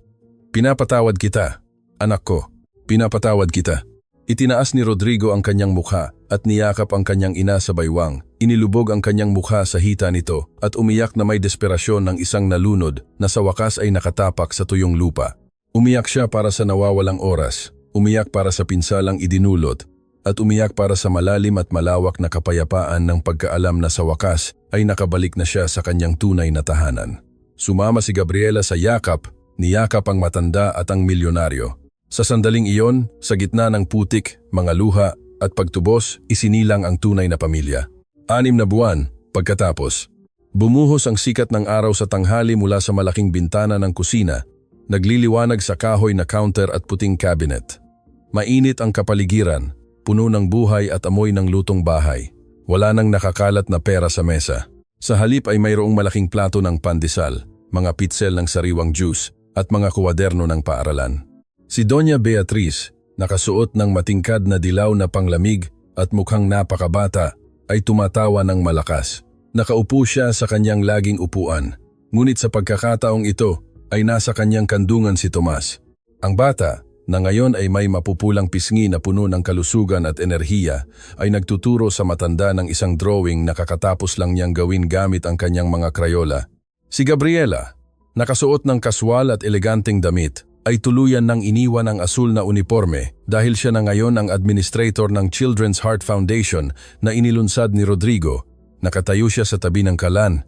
Pinapatawad kita, anak ko. Pinapatawad kita. Itinaas ni Rodrigo ang kanyang mukha at niyakap ang kanyang ina sa baywang. Inilubog ang kanyang mukha sa hita nito at umiyak na may desperasyon ng isang nalunod na sa wakas ay nakatapak sa tuyong lupa. Umiyak siya para sa nawawalang oras, umiyak para sa pinsalang idinulot, at umiyak para sa malalim at malawak na kapayapaan ng pagkaalam na sa wakas ay nakabalik na siya sa kanyang tunay na tahanan. Sumama si Gabriela sa yakap, niyakap ang matanda at ang milyonaryo. Sa sandaling iyon, sa gitna ng putik, mga luha at pagtubos, isinilang ang tunay na pamilya. 6 na buwan, pagkatapos, bumuhos ang sikat ng araw sa tanghali mula sa malaking bintana ng kusina, nagliliwanag sa kahoy na counter at puting cabinet. Mainit ang kapaligiran, puno ng buhay at amoy ng lutong bahay. Wala nang nakakalat na pera sa mesa. Sa halip ay mayroong malaking plato ng pandesal, mga pitsel ng sariwang juice at mga kuwaderno ng paaralan. Si Doña Beatriz, nakasuot ng matingkad na dilaw na panglamig at mukhang napakabata, ay tumatawa ng malakas. Nakaupo siya sa kanyang laging upuan, ngunit sa pagkakataong ito ay nasa kanyang kandungan si Tomas. Ang bata, na ngayon ay may mapupulang pisngi na puno ng kalusugan at enerhiya, ay nagtuturo sa matanda ng isang drawing na kakatapos lang niyang gawin gamit ang kanyang mga krayola. Si Gabriela, nakasuot ng kaswal at eleganteng damit, ay tuluyan ng iniwan ang asul na uniforme dahil siya na ngayon ang administrator ng Children's Heart Foundation na inilunsad ni Rodrigo. Nakatayo siya sa tabi ng kalan,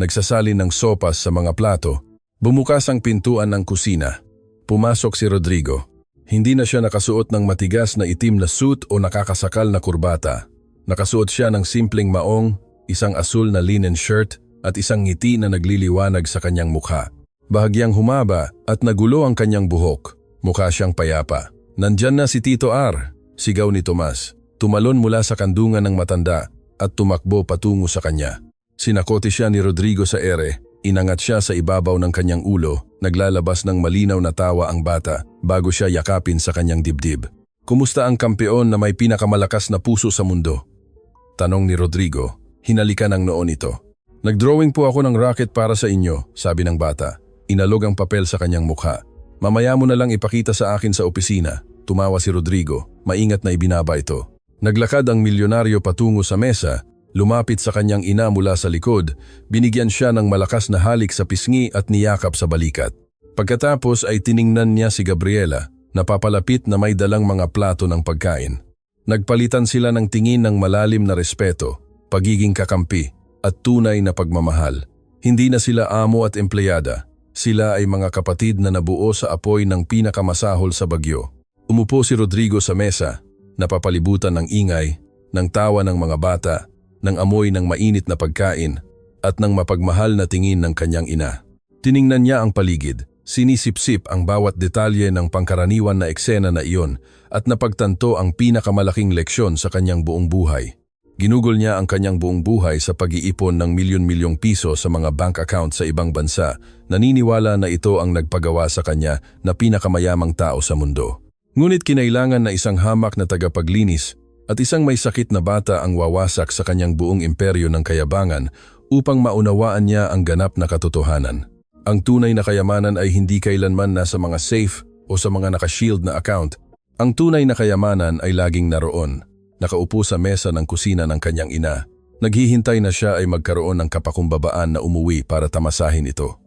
nagsasalin ng sopas sa mga plato. Bumukas ang pintuan ng kusina. Pumasok si Rodrigo. Hindi na siya nakasuot ng matigas na itim na suit o nakakasakal na kurbata. Nakasuot siya ng simpleng maong, isang asul na linen shirt at isang ngiti na nagliliwanag sa kanyang mukha. Bahagyang humaba at nagulo ang kanyang buhok. Mukha siyang payapa. Nandyan na si Tito R, sigaw ni Tomas. Tumalon mula sa kandungan ng matanda at tumakbo patungo sa kanya. Sinakote siya ni Rodrigo sa ere. Inangat siya sa ibabaw ng kanyang ulo. Naglalabas ng malinaw na tawa ang bata bago siya yakapin sa kanyang dibdib. Kumusta ang kampeon na may pinakamalakas na puso sa mundo? Tanong ni Rodrigo. Hinalikan ang noo nito. Nagdrawing po ako ng rocket para sa inyo, sabi ng bata. Inalog ang papel sa kanyang mukha. Mamaya mo na lang ipakita sa akin sa opisina. Tumawa si Rodrigo. Maingat na ibinaba ito. Naglakad ang milyonaryo patungo sa mesa. Lumapit sa kanyang ina mula sa likod. Binigyan siya ng malakas na halik sa pisngi at niyakap sa balikat. Pagkatapos ay tiningnan niya si Gabriela, napapalapit na may dalang mga plato ng pagkain. Nagpalitan sila ng tingin ng malalim na respeto, pagiging kakampi, at tunay na pagmamahal. Hindi na sila amo at empleyada. Sila ay mga kapatid na nabuo sa apoy ng pinakamasahol sa bagyo. Umupo si Rodrigo sa mesa, napapalibutan ng ingay, ng tawa ng mga bata, ng amoy ng mainit na pagkain, at ng mapagmahal na tingin ng kanyang ina. Tiningnan niya ang paligid, sinisip-sip ang bawat detalye ng pangkaraniwan na eksena na iyon at napagtanto ang pinakamalaking leksyon sa kanyang buong buhay. Ginugol niya ang kanyang buong buhay sa pag-iipon ng milyon-milyong piso sa mga bank account sa ibang bansa. Naniniwala na ito ang nagpagawa sa kanya na pinakamayamang tao sa mundo. Ngunit kinailangan na isang hamak na tagapaglinis at isang may sakit na bata ang wawasak sa kanyang buong imperyo ng kayabangan upang maunawaan niya ang ganap na katotohanan. Ang tunay na kayamanan ay hindi kailanman nasa mga safe o sa mga nakashield na account. Ang tunay na kayamanan ay laging naroon. Nakaupo sa mesa ng kusina ng kanyang ina. Naghihintay na siya ay magkaroon ng kapakumbabaan na umuwi para tamasahin ito.